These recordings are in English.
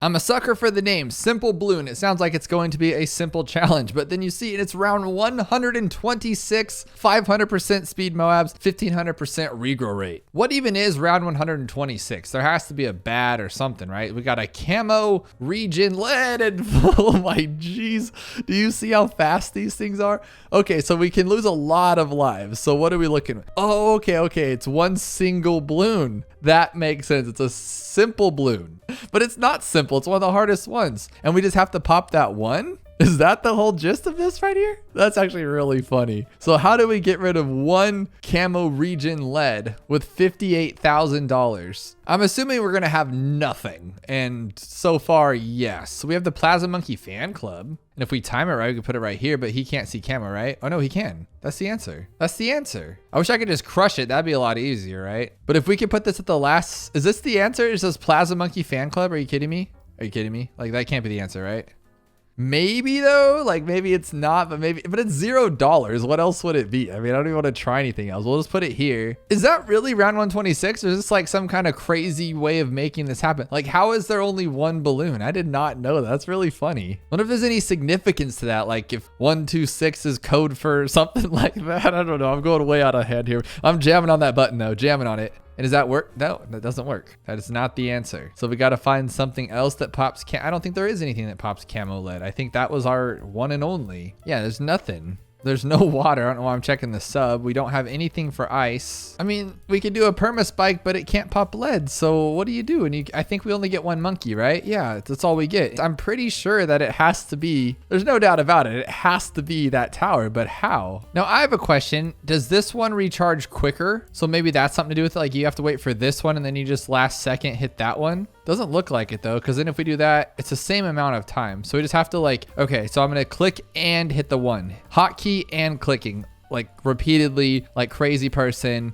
I'm a sucker for the name Simple Bloon. It sounds like it's going to be a simple challenge, but then you see it's round 126, 500% speed Moabs, 1500% regrow rate. What even is round 126? There has to be a bad or something, right? We got a camo region lead and oh my jeez. Do you see how fast these things are? Okay, so we can lose a lot of lives. So what are we looking at? Oh, okay. It's one single bloon. That makes sense. It's a simple bloon, but it's not simple. It's one of the hardest ones. And we just have to pop that one? Is that the whole gist of this right here? That's actually really funny. So how do we get rid of one camo region lead with $58,000? I'm assuming we're gonna have nothing. And so far, yes. So we have the Plaza Monkey fan club. And if we time it right, we can put it right here, but he can't see camo, right? Oh no, he can. That's the answer. That's the answer. I wish I could just crush it. That'd be a lot easier, right? But if we could put this at the last, is this the answer? Is this Plaza Monkey fan club? Are you kidding me? Are you kidding me? Like that can't be the answer, right? Maybe though, like maybe it's not, but it's $0. What else would it be? I mean, I don't even want to try anything else. We'll just put it here. Is that really round 126 or is this like some kind of crazy way of making this happen? Like how is there only one balloon? I did not know that. That's really funny. I wonder if there's any significance to that. Like if 126 is code for something like that. I don't know. I'm going way out of hand here. I'm jamming on that button though, jamming on it. And does that work? No, that doesn't work. That is not the answer. So we got to find something else that pops. I don't think there is anything that pops camo lead. I think that was our one and only. Yeah, there's nothing. There's no water. I don't know why I'm checking the sub. We don't have anything for ice. I mean, we could do a perma spike, but it can't pop lead. So what do you do? And I think we only get one monkey, right? Yeah, that's all we get. I'm pretty sure that it has to be, there's no doubt about it. It has to be that tower, but how? Now I have a question. Does this one recharge quicker? So maybe that's something to do with it. Like you have to wait for this one and then you just last second hit that one. Doesn't look like it though, because then if we do that, it's the same amount of time. So we just have to like, okay, so I'm gonna click and hit the one. Hotkey and clicking, like repeatedly, like crazy person.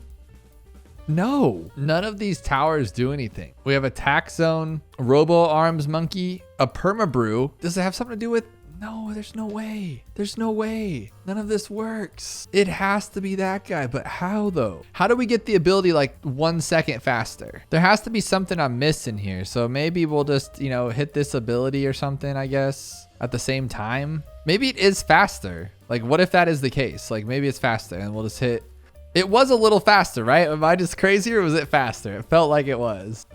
No, none of these towers do anything. We have a tax zone, robo arms monkey, a perma brew. Does it have something to do with? No, there's no way. There's no way. None of this works. It has to be that guy, but how though? How do we get the ability like 1 second faster? There has to be something I'm missing here. So maybe we'll just, you know, hit this ability or something, I guess, at the same time. Maybe it is faster. Like what if that is the case? Like maybe it's faster and we'll just hit. It was a little faster, right? Am I just crazy or was it faster? It felt like it was.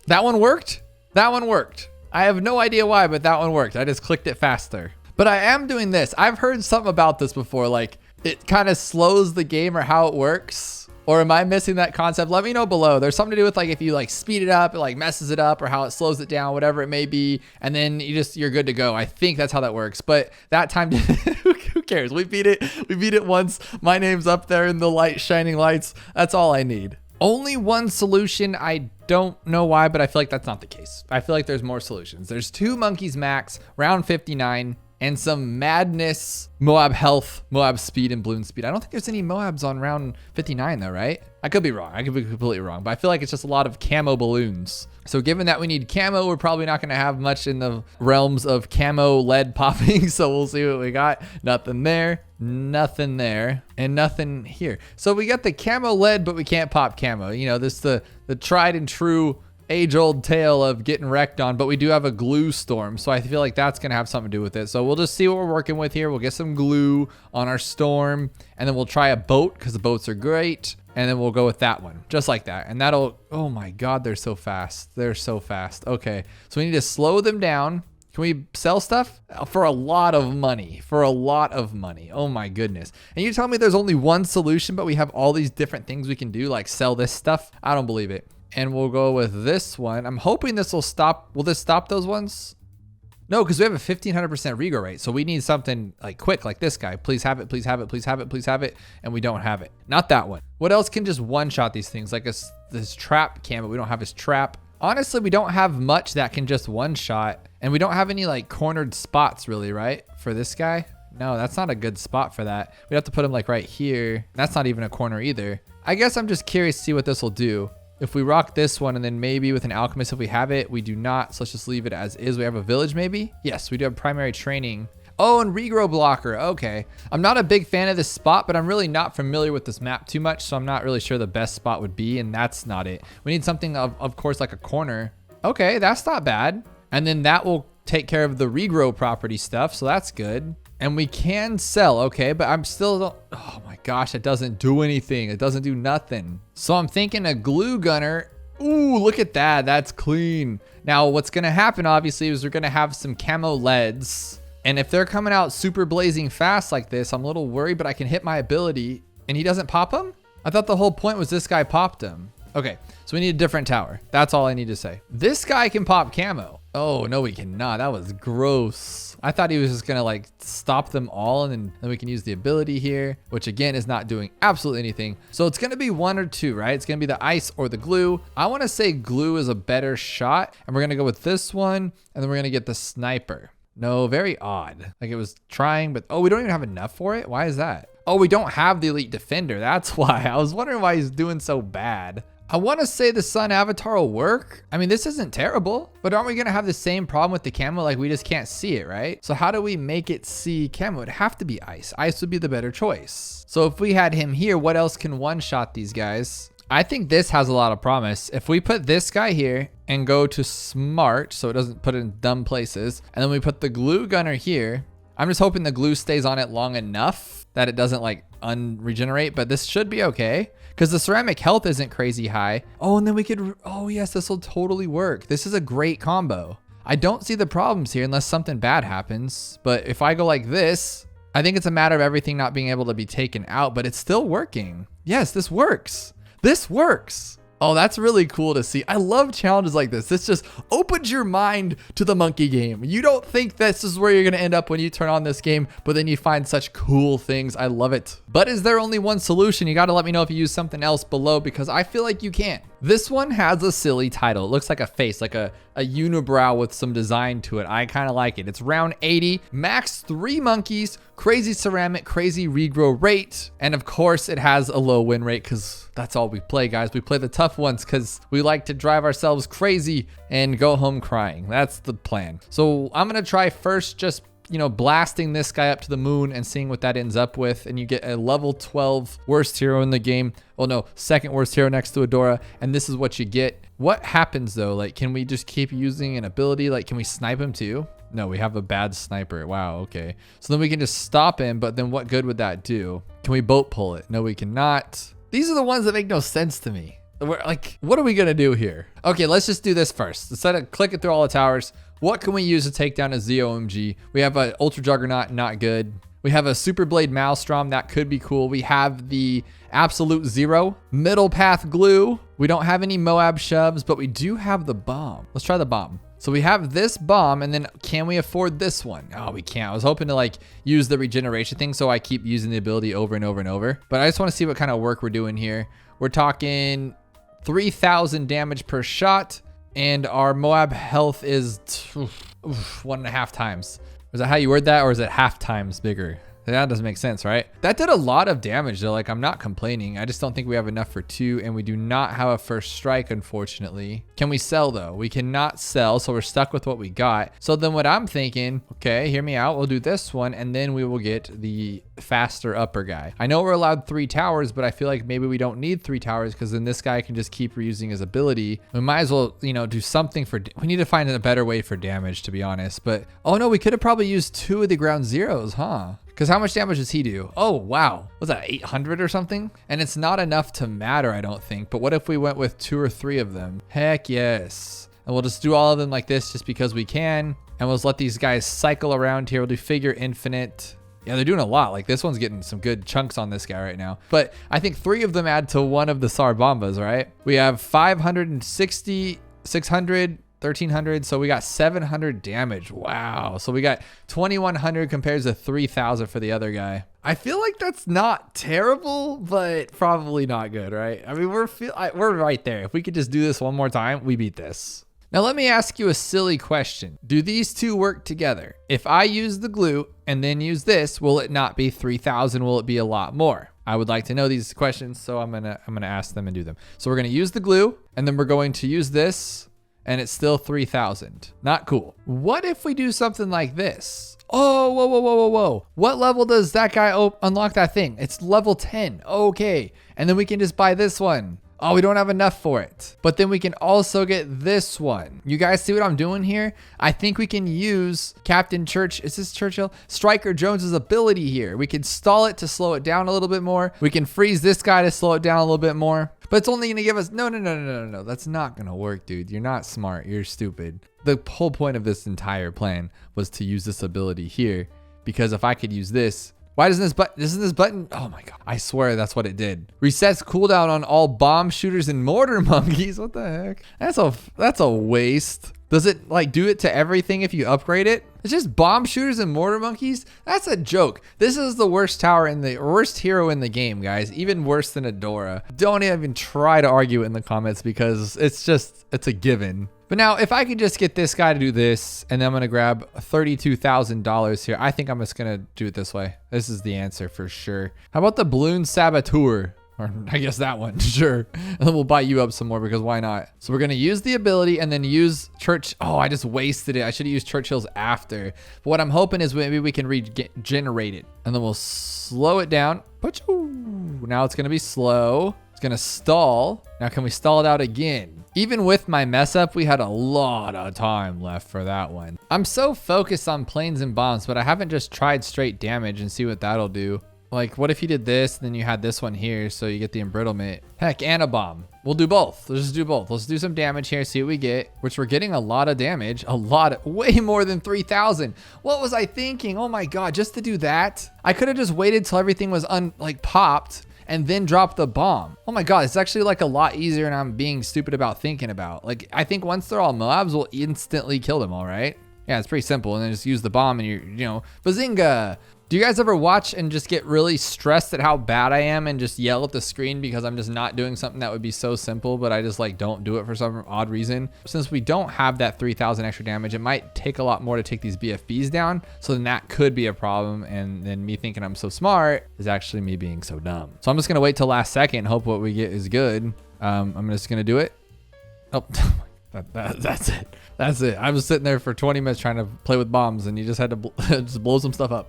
That one worked? That one worked. I have no idea why, but that one worked. I just clicked it faster. But I am doing this. I've heard something about this before. Like it kind of slows the game or how it works. Or am I missing that concept? Let me know below. There's something to do with like if you like speed it up, it like messes it up or how it slows it down, whatever it may be. And then you're good to go. I think that's how that works. But that time, who cares? We beat it. We beat it once. My name's up there in the light, shining lights. That's all I need. Only one solution. I don't know why, but I feel like that's not the case. I feel like there's more solutions. There's 2 monkeys max, round 59, and some madness, Moab health, Moab speed, and Bloon speed. I don't think there's any Moabs on round 59 though, right? I could be wrong. I could be completely wrong, but I feel like it's just a lot of camo balloons. So given that we need camo, we're probably not gonna have much in the realms of camo lead popping. So we'll see what we got. Nothing there, nothing there, and nothing here. So we got the camo lead, but we can't pop camo. You know, this the tried and true age-old tale of getting wrecked on, but we do have a glue storm, so I feel like that's gonna have something to do with it. So we'll just see what we're working with here. We'll get some glue on our storm, and then we'll try a boat because the boats are great, and then we'll go with that one just like that. And that'll, oh my god, they're so fast. They're so fast. Okay, so we need to slow them down. Can we sell stuff? For a lot of money. For a lot of money. Oh my goodness. And you tell me there's only one solution, but we have all these different things we can do, like sell this stuff? I don't believe it. And we'll go with this one. I'm hoping this will stop. Will this stop those ones? No, because we have a 1500% regrow rate. So we need something like quick, like this guy. Please have it, please have it, please have it, please have it. And we don't have it. Not that one. What else can just one-shot these things? Like this trap can, but we don't have his trap. Honestly, we don't have much that can just one-shot. And we don't have any like cornered spots really, right? For this guy? No, that's not a good spot for that. We'd have to put him like right here. That's not even a corner either. I guess I'm just curious to see what this will do. If we rock this one and then maybe with an alchemist, if we have it, we do not. So let's just leave it as is. We have a village maybe? Yes, we do have primary training. Oh, and regrow blocker. Okay. I'm not a big fan of this spot, but I'm really not familiar with this map too much. So I'm not really sure the best spot would be. And that's not it. We need something of course, like a corner. Okay, that's not bad. And then that will take care of the regrow property stuff. So that's good. And we can sell, okay, but I'm still, oh my gosh, it doesn't do anything. It doesn't do nothing. So I'm thinking a glue gunner. Ooh, look at that. That's clean. Now, what's going to happen, obviously, is we're going to have some camo leads. And if they're coming out super blazing fast like this, I'm a little worried, but I can hit my ability and he doesn't pop them? I thought the whole point was this guy popped them. Okay, so we need a different tower. That's all I need to say. This guy can pop camo. Oh, no, he cannot. That was gross. I thought he was just gonna like stop them all and then we can use the ability here, which again is not doing absolutely anything. So it's gonna be one or two, right? It's gonna be the ice or the glue. I wanna say glue is a better shot and we're gonna go with this one and then we're gonna get the sniper. No, very odd. Like it was trying, but oh, we don't even have enough for it. Why is that? Oh, we don't have the elite defender. That's why. I was wondering why he's doing so bad. I want to say the sun avatar will work. I mean, this isn't terrible, but aren't we going to have the same problem with the camo? Like we just can't see it, right? So how do we make it see camo? It'd have to be ice. Ice would be the better choice. So if we had him here, what else can one-shot these guys? I think this has a lot of promise. If we put this guy here and go to smart, so it doesn't put it in dumb places, and then we put the glue gunner here, I'm just hoping the glue stays on it long enough that it doesn't like unregenerate, but this should be okay because the ceramic health isn't crazy high. Oh, and then we could, oh yes, this will totally work. This is a great combo. I don't see the problems here unless something bad happens. But if I go like this, I think it's a matter of everything not being able to be taken out, but it's still working. Yes, this works. This works. Oh, that's really cool to see. I love challenges like this. This just opens your mind to the monkey game. You don't think this is where you're going to end up when you turn on this game, but then you find such cool things. I love it. But is there only one solution? You got to let me know if you use something else below because I feel like you can't. This one has a silly title. It looks like a face, like a unibrow with some design to it. I kind of like it. It's round 80, max 3 monkeys, crazy ceramic, crazy regrow rate. And of course it has a low win rate because that's all we play, guys. We play the tough ones because we like to drive ourselves crazy and go home crying. That's the plan. So I'm going to try first just blasting this guy up to the moon and seeing what that ends up with. And you get a level 12 worst hero in the game. Well, no, second worst hero next to Adora. And this is what you get. What happens though? Like, can we just keep using an ability? Like, can we snipe him too? No, we have a bad sniper. Wow, okay. So then we can just stop him, but then what good would that do? Can we boat pull it? No, we cannot. These are the ones that make no sense to me. We're like, what are we gonna do here? Okay, let's just do this first. Instead of clicking through all the towers, what can we use to take down a ZOMG? We have an Ultra Juggernaut, not good. We have a Super Blade Maelstrom, that could be cool. We have the Absolute Zero, Middle Path Glue. We don't have any Moab shoves, but we do have the bomb. Let's try the bomb. So we have this bomb, and then can we afford this one? Oh, we can't. I was hoping to like use the regeneration thing so I keep using the ability over and over and over. But I just want to see what kind of work we're doing here. We're talking 3,000 damage per shot, and our Moab health is 1.5 times. Is that how you word that, or is it half times bigger? That doesn't make sense, right? That did a lot of damage though. Like, I'm not complaining. I just don't think we have enough for 2, and we do not have a first strike, unfortunately. Can we sell though? We cannot sell, so we're stuck with what we got. So then what I'm thinking, okay, hear me out. We'll do this one, and then we will get the faster upper guy. I know we're allowed 3 towers, but I feel like maybe we don't need 3 towers because then this guy can just keep reusing his ability. We might as well, do something for, we need to find a better way for damage, to be honest. But, oh no, we could have probably used 2 of the ground zeros, huh? Because how much damage does he do? Oh, wow. Was that 800 or something? And it's not enough to matter, I don't think. But what if we went with 2 or 3 of them? Heck yes. And we'll just do all of them like this just because we can. And we'll just let these guys cycle around here. We'll do figure infinite. Yeah, they're doing a lot. Like, this one's getting some good chunks on this guy right now. But I think 3 of them add to 1 of the Sarbombas, right? We have 560, 600, 1,300, so we got 700 damage. Wow. So we got 2,100 compared to 3,000 for the other guy. I feel like that's not terrible, but probably not good, right? I mean, we're right there. If we could just do this one more time, we beat this. Now let me ask you a silly question. Do these 2 work together? If I use the glue and then use this, will it not be 3,000? Will it be a lot more? I would like to know these questions, so I'm gonna ask them and do them. So we're gonna use the glue, and then we're going to use this, and it's still 3,000. Not cool. What if we do something like this? Oh, whoa, whoa, whoa, whoa, whoa. What level does that guy unlock that thing? It's level 10. Okay. And then we can just buy this one. Oh, we don't have enough for it. But then we can also get this one. You guys see what I'm doing here? I think we can use Captain is this Churchill? Striker Jones's ability here. We can stall it to slow it down a little bit more. We can freeze this guy to slow it down a little bit more. But it's only gonna give us, no. That's not gonna work, dude. You're not smart, you're stupid. The whole point of this entire plan was to use this ability here, because if I could use this, why doesn't this button, oh my God, I swear that's what it did. Resets cooldown on all bomb shooters and mortar monkeys. What the heck? That's a waste. Does it like do it to everything if you upgrade it? It's just bomb shooters and mortar monkeys? That's a joke. This is the worst worst hero in the game, guys. Even worse than Adora. Don't even try to argue it in the comments because it's a given. But now if I could just get this guy to do this, and then I'm gonna grab $32,000 here. I think I'm just gonna do it this way. This is the answer for sure. How about the Bloon Saboteur? Or I guess that one, sure. And then we'll buy you up some more because why not? So we're gonna use the ability and then use oh, I just wasted it. I should have used Churchill's after. But what I'm hoping is maybe we can regenerate it. And then we'll slow it down. Now it's gonna be slow. It's gonna stall. Now can we stall it out again? Even with my mess up, we had a lot of time left for that one. I'm so focused on planes and bombs, but I haven't just tried straight damage and see what that'll do. Like, what if you did this, and then you had this one here, so you get the embrittlement? Heck, and a bomb. We'll do both. Let's just do both. Let's do some damage here, see what we get, which we're getting a lot of damage. Way more than 3,000. What was I thinking? Oh my God, just to do that? I could have just waited till everything was popped and then dropped the bomb. Oh my God, it's actually like a lot easier than I'm being stupid about thinking about. Like, I think once they're all Moabs, we'll instantly kill them, all right? Yeah, it's pretty simple. And then just use the bomb and bazinga. Do you guys ever watch and just get really stressed at how bad I am and just yell at the screen because I'm just not doing something that would be so simple, but I just like don't do it for some odd reason? Since we don't have that 3,000 extra damage, it might take a lot more to take these BFBs down. So then that could be a problem. And then me thinking I'm so smart is actually me being so dumb. So I'm just going to wait till last second and hope what we get is good. I'm just going to do it. Oh, that's it. That's it. I was sitting there for 20 minutes trying to play with bombs and you just had to just blow some stuff up.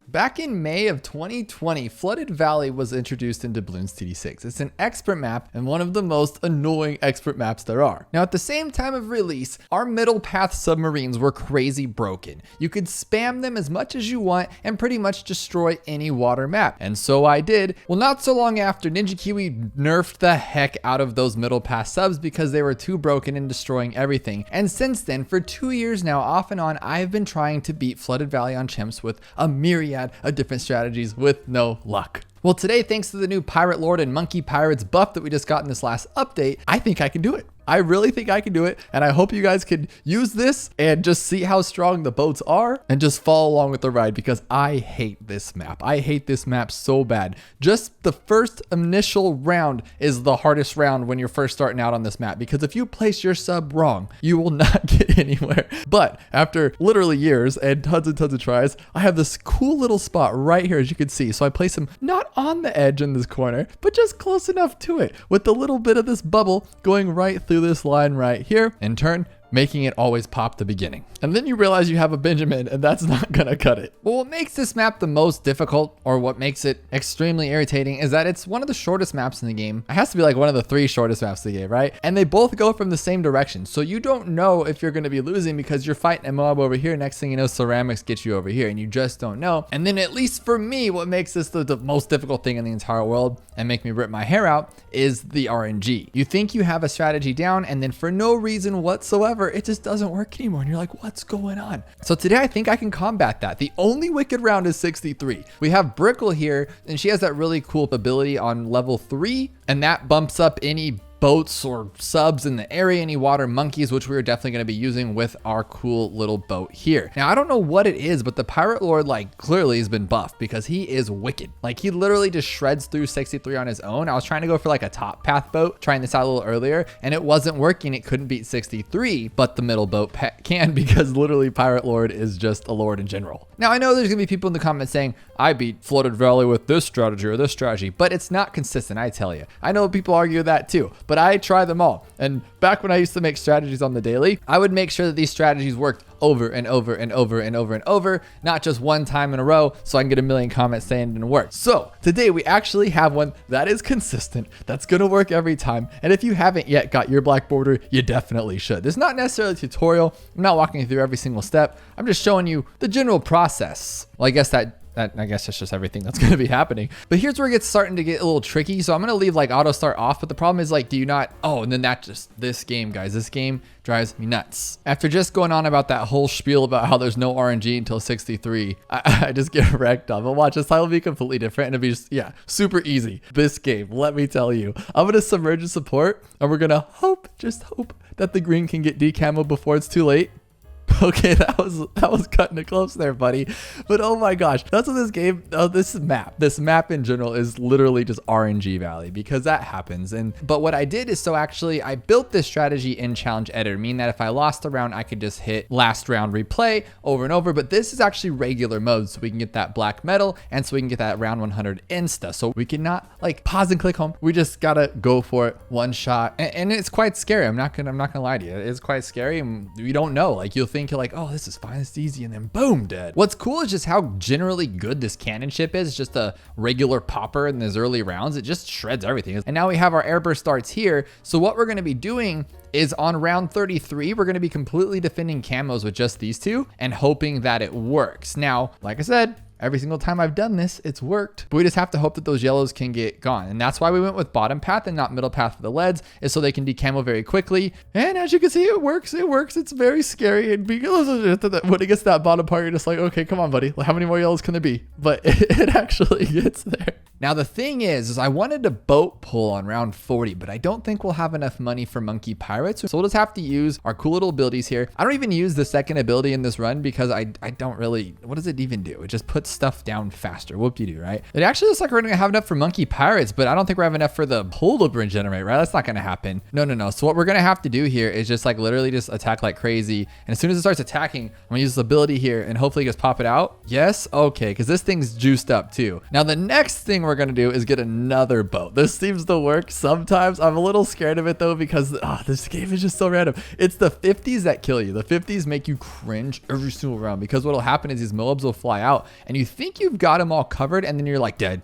Back in May of 2020, Flooded Valley was introduced into Bloons TD 6. It's an expert map and one of the most annoying expert maps there are. Now, at the same time of release, our middle path submarines were crazy broken. You could spam them as much as you want and pretty much destroy any water map. And so I did. Well, not so long after, Ninja Kiwi nerfed the heck out of those middle path subs because they were too broken and destroying everything. And since then, for 2 years now, off and on, I've been trying to beat Flooded Valley on chimps with a myriad of different strategies with no luck. Well, today, thanks to the new Pirate Lord and Monkey Pirates buff that we just got in this last update, I think I can do it. I really think I can do it. And I hope you guys can use this and just see how strong the boats are and just follow along with the ride because I hate this map. I hate this map so bad. Just the first initial round is the hardest round when you're first starting out on this map because if you place your sub wrong, you will not get anywhere. But after literally years and tons of tries, I have this cool little spot right here, as you can see. So I place him not on the edge in this corner, but just close enough to it with a little bit of this bubble going right through this line right here, in turn making it always pop the beginning. And then you realize you have a Benjamin and that's not gonna cut it. But what makes this map the most difficult, or what makes it extremely irritating, is that it's one of the shortest maps in the game. It has to be like one of the 3 shortest maps in the game, right? And they both go from the same direction. So you don't know if you're gonna be losing because you're fighting a mob over here. Next thing you know, ceramics get you over here and you just don't know. And then at least for me, what makes this the most difficult thing in the entire world and make me rip my hair out is the RNG. You think you have a strategy down and then for no reason whatsoever, it just doesn't work anymore. And you're like, what's going on? So today I think I can combat that. The only wicked round is 63. We have Brickle here and she has that really cool ability on level 3 and that bumps up any boats or subs in the area, any water monkeys, which we are definitely going to be using with our cool little boat here. Now, I don't know what it is, but the Pirate Lord like clearly has been buffed because he is wicked. Like he literally just shreds through 63 on his own. I was trying to go for like a top path boat, trying this out a little earlier, and it wasn't working. It couldn't beat 63, but the middle boat can because literally Pirate Lord is just a lord in general. Now, I know there's gonna be people in the comments saying, I beat Flooded Valley with this strategy or this strategy, but it's not consistent, I tell you. I know people argue that too, but I try them all. And back when I used to make strategies on the daily, I would make sure that these strategies worked over and over and over and over and over, not just one time in a row, so I can get a million comments saying it didn't work. So today we actually have one that is consistent, that's gonna work every time. And if you haven't yet got your black border, you definitely should. This is not necessarily a tutorial. I'm not walking you through every single step. I'm just showing you the general process. Well, I guess that's just everything that's going to be happening. But here's where it gets starting to get a little tricky. So I'm going to leave like auto start off, but the problem is like, do you not, and then this game, guys, this game drives me nuts. After just going on about that whole spiel about how there's no RNG until 63, I just get wrecked on. But watch, this time will be completely different and it'll be just, super easy. This game, let me tell you, I'm going to submerge the support and we're going to just hope that the green can get decammed before it's too late. Okay, that was cutting it close there, buddy. But oh my gosh, that's what this game, this map in general is literally just RNG Valley, because that happens. But what I did is, so actually I built this strategy in challenge editor, meaning that if I lost a round, I could just hit last round replay over and over. But this is actually regular mode, so we can get that black medal and so we can get that round 100 insta. So we cannot like pause and click home. We just gotta go for it, one shot. And it's quite scary. I'm not gonna lie to you. It's quite scary, and we don't know. Like, you'll think you're like, oh, this is fine, it's easy, and then boom, dead. What's cool is just how generally good this cannon ship is. It's just a regular popper in those early rounds. It just shreds everything. And now we have our airburst starts here. So what we're going to be doing is on round 33, we're going to be completely defending camos with just these two and hoping that it works. Now, like I said, every single time I've done this, it's worked, but we just have to hope that those yellows can get gone. And that's why we went with bottom path and not middle path for the leads, is so they can decamo very quickly. And as you can see, it works. It's very scary. And because when it gets to that bottom part, you're just like, okay, come on, buddy. How many more yellows can there be? But it actually gets there. Now, the thing is I wanted to boat pull on round 40, but I don't think we'll have enough money for monkey pirates. So we'll just have to use our cool little abilities here. I don't even use the second ability in this run because I don't really, what does it even do? It just puts stuff down faster. Whoop-de-doo, right? It actually looks like we're gonna have enough for monkey pirates, but I don't think we're having enough for the pull to regenerate, right? That's not gonna happen. No. So what we're gonna have to do here is just like literally just attack like crazy. And as soon as it starts attacking, I'm gonna use this ability here and hopefully just pop it out. Yes, okay, because this thing's juiced up too. Now the next thing we're gonna do is get another boat. This seems to work sometimes. I'm a little scared of it though, because this game is just so random. It's the 50s that kill you. The 50s make you cringe every single round, because what'll happen is these Moabs will fly out and you think you've got them all covered, and then you're like dead.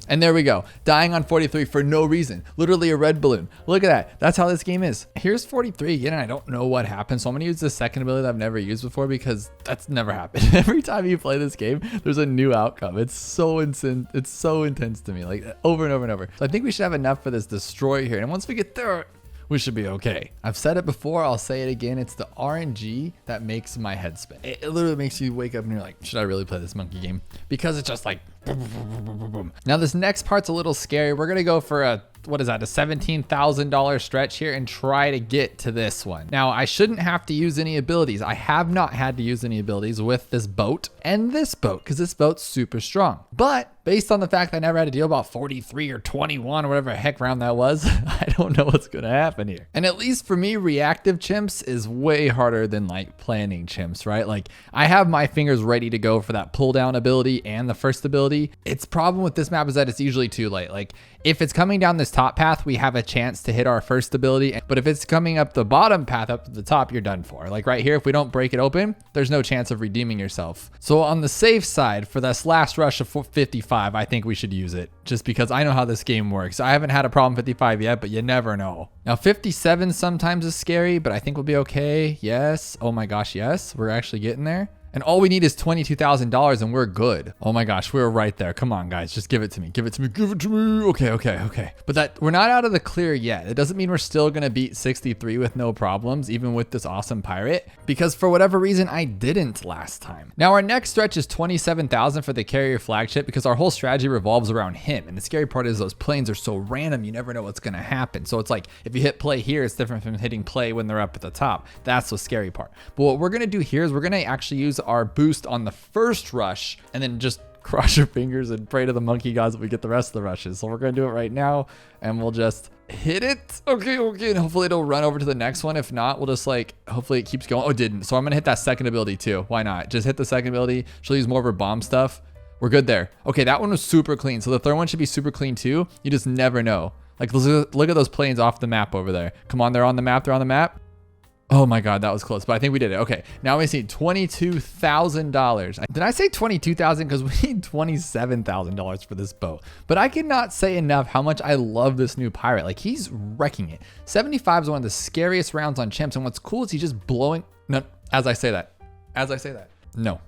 And there we go, dying on 43 for no reason. Literally a red balloon. Look at that. That's how this game is. Here's 43 again, and I don't know what happened, so I'm gonna use the second ability that I've never used before, because that's never happened. Every time you play this game, there's a new outcome. It's so insane. It's so intense to me, like over and over and over. So I think we should have enough for this destroy here, and once we get there, we should be okay. I've said it before, I'll say it again. It's the RNG that makes my head spin. It literally makes you wake up and you're like, should I really play this monkey game? Because it's just like boom, boom, boom, boom, boom. Now this next part's a little scary. We're gonna go for a $17,000 stretch here and try to get to this one. Now I shouldn't have to use any abilities. I have not had to use any abilities with this boat and this boat, because this boat's super strong. But based on the fact that I never had to deal about 43 or 21 or whatever the heck round that was, I don't know what's gonna happen here. And at least for me, reactive chimps is way harder than like planning chimps, right? Like I have my fingers ready to go for that pull down ability and the first ability. Its problem with this map is that it's usually too late. Like if it's coming down this top path, we have a chance to hit our first ability. But if it's coming up the bottom path up to the top, you're done for. Like right here, if we don't break it open, there's no chance of redeeming yourself. So on the safe side, for this last rush of 55, I think we should use it, just because I know how this game works. I haven't had a problem 55 yet, but you never know. Now 57 sometimes is scary, but I think we'll be okay. Yes. Oh my gosh, yes. We're actually getting there. And all we need is $22,000 and we're good. Oh my gosh, we're right there. Come on, guys, just give it to me. Give it to me. Give it to me. Okay. But that we're not out of the clear yet. It doesn't mean we're still gonna beat 63 with no problems, even with this awesome pirate, because for whatever reason, I didn't last time. Now our next stretch is 27,000 for the carrier flagship, because our whole strategy revolves around him. And the scary part is those planes are so random, you never know what's gonna happen. So it's like, if you hit play here, it's different from hitting play when they're up at the top. That's the scary part. But what we're gonna do here is we're gonna actually use our boost on the first rush and then just cross your fingers and pray to the monkey gods that we get the rest of the rushes. So we're gonna do it right now and we'll just hit it. Okay, and hopefully it'll run over to the next one. If not, we'll just like, hopefully it keeps going. Oh, it didn't. So I'm gonna hit that second ability too. Why not? Just hit the second ability. She'll use more of her bomb stuff. We're good there. Okay, that one was super clean. So the third one should be super clean too. You just never know. Like, look at those planes off the map over there. Come on, they're on the map. They're on the map. Oh my God, that was close, but I think we did it. Okay, now we see $22,000. Did I say 22,000? Because we need $27,000 for this boat. But I cannot say enough how much I love this new pirate. Like, he's wrecking it. 75 is one of the scariest rounds on chimps, and what's cool is he's just blowing. No, as I say that. No.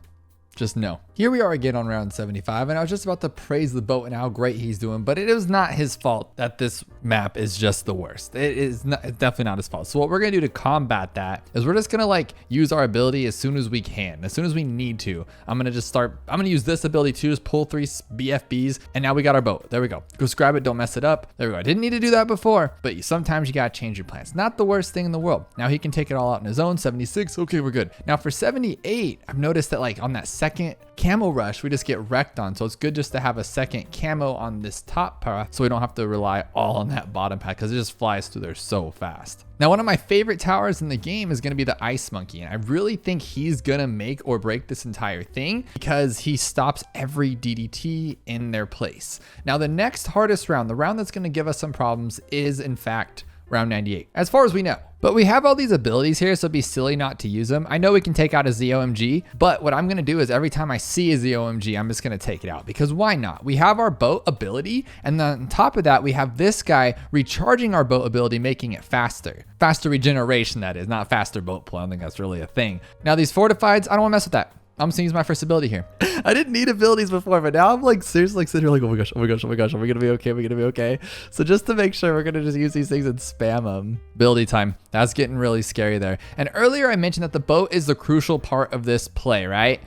Just no. Here we are again on round 75, and I was just about to praise the boat and how great he's doing, but it is not his fault that this map is just the worst. It's definitely not his fault. So what we're gonna do to combat that is we're just gonna like use our ability as soon as we can, as soon as we need to. I'm gonna use this ability to just pull 3 BFBs, and now we got our boat. There we go. Go grab it, don't mess it up. There we go. I didn't need to do that before, but sometimes you gotta change your plans. Not the worst thing in the world. Now he can take it all out on his own. 76, okay, we're good. Now for 78, I've noticed that like on that second camo rush, we just get wrecked on. So it's good just to have a second camo on this top path so we don't have to rely all on that bottom path because it just flies through there so fast. Now, one of my favorite towers in the game is going to be the Ice Monkey. And I really think he's going to make or break this entire thing because he stops every DDT in their place. Now, the next hardest round, the round that's going to give us some problems is in fact round 98, as far as we know. But we have all these abilities here, so it'd be silly not to use them. I know we can take out a ZOMG, but what I'm gonna do is every time I see a ZOMG, I'm just gonna take it out because why not? We have our boat ability, and then on top of that, we have this guy recharging our boat ability, making it faster. Faster regeneration, that is, not faster boat pull. I don't think that's really a thing. Now these fortifieds, I don't wanna mess with that. I'm just gonna use my first ability here. I didn't need abilities before, but now I'm like seriously like sitting here like, oh my gosh, are we gonna be okay? Are we gonna be okay? So just to make sure, we're gonna just use these things and spam them. Ability time. That's getting really scary there. And earlier I mentioned that the boat is the crucial part of this play, right?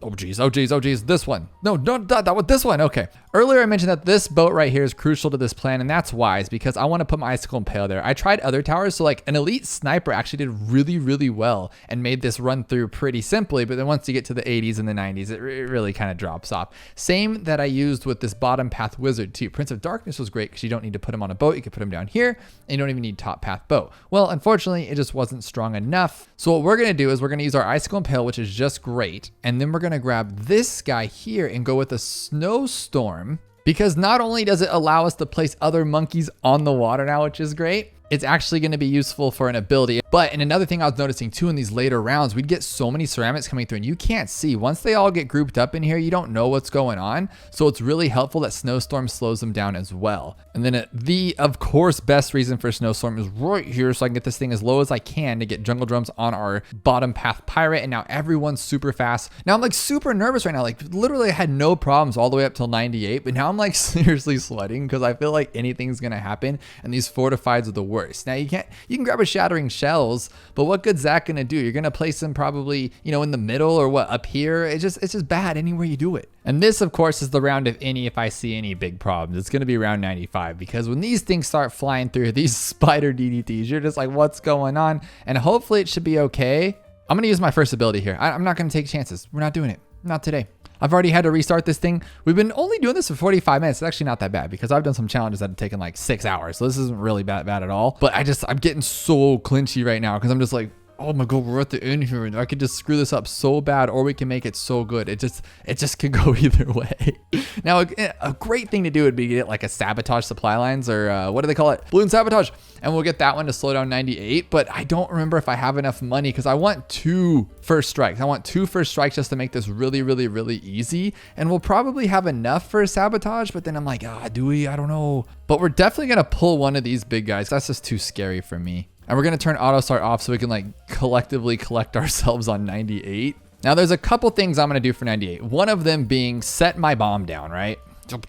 Oh geez, this one. No, don't that with this one. Okay. Earlier I mentioned that this boat right here is crucial to this plan, and that's wise because I want to put my icicle impale there. I tried other towers, so like an elite sniper actually did really well and made this run through pretty simply, but then once you get to the 80s and the 90s, it really kind of drops off. Same that I used with this bottom path wizard too. Prince of Darkness was great because you don't need to put him on a boat. You can put him down here, and you don't even need top path boat. Well, unfortunately, it just wasn't strong enough. So what we're gonna do is we're gonna use our icicle impale, which is just great, and then we're gonna grab this guy here and go with a snowstorm, because not only does it allow us to place other monkeys on the water now, which is great, it's actually going to be useful for an ability. But and another thing I was noticing too in these later rounds, we'd get so many ceramics coming through and you can't see. Once they all get grouped up in here, you don't know what's going on. So it's really helpful that Snowstorm slows them down as well. And then the, of course, best reason for Snowstorm is right here so I can get this thing as low as I can to get Jungle Drums on our bottom path pirate. And now everyone's super fast. Now I'm like super nervous right now. Like literally I had no problems all the way up till 98, but now I'm like seriously sweating because I feel like anything's going to happen. And these fortifieds are the worst. Now you can grab a Shattering Shells, but what good's that gonna do? You're gonna place them probably, in the middle or what, up here? It's just bad anywhere you do it. And this, of course, is the round of any if I see any big problems. It's gonna be round 95 because when these things start flying through, these spider DDTs, you're just like, what's going on? And hopefully it should be okay. I'm gonna use my first ability here. I'm not gonna take chances. We're not doing it. Not today. I've already had to restart this thing. We've been only doing this for 45 minutes. It's actually not that bad because I've done some challenges that have taken like 6 hours. So this isn't really bad at all. But I'm getting so clinchy right now because I'm just like, oh my God, we're at the end here and I could just screw this up so bad or we can make it so good. It just could go either way. Now, a great thing to do would be get like a sabotage supply lines or what do they call it? Bloon sabotage. And we'll get that one to slow down 98. But I don't remember if I have enough money because I want 2 first strikes. I want 2 first strikes just to make this really easy. And we'll probably have enough for a sabotage, but then I'm like, do we? I don't know. But we're definitely going to pull one of these big guys. That's just too scary for me. And we're going to turn auto start off so we can like collectively collect ourselves on 98. Now there's a couple things I'm going to do for 98. One of them being set my bomb down, right?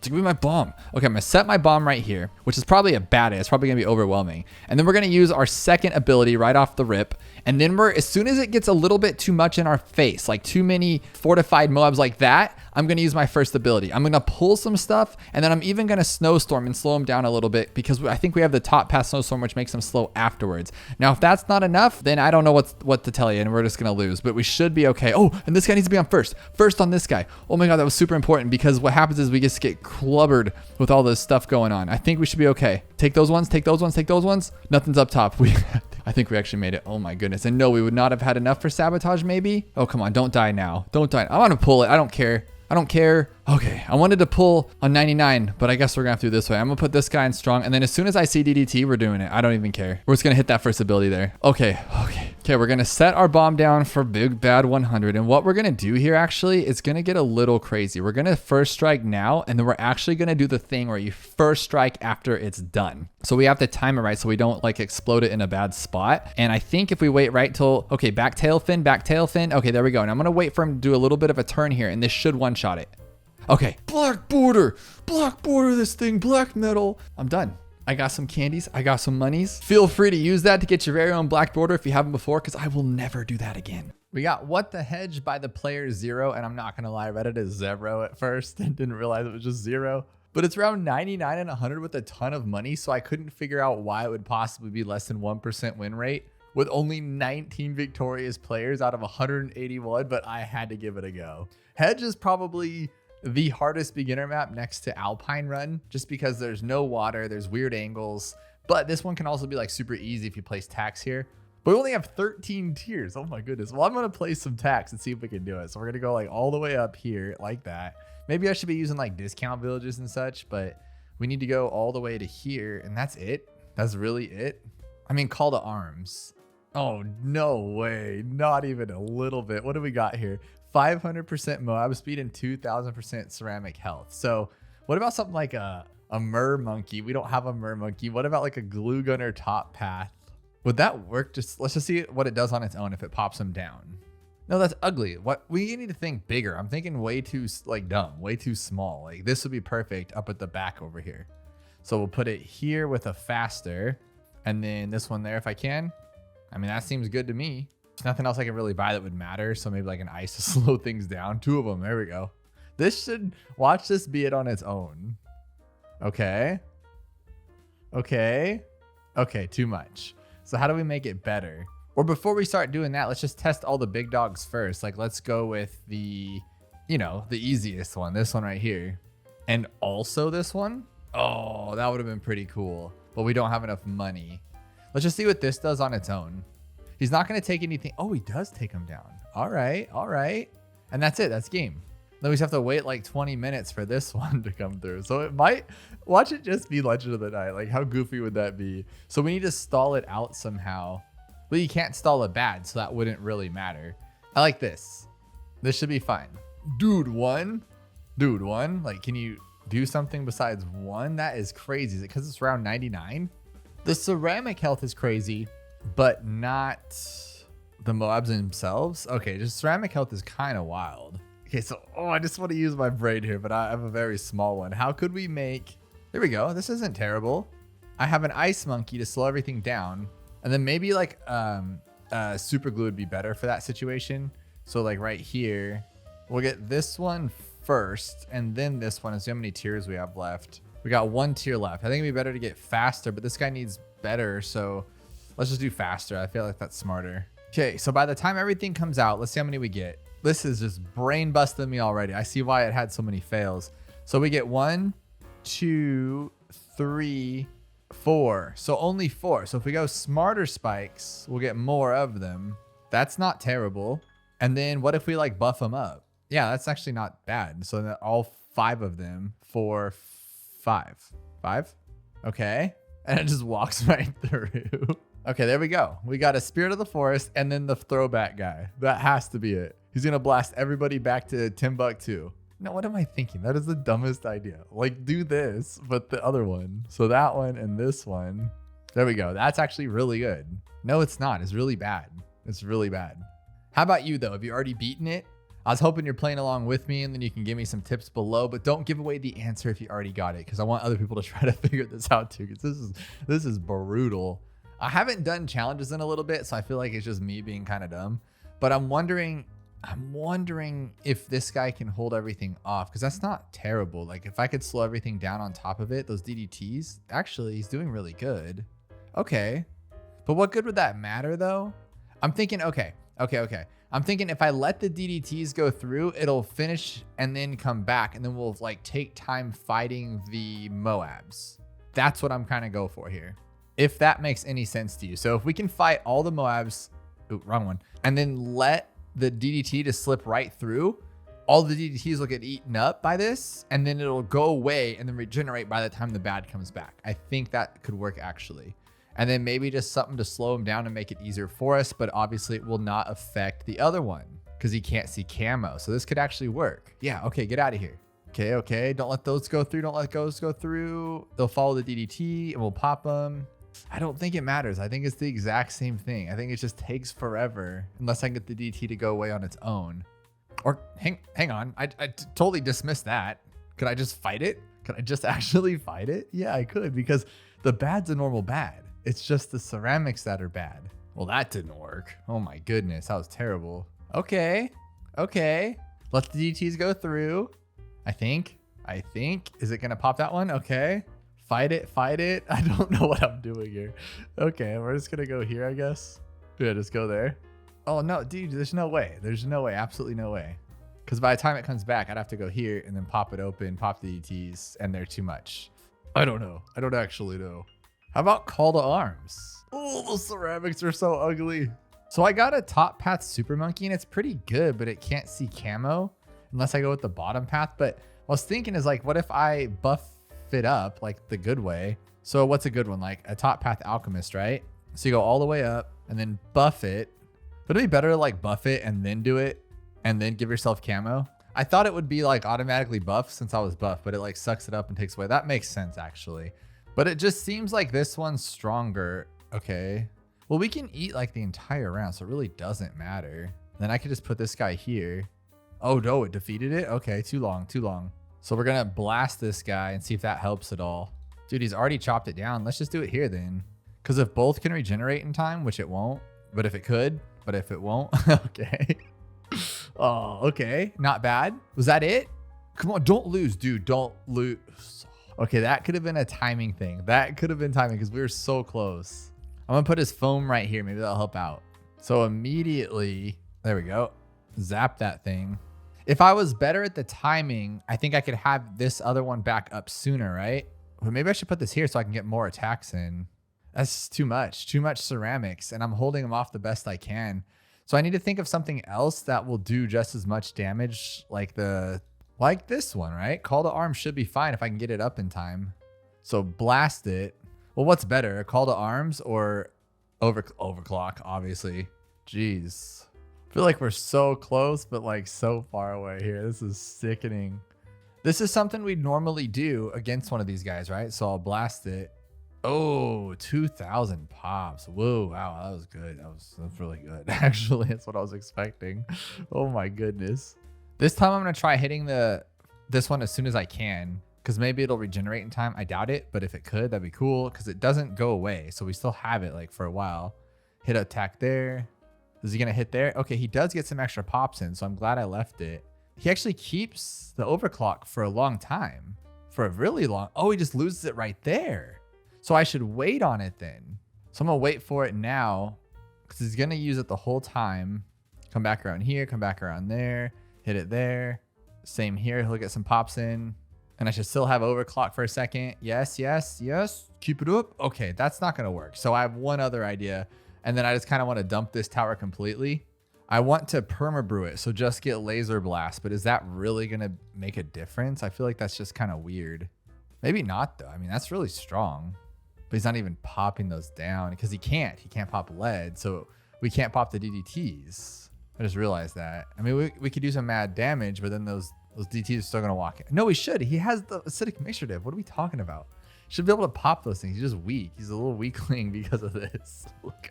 Give me my bomb. Okay, I'm gonna set my bomb right here, which is probably a bad idea. It's probably gonna be overwhelming. And then we're gonna use our second ability right off the rip. And then as soon as it gets a little bit too much in our face, like too many fortified Moabs like that, I'm gonna use my first ability. I'm gonna pull some stuff, and then I'm even gonna snowstorm and slow them down a little bit because I think we have the top pass snowstorm, which makes them slow afterwards. Now, if that's not enough, then I don't know what to tell you, and we're just gonna lose. But we should be okay. Oh, and this guy needs to be on first. First on this guy. Oh my God, that was super important because what happens is we just get clubbered with all this stuff going on. I think we should be okay. Take those ones, take those ones, take those ones. Nothing's up top. I think we actually made it. Oh my goodness. And no, we would not have had enough for sabotage maybe. Oh, come on. Don't die now. Don't die. I want to pull it. I don't care. I don't care. Okay, I wanted to pull on 99, but I guess we're gonna have to do this way. I'm gonna put this guy in strong, and then as soon as I see DDT, we're doing it. I don't even care. We're just gonna hit that first ability there. Okay, we're gonna set our bomb down for big bad 100, and what we're gonna do here actually is gonna get a little crazy. We're gonna first strike now, and then we're actually gonna do the thing where you first strike after it's done. So we have to time it right so we don't like explode it in a bad spot. And I think if we wait right till, okay, back tail fin. Okay, there we go. And I'm gonna wait for him to do a little bit of a turn here, and this should one-shot it. Okay, black border this thing, black metal. I'm done. I got some candies. I got some monies. Feel free to use that to get your very own black border if you haven't before, because I will never do that again. We got What the Hedge by the player 0, and I'm not going to lie, I read it as 0 at first and didn't realize it was just 0. But it's around 99 and 100 with a ton of money, so I couldn't figure out why it would possibly be less than 1% win rate with only 19 victorious players out of 181, but I had to give it a go. Hedge is probably the hardest beginner map next to Alpine Run, just because there's no water, there's weird angles, but this one can also be like super easy if you place tax here. But we only have 13 tiers. Oh my goodness. Well, I'm gonna place some tax and see if we can do it. So we're gonna go like all the way up here like that. Maybe I should be using like discount villages and such, but we need to go all the way to here, and that's it. That's really it. I mean, call to arms. Oh, no way. Not even a little bit. What do we got here? 500% Moab speed and 2000% ceramic health. So what about something like a mer monkey? We don't have a mer monkey. What about like a glue gunner top path? Would that work? Let's just see what it does on its own if it pops them down. No, that's ugly. What we need to think bigger. I'm thinking way too like dumb, way too small. Like this would be perfect up at the back over here. So we'll put it here with a faster, and then this one there if I can. I mean, that seems good to me. There's nothing else I can really buy that would matter. So maybe like an ice to slow things down. 2 of them. There we go. This should, watch this be it on its own. Okay. Okay. Okay, too much. So how do we make it better? Or before we start doing that, let's just test all the big dogs first. Like let's go with the, you know, the easiest one. This one right here. And also this one. Oh, that would have been pretty cool. But we don't have enough money. Let's just see what this does on its own. He's not going to take anything. Oh, he does take him down. All right. All right. And that's it. That's game. Then we just have to wait like 20 minutes for this one to come through. So it might, watch it just be Legend of the Night. Like how goofy would that be? So we need to stall it out somehow. Well, you can't stall it bad, so that wouldn't really matter. I like this. This should be fine. Dude, 1? Dude, 1? Like, can you do something besides 1? That is crazy. Is it because it's around 99? The ceramic health is crazy, but not the Moabs themselves. Okay, just ceramic health is kind of wild. Okay, so, I just want to use my brain here, but I have a very small one. How could we make, there we go. This isn't terrible. I have an ice monkey to slow everything down. And then maybe like super glue would be better for that situation. So like right here, we'll get this one first and then this one and see how many tiers we have left. We got 1 tier left. I think it'd be better to get faster, but this guy needs better. So let's just do faster. I feel like that's smarter. Okay, so by the time everything comes out, let's see how many we get. This is just brain busting me already. I see why it had so many fails. So we get 1, 2, 3, 4. So only 4. So if we go smarter spikes, we'll get more of them. That's not terrible. And then what if we like buff them up? Yeah, that's actually not bad. So then all 5 of them for 5. 5? Okay. And it just walks right through. Okay, there we go. We got a Spirit of the Forest and then the throwback guy. That has to be it. He's going to blast everybody back to Timbuktu. No, what am I thinking? That is the dumbest idea. Like, do this, but the other one. So that one and this one. There we go. That's actually really good. No, it's not. It's really bad. It's really bad. How about you, though? Have you already beaten it? I was hoping you're playing along with me, and then you can give me some tips below, but don't give away the answer if you already got it, because I want other people to try to figure this out too, because this is brutal. I haven't done challenges in a little bit, so I feel like it's just me being kind of dumb. But I'm wondering if this guy can hold everything off, because that's not terrible. Like if I could slow everything down on top of it, those DDTs, actually he's doing really good. Okay. But what good would that matter though? I'm thinking, okay. I'm thinking if I let the DDTs go through, it'll finish and then come back, and then we'll like take time fighting the Moabs. That's what I'm kind of go for here. If that makes any sense to you. So if we can fight all the Moabs, ooh, wrong one, and then let the DDT to slip right through, all the DDTs will get eaten up by this, and then it'll go away and then regenerate by the time the bad comes back. I think that could work actually. And then maybe just something to slow him down and make it easier for us, but obviously it will not affect the other one because he can't see camo. So this could actually work. Yeah, okay, get out of here. Okay, don't let those go through. Don't let those go through. They'll follow the DDT and we'll pop them. I don't think it matters. I think it's the exact same thing. I think it just takes forever unless I can get the DDT to go away on its own. Or hang on, I totally dismissed that. Could I just fight it? Could I just actually fight it? Yeah, I could, because the bad's a normal bad. It's just the ceramics that are bad. Well, that didn't work. Oh my goodness, that was terrible. Okay. Let the DTs go through. I think. Is it gonna pop that one? Okay. Fight it. I don't know what I'm doing here. Okay, we're just gonna go here, I guess. Yeah, just go there. Oh no, dude, there's no way. Absolutely no way. Because by the time it comes back, I'd have to go here and then pop it open, pop the ETs, and they're too much. I don't know. I don't actually know. How about call to arms? Oh, those ceramics are so ugly. So I got a top path super monkey and it's pretty good, but it can't see camo unless I go with the bottom path. But what I was thinking is like, what if I buff it up like the good way? So what's a good one? Like a top path alchemist, right? So you go all the way up and then buff it. But it'd be better to like buff it and then do it and then give yourself camo. I thought it would be like automatically buff since I was buff, but it like sucks it up and takes away. That makes sense actually. But it just seems like this one's stronger. Okay. Well, we can eat like the entire round, so it really doesn't matter. Then I could just put this guy here. Oh no, it defeated it? Okay, too long. So we're gonna blast this guy and see if that helps at all. Dude, he's already chopped it down. Let's just do it here then. Because if both can regenerate in time, which it won't, but if it could, but if it won't, okay. Oh, okay. Not bad. Was that it? Come on, don't lose, dude. Don't lose. Okay, that could have been a timing thing. That could have been timing because we were so close. I'm gonna put his foam right here. Maybe that'll help out. So immediately, there we go. Zap that thing. If I was better at the timing, I think I could have this other one back up sooner, right? But maybe I should put this here so I can get more attacks in. That's too much ceramics, and I'm holding them off the best I can. So I need to think of something else that will do just as much damage like this one, right? Call to arms should be fine if I can get it up in time. So blast it. Well, what's better, a call to arms or overclock, obviously. Jeez. I feel like we're so close, but like so far away here. This is sickening. This is something we'd normally do against one of these guys, right? So I'll blast it. Oh, 2,000 pops. Whoa, wow, that was good. That's really good. Actually, that's what I was expecting. Oh my goodness. This time I'm gonna try hitting this one as soon as I can, because maybe it'll regenerate in time. I doubt it, but if it could, that'd be cool, because it doesn't go away. So we still have it like for a while. Hit attack there. Is he gonna hit there? Okay, he does get some extra pops in, so I'm glad I left it. He actually keeps the overclock for a long time. For a really long, oh, he just loses it right there. So I should wait on it then. So I'm gonna wait for it now because he's gonna use it the whole time. Come back around here, come back around there, hit it there. Same here, he'll get some pops in. And I should still have overclock for a second. Yes. Keep it up. Okay, that's not gonna work. So I have one other idea. And then I just kind of want to dump this tower completely. I want to perma-brew it, so just get laser blast. But is that really gonna make a difference? I feel like that's just kind of weird. Maybe not though. I mean, that's really strong. But he's not even popping those down because he can't pop lead. So we can't pop the DDTs. I just realized that. I mean, we could do some mad damage, but then those DDTs are still gonna walk in. No, he should. He has the acidic mixture div. What are we talking about? Should be able to pop those things. He's just weak. He's a little weakling because of this. Look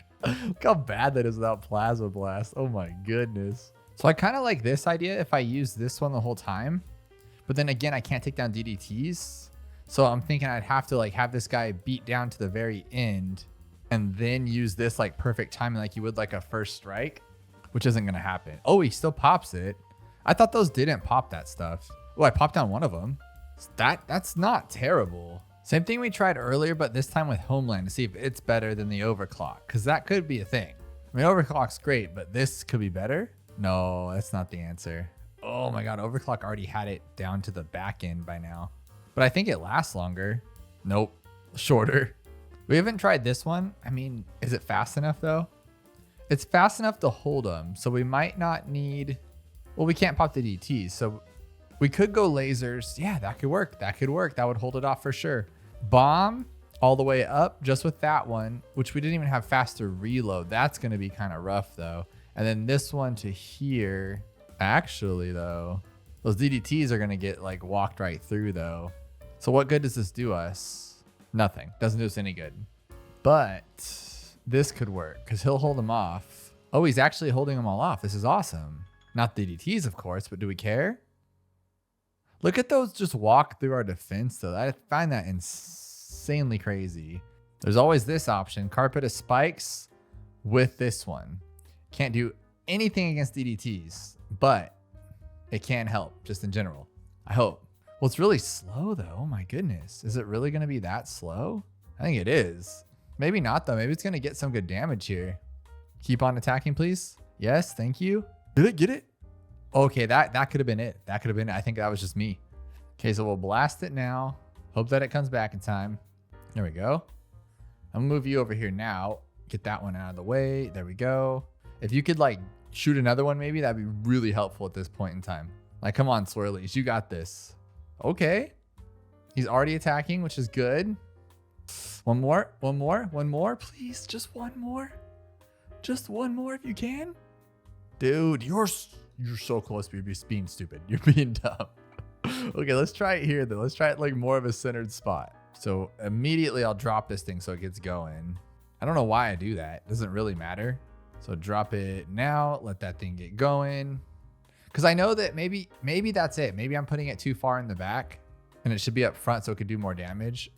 how bad that is without plasma blast. Oh my goodness. So I kind of like this idea if I use this one the whole time, but then again, I can't take down DDTs. So I'm thinking I'd have to like have this guy beat down to the very end and then use this like perfect timing like you would like a first strike, which isn't going to happen. Oh, he still pops it. I thought those didn't pop that stuff. Oh, I popped down one of them. That's not terrible. Same thing we tried earlier, but this time with Homeland to see if it's better than the overclock, because that could be a thing. I mean, overclock's great, but this could be better. No, that's not the answer. Oh my God, overclock already had it down to the back end by now. But I think it lasts longer. Nope, shorter. We haven't tried this one. I mean, is it fast enough though? It's fast enough to hold them, so we might not need... Well, we can't pop the DTs, so we could go lasers. Yeah, that could work. That could work. That would hold it off for sure. Bomb all the way up just with that one, which we didn't even have faster reload. That's going to be kind of rough though. And then this one to here. Actually though, those DDTs are going to get like walked right through though. So what good does this do us? Nothing. Doesn't do us any good. But this could work because he'll hold them off. Oh, he's actually holding them all off. This is awesome. Not DDTs, of course, but do we care? Look at those just walk through our defense though. I find that insanely crazy. There's always this option, carpet of spikes with this one. Can't do anything against DDTs, but it can help just in general. I hope. Well, it's really slow though. Oh my goodness. Is it really going to be that slow? I think it is. Maybe not though. Maybe it's going to get some good damage here. Keep on attacking, please. Yes, thank you. Did it get it? Okay, that could have been it. That could have been it. I think that was just me. Okay, so we'll blast it now. Hope that it comes back in time. There we go. I'm gonna move you over here now. Get that one out of the way. There we go. If you could like shoot another one, maybe that'd be really helpful at this point in time. Like, come on, Swirlies, you got this. Okay. He's already attacking, which is good. One more, please. Just one more. Just one more if you can. Dude, you're so close to being stupid. You're being dumb. Okay, let's try it here though. Let's try it like more of a centered spot. So immediately I'll drop this thing so it gets going. I don't know why I do that. It doesn't really matter. So drop it now. Let that thing get going. Because I know that maybe that's it. Maybe I'm putting it too far in the back and it should be up front so it could do more damage.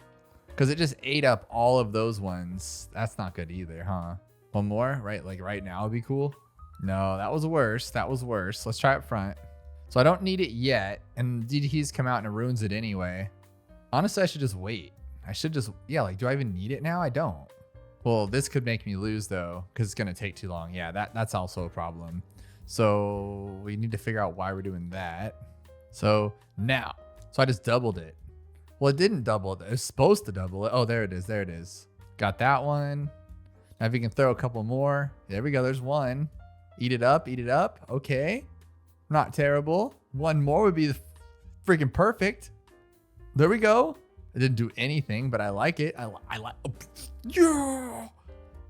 Because it just ate up all of those ones. That's not good either, huh? One more, right? Like right now would be cool. No, that was worse. That was worse. Let's try up front. So I don't need it yet. And DDTs come out and it ruins it anyway. Honestly, I should just wait. I should just, yeah, like, do I even need it now? I don't. Well, this could make me lose though, because it's going to take too long. Yeah, that's also a problem. So we need to figure out why we're doing that. So now, so I just doubled it. Well, it didn't double it. It was supposed to double it. Oh, there it is. There it is. Got that one. Now if you can throw a couple more. There we go. There's one. Eat it up. Eat it up. Okay. Not terrible. One more would be freaking perfect. There we go. It didn't do anything, but I like it. I like. Oh, yeah.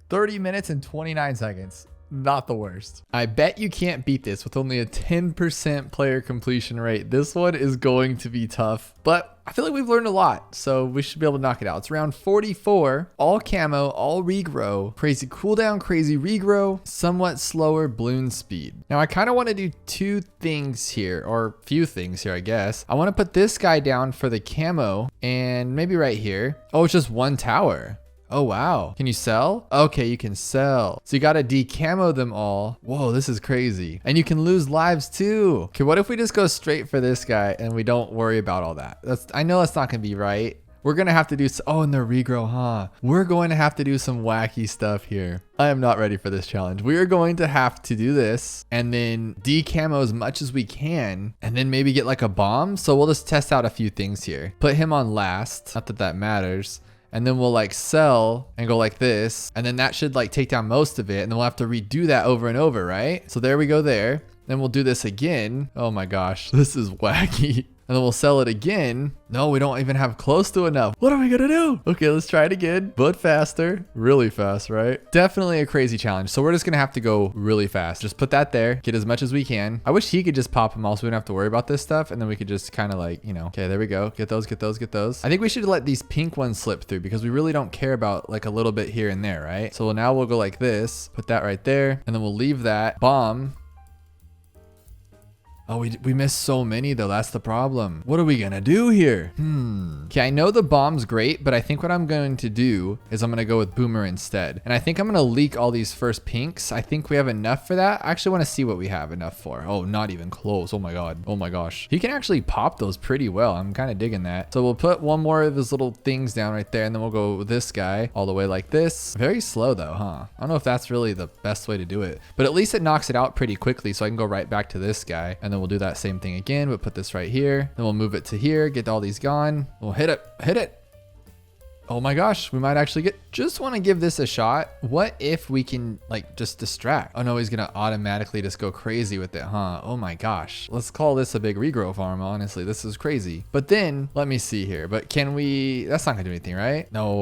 30 minutes and 29 seconds. Not the worst. I bet you can't beat this with only a 10% player completion rate. This one is going to be tough, but I feel like we've learned a lot, so we should be able to knock it out. It's round 44, all camo, all regrow, crazy cooldown, crazy regrow, somewhat slower bloon speed. Now I kind of want to do two things here, or few things here, I guess. I want to put this guy down for the camo and maybe right here. Oh, it's just one tower. Oh, wow. Can you sell? Okay, you can sell. So you got to decamo them all. Whoa, this is crazy. And you can lose lives too. Okay, what if we just go straight for this guy and we don't worry about all that? I know that's not going to be right. We're going to have to do, oh, and the regrow, huh? We're going to have to do some wacky stuff here. I am not ready for this challenge. We are going to have to do this and then decamo as much as we can and then maybe get like a bomb. So we'll just test out a few things here. Put him on last. Not that that matters. And then we'll like sell and go like this. And then that should like take down most of it. And then we'll have to redo that over and over, right? So there we go there. Then we'll do this again. Oh my gosh, this is wacky. And then we'll sell it again. No, we don't even have close to enough. What are we gonna do? Okay, let's try it again, but faster. Really fast, right? Definitely a crazy challenge. So we're just gonna have to go really fast. Just put that there, get as much as we can. I wish he could just pop them all so we don't have to worry about this stuff. And then we could just kind of like, you know, okay, there we go. Get those, get those, get those. I think we should let these pink ones slip through because we really don't care about like a little bit here and there, right? So now we'll go like this, put that right there. And then we'll leave that bomb. Oh, we missed so many though. That's the problem. What are we gonna do here? Okay, I know the bomb's great, but I think what I'm going to do is I'm gonna go with Boomer instead. And I think I'm gonna leak all these first pinks. I think we have enough for that. I actually wanna see what we have enough for. Oh, not even close. Oh my God. Oh my gosh. He can actually pop those pretty well. I'm kind of digging that. So we'll put one more of his little things down right there and then we'll go with this guy all the way like this. Very slow though, huh? I don't know if that's really the best way to do it, but at least it knocks it out pretty quickly so I can go right back to this guy and then we'll do that same thing again, but put this right here. Then we'll move it to here, get all these gone. We'll hit it, hit it. Oh my gosh, we might actually get, Just want to give this a shot. What if we can like just distract? Oh no, he's gonna automatically just go crazy with it, huh? Oh my gosh. Let's call this a big regrow farm, honestly. This is crazy. But then, let me see here. But can we, that's not gonna do anything, right? No.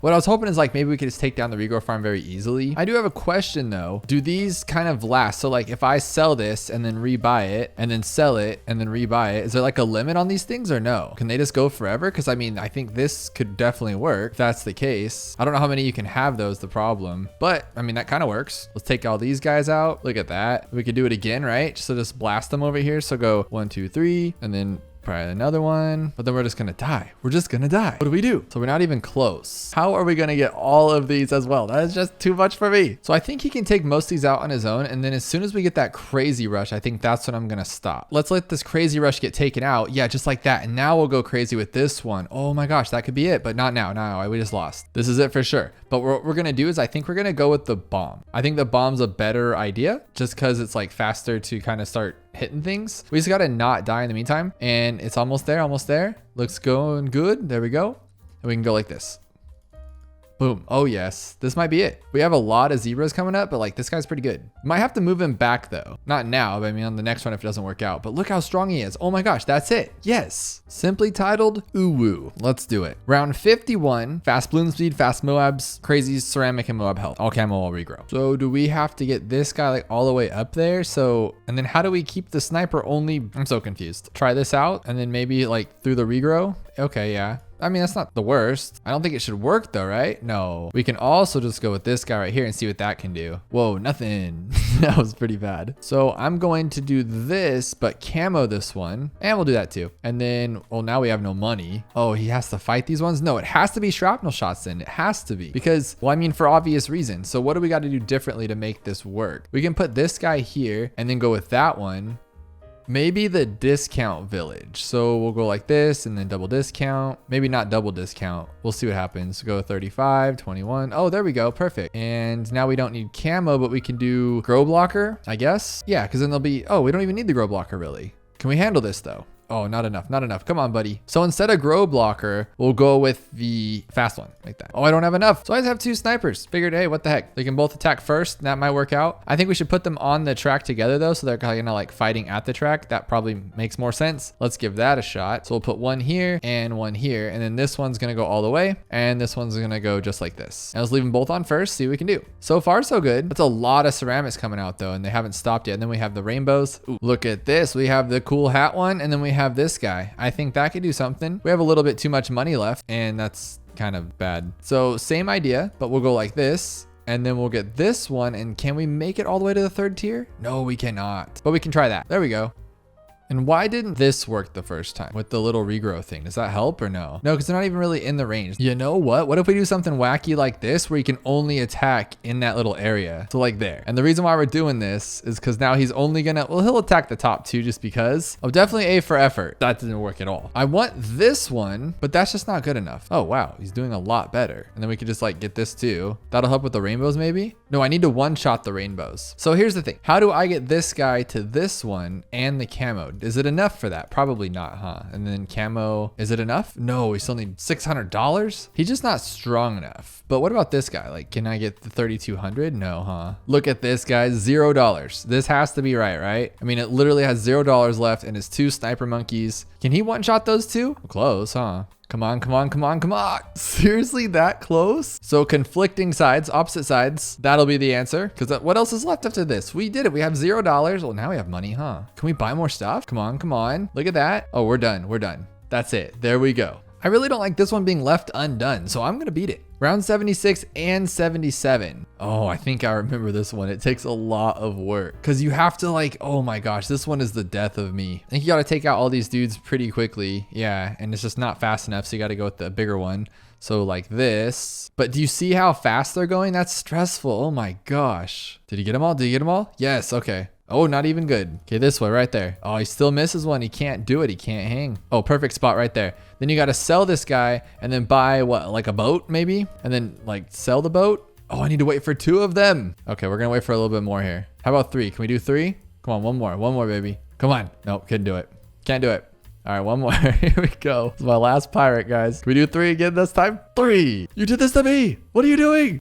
What I was hoping is like maybe we could just take down the regrow farm very easily. I do have a question though. Do these kind of last? So like if I sell this and then rebuy it and then sell it and then rebuy it, is there like a limit on these things or no? Can they just go forever? Because I mean, I think this could definitely work if that's the case. I don't know how many you can have those, the problem, but I mean, that kind of works. Let's take all these guys out. Look at that. We could do it again, right? So just blast them over here. So go 1, 2, 3, and then probably another one, but then we're just gonna die. We're just gonna die. What do we do? So we're not even close. How are we gonna get all of these as well? That is just too much for me. So I think he can take most of these out on his own. And then as soon as we get that crazy rush, I think that's when I'm gonna stop. Let's let this crazy rush get taken out. Yeah, just like that. And now we'll go crazy with this one. Oh my gosh, that could be it, but not now. No, we just lost. This is it for sure. But what we're gonna do is I think we're gonna go with the bomb. I think the bomb's a better idea just because it's like faster to kind of start hitting things. We just gotta not die in the meantime. And it's almost there, almost there. Looks going good. There we go. And we can go like this. Boom. Oh yes, this might be it. We have a lot of zebras coming up, but like this guy's pretty good. Might have to move him back though. Not now, but I mean on the next one if it doesn't work out. But look how strong he is. Oh my gosh, that's it. Yes. Simply titled Uwu. Let's do it. Round 51, fast bloom speed, fast Moabs, crazy ceramic and Moab health. All camo, all regrow. So do we have to get this guy like all the way up there? So, and then how do we keep the sniper only? I'm so confused. Try this out and then maybe like through the regrow. Okay, yeah. I mean, that's not the worst. I don't think it should work though, right? No. We can also just go with this guy right here and see what that can do. Whoa, nothing. That was pretty bad. So I'm going to do this, but camo this one. And we'll do that too. And then, well, now we have no money. Oh, he has to fight these ones? No, it has to be shrapnel shots then. It has to be. Because, well, I mean, for obvious reasons. So what do we got to do differently to make this work? We can put this guy here and then go with that one. Maybe the discount village. So we'll go like this and then double discount. Maybe not double discount. We'll see what happens. Go 35, 21. Oh, there we go. Perfect. And now we don't need camo, but we can do grow blocker, I guess. Yeah, because then they'll be, oh, we don't even need the grow blocker really. Can we handle this though? Oh, not enough, not enough. Come on, buddy. So instead of grow blocker, we'll go with the fast one like that. Oh, I don't have enough. So I just have 2 snipers. Figured, hey, what the heck? They can both attack first. That might work out. I think we should put them on the track together though. So they're kind of like fighting at the track. That probably makes more sense. Let's give that a shot. So we'll put one here and one here. And then this one's going to go all the way. And this one's going to go just like this. And let's leave them both on first. See what we can do. So far, so good. That's a lot of ceramics coming out though. And they haven't stopped yet. And then we have the rainbows. Ooh, look at this. We have the cool hat one. And then we have this guy. I think that could do something. We have a little bit too much money left and that's kind of bad. So same idea, but we'll go like this and then we'll get this one. And can we make it all the way to the 3rd tier? No, we cannot, but we can try that. There we go. And why didn't this work the first time with the little regrow thing? Does that help or no? No, because they're not even really in the range. You know what? What if we do something wacky like this where you can only attack in that little area? So like there. And the reason why we're doing this is because now he's only gonna, well, he'll attack the top 2 just because. Oh, definitely A for effort. That didn't work at all. I want this one, but that's just not good enough. Oh, wow. He's doing a lot better. And then we could just like get this too. That'll help with the rainbows maybe? No, I need to one-shot the rainbows. So here's the thing. How do I get this guy to this one and the camo? Is it enough for that? Probably not, huh? And then camo, is it enough? No, we still need $600. He's just not strong enough. But what about this guy? Like, can I get the 3,200? No, huh? Look at this, guys, $0. This has to be right? I mean, it literally has $0 left and his 2 sniper monkeys. Can he one-shot those 2? Close, huh? Come on. Seriously, that close? So conflicting sides, opposite sides, that'll be the answer. Because what else is left after this? We did it. We have $0. Well, now we have money, huh? Can we buy more stuff? Come on. Look at that. Oh, we're done. That's it. There we go. I really don't like this one being left undone, so I'm going to beat it. Round 76 and 77. Oh, I think I remember this one. It takes a lot of work because you have to like, oh my gosh, this one is the death of me. I think you got to take out all these dudes pretty quickly. Yeah, and it's just not fast enough, so you got to go with the bigger one. So like this. But do you see how fast they're going? That's stressful. Oh my gosh. Did you get them all? Yes, okay. Oh, not even good. Okay, this way right there. Oh, he still misses one. He can't do it. He can't hang. Oh, perfect spot right there. Then you got to sell this guy and then buy what, like a boat maybe? And then like sell the boat. Oh, I need to wait for 2 of them. Okay, we're going to wait for a little bit more here. How about 3? Can we do 3? Come on, one more, baby. Come on. Nope, couldn't do it. Can't do it. All right, one more. Here we go. This is my last pirate, guys. Can we do 3 again this time? 3. You did this to me. What are you doing?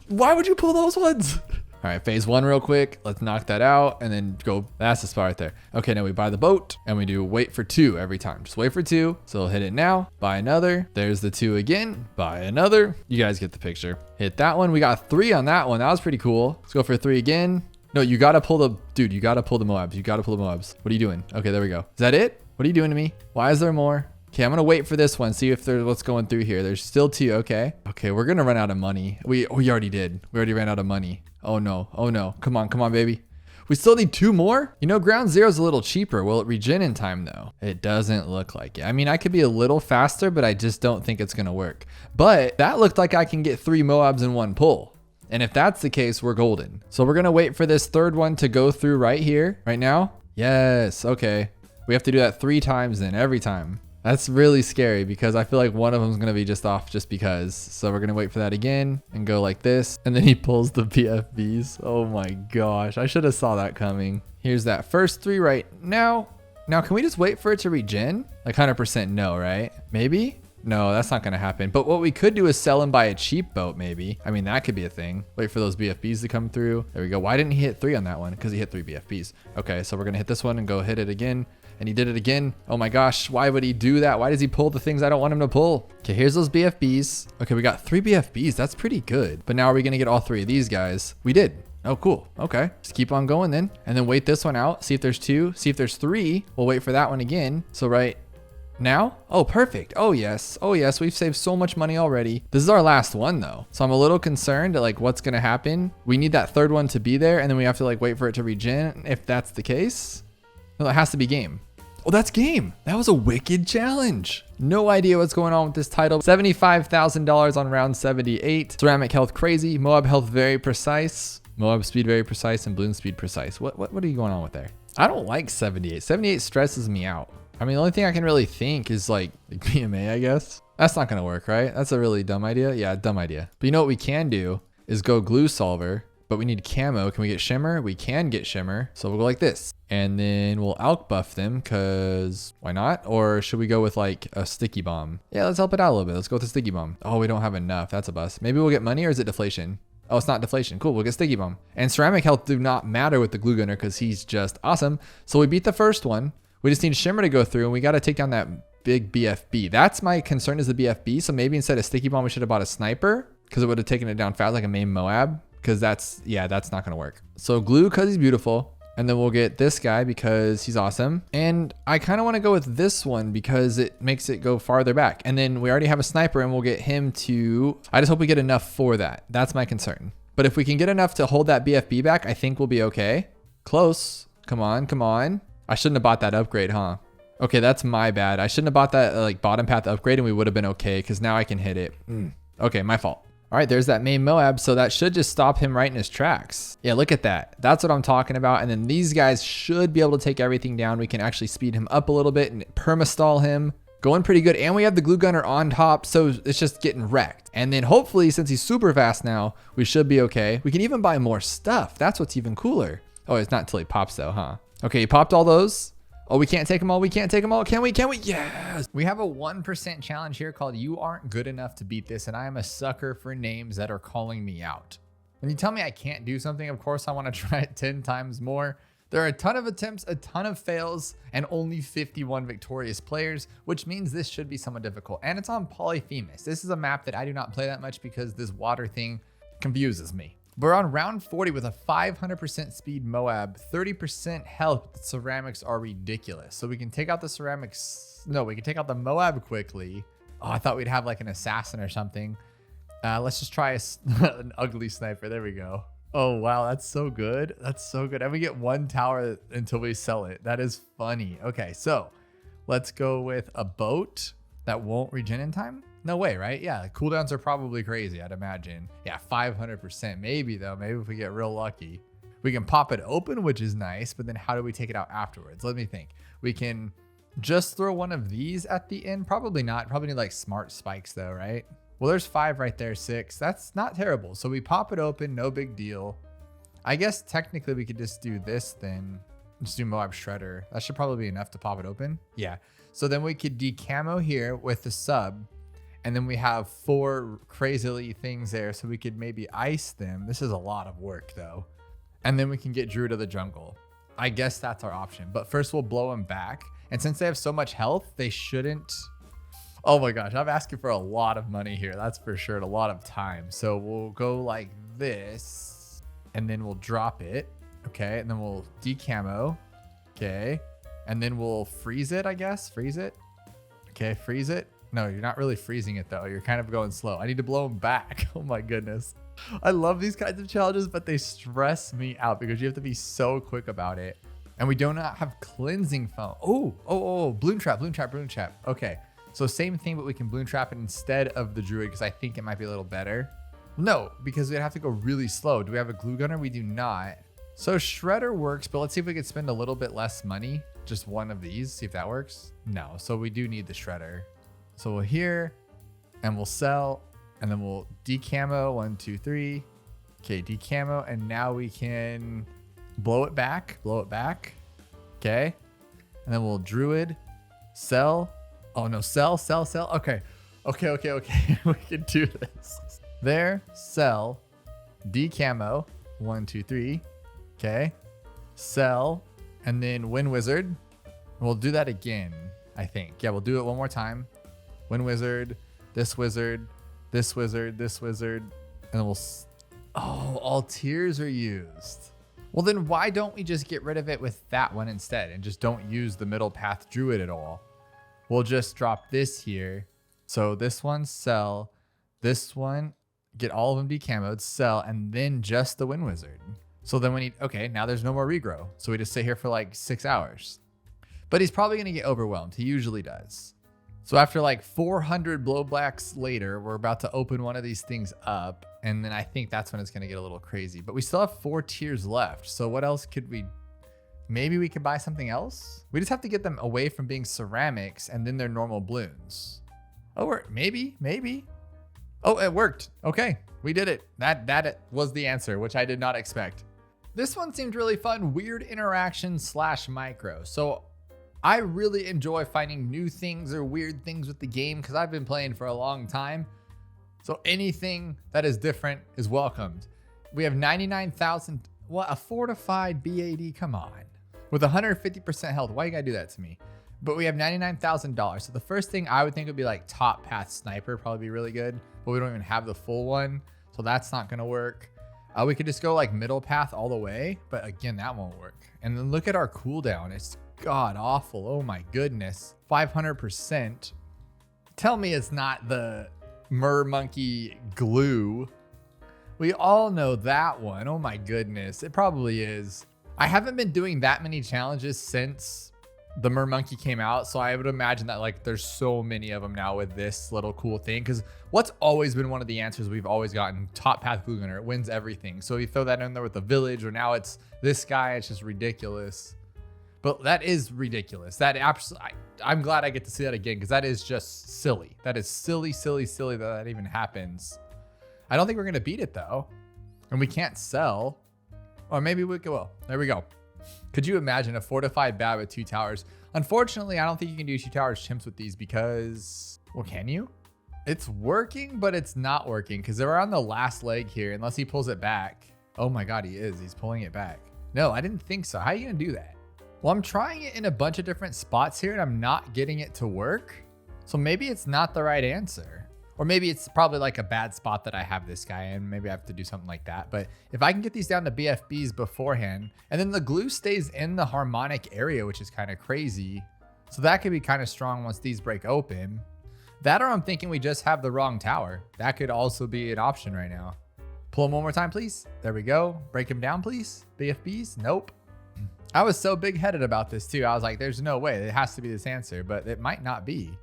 Why would you pull those ones? All right, phase 1 real quick. Let's knock that out and then go. That's the spot right there. Okay, now we buy the boat and we do wait for 2 every time. Just wait for 2. So we'll hit it now. Buy another. There's the 2 again. Buy another. You guys get the picture. Hit that one. We got 3 on that one. That was pretty cool. Let's go for 3 again. No, you got to pull the, dude, you got to pull the Moabs. You got to pull the Moabs. What are you doing? Okay, there we go. Is that it? What are you doing to me? Why is there more? Okay, I'm going to wait for this one. See if there's what's going through here. There's still 2. Okay. Okay, we're going to run out of money. We already did. We already ran out of money. Oh no. Oh no. Come on, baby. We still need 2 more? You know, ground zero is a little cheaper. Will it regen in time though? It doesn't look like it. I mean, I could be a little faster, but I just don't think it's going to work. But that looked like I can get 3 Moabs in 1 pull. And if that's the case, we're golden. So we're going to wait for this 3rd one to go through right here, right now. Yes. Okay. We have to do that 3 times then, every time. That's really scary because I feel like one of them is going to be just off just because. So we're going to wait for that again and go like this. And then he pulls the BFBs. Oh my gosh. I should have saw that coming. Here's that first 3 right now. Now, can we just wait for it to regen? Like 100% no, right? Maybe? No, that's not going to happen. But what we could do is sell and buy a cheap boat maybe. I mean, that could be a thing. Wait for those BFBs to come through. There we go. Why didn't he hit 3 on that one? Because he hit 3 BFBs. Okay, so we're going to hit this one and go hit it again. And he did it again. Oh my gosh, why would he do that? Why does he pull the things I don't want him to pull? Okay, here's those BFBs. Okay, we got 3 BFBs. That's pretty good. But now are we gonna get all 3 of these guys? We did. Oh, cool. Okay, just keep on going then. And then wait this one out. See if there's 2. See if there's 3. We'll wait for that one again. So right now? Oh, perfect. Oh yes. Oh yes, we've saved so much money already. This is our last one though. So I'm a little concerned at like what's gonna happen. We need that 3rd one to be there and then we have to like wait for it to regen if that's the case. No, it has to be game. Oh, that's game. That was a wicked challenge. No idea what's going on with this title. $75,000 on round 78. Ceramic health crazy. Moab health very precise. Moab speed very precise and balloon speed precise. What are you going on with there? I don't like 78. 78 stresses me out. I mean, the only thing I can really think is like PMA, I guess. That's not going to work, right? That's a really dumb idea. Yeah, dumb idea. But you know what we can do is go glue solver. But we need camo. Can we get shimmer? We can get shimmer. So we'll go like this. And then we'll alk buff them because why not? Or should we go with like a sticky bomb? Yeah, let's help it out a little bit. Let's go with the sticky bomb. Oh, we don't have enough. That's a bust. Maybe we'll get money or is it deflation? Oh, it's not deflation. Cool. We'll get sticky bomb. And ceramic health do not matter with the glue gunner because he's just awesome. So we beat the first one. We just need shimmer to go through and we got to take down that big BFB. That's my concern is the BFB. So maybe instead of sticky bomb, we should have bought a sniper because it would have taken it down fast like a main Moab. Because that's not gonna work. So glue because he's beautiful. And then we'll get this guy because he's awesome. And I kind of want to go with this one because it makes it go farther back. And then we already have a sniper and we'll get him to, I just hope we get enough for that. That's my concern. But if we can get enough to hold that BFB back, I think we'll be okay. Close. Come on, come on. I shouldn't have bought that upgrade, huh? Okay, that's my bad. I shouldn't have bought that like bottom path upgrade and we would have been okay because now I can hit it. Okay, my fault. All right, there's that main Moab. So that should just stop him right in his tracks. Yeah, look at that. That's what I'm talking about. And then these guys should be able to take everything down. We can actually speed him up a little bit and perma-stall him. Going pretty good. And we have the glue gunner on top. So it's just getting wrecked. And then hopefully, since he's super fast now, we should be okay. We can even buy more stuff. That's what's even cooler. Oh, it's not until he pops though, huh? Okay, he popped all those. Oh, we can't take them all. We can't take them all. Can we? Can we? Yes. We have a 1% challenge here called You Aren't Good Enough to Beat This. And I am a sucker for names that are calling me out. When you tell me I can't do something, of course, I want to try it 10 times more. There are a ton of attempts, a ton of fails, and only 51 victorious players, which means this should be somewhat difficult. And it's on Polyphemus. This is a map that I do not play that much because this water thing confuses me. We're on round 40 with a 500% speed Moab, 30% health. The ceramics are ridiculous. So we can take out the ceramics. No, we can take out the Moab quickly. Oh, I thought we'd have like an assassin or something. Let's just try an ugly sniper. There we go. Oh, wow. That's so good. That's so good. And we get 1 tower until we sell it. That is funny. Okay, so let's go with a boat that won't regen in time. No way, right? Yeah, cooldowns are probably crazy, I'd imagine. Yeah, 500%. Maybe, though. Maybe if we get real lucky. We can pop it open, which is nice, but then how do we take it out afterwards? Let me think. We can just throw one of these at the end. Probably not. Probably need like smart spikes, though, right? Well, there's 5 right there, 6. That's not terrible. So we pop it open, no big deal. I guess technically we could just do this then. Just do Moab Shredder. That should probably be enough to pop it open. Yeah. So then we could decamo here with the sub. And then we have 4 crazily things there. So we could maybe ice them. This is a lot of work though. And then we can get Druid of the Jungle. I guess that's our option. But first we'll blow them back. And since they have so much health, they shouldn't. Oh my gosh, I'm asking for a lot of money here. That's for sure, and a lot of time. So we'll go like this. And then we'll drop it. Okay, and then we'll decamo. Okay, and then we'll freeze it, I guess. Freeze it. Okay, freeze it. No, you're not really freezing it though. You're kind of going slow. I need to blow them back. Oh my goodness. I love these kinds of challenges, but they stress me out because you have to be so quick about it. And we do not have cleansing foam. Oh, Bloon trap. Okay, so same thing, but we can Bloon trap it instead of the Druid because I think it might be a little better. No, because we'd have to go really slow. Do we have a glue gunner? We do not. So Shredder works, but let's see if we could spend a little bit less money. Just one of these, see if that works. No, so we do need the Shredder. So we'll here and we'll sell and then we'll decamo 1, 2, 3. Okay, decamo. And now we can blow it back. Okay. And then we'll Druid, sell. Oh no, sell. Okay. We can do this. There, sell, decamo 1, 2, 3. Okay, sell, and then Wind Wizard. We'll do that again, I think. Yeah, we'll do it one more time. Wind Wizard, this Wizard, this Wizard, this Wizard, and then we'll... Oh, all tiers are used. Well, then why don't we just get rid of it with that one instead and just don't use the middle path Druid at all? We'll just drop this here. So this one, sell, this one, get all of them decamoed, sell, and then just the Wind Wizard. So then we need, okay, now there's no more regrow. So we just sit here for like 6 hours. But he's probably gonna get overwhelmed. He usually does. So after like 400 blowbacks later, we're about to open one of these things up. And then I think that's when it's gonna get a little crazy. But we still have 4 tiers left. So what else could we, maybe we could buy something else? We just have to get them away from being ceramics and then they're normal balloons. Oh, maybe. Oh, it worked. Okay, we did it. That was the answer, which I did not expect. This one seemed really fun. Weird interaction / micro. So I really enjoy finding new things or weird things with the game because I've been playing for a long time. So anything that is different is welcomed. We have 99,000. What, a fortified BAD? Come on. With 150% health. Why you gotta do that to me? But we have $99,000. So the first thing I would think would be like top path sniper, probably be really good. But we don't even have the full one. So that's not gonna work. We could just go like middle path all the way, but again, that won't work. And then look at our cooldown. It's god awful. Oh my goodness. 500%. Tell me it's not the Mer Monkey glue. We all know that one. Oh my goodness. It probably is. I haven't been doing that many challenges since the Mer Monkey came out, so I would imagine that like there's so many of them now with this little cool thing, because what's always been one of the answers we've always gotten, top path glue gunner, it wins everything. So you throw that in there with the village, or now it's this guy. It's just ridiculous. But that is ridiculous. That absolutely, I'm glad I get to see that again, because that is just silly. That is silly that even happens. I don't think we're gonna beat it though, and we can't sell, or maybe we will. There we go. Could you imagine a fortified bat with 2 towers? Unfortunately, I don't think you can do 2 towers chimps with these because, well, can you? It's working, but it's not working because they're on the last leg here, unless he pulls it back. Oh my God, he is. He's pulling it back. No, I didn't think so. How are you gonna do that? Well, I'm trying it in a bunch of different spots here and I'm not getting it to work. So maybe it's not the right answer. Or maybe it's probably like a bad spot that I have this guy in. Maybe I have to do something like that. But if I can get these down to BFBs beforehand, and then the glue stays in the harmonic area, which is kind of crazy. So that could be kind of strong once these break open. That, or I'm thinking we just have the wrong tower. That could also be an option right now. Pull him one more time, please. There we go. Break him down, please. BFBs. Nope. I was so big-headed about this too. I was like, there's no way. It has to be this answer, but it might not be.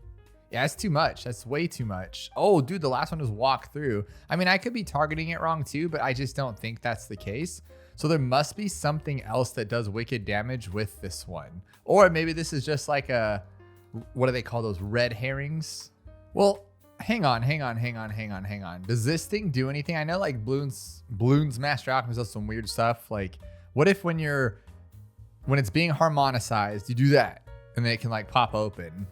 Yeah, that's too much. That's way too much. Oh, dude, the last one was walk through. I mean, I could be targeting it wrong too, but I just don't think that's the case. So there must be something else that does wicked damage with this one. Or maybe this is just like a, what do they call those, red herrings? Well, hang on. Does this thing do anything? I know like Bloons Master Alchemist does some weird stuff. Like, what if when you're When it's being harmonicized, you do that and then it can like pop open.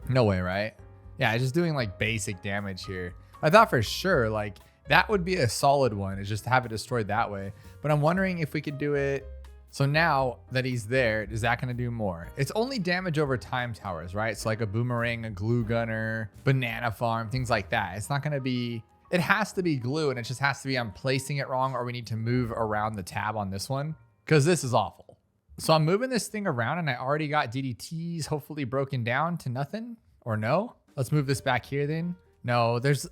No way, right? Yeah, it's just doing like basic damage here. I thought for sure like that would be a solid one, is just to have it destroyed that way. But I'm wondering if we could do it. So now that he's there, is that going to do more? It's only damage over time towers, right? So like a boomerang, a glue gunner, banana farm, things like that. It's not going to be, it has to be glue, and it just has to be I'm placing it wrong, or we need to move around the tab on this one because this is awful. So I'm moving this thing around and I already got DDTs hopefully broken down to nothing, or no? Let's move this back here then. No, there's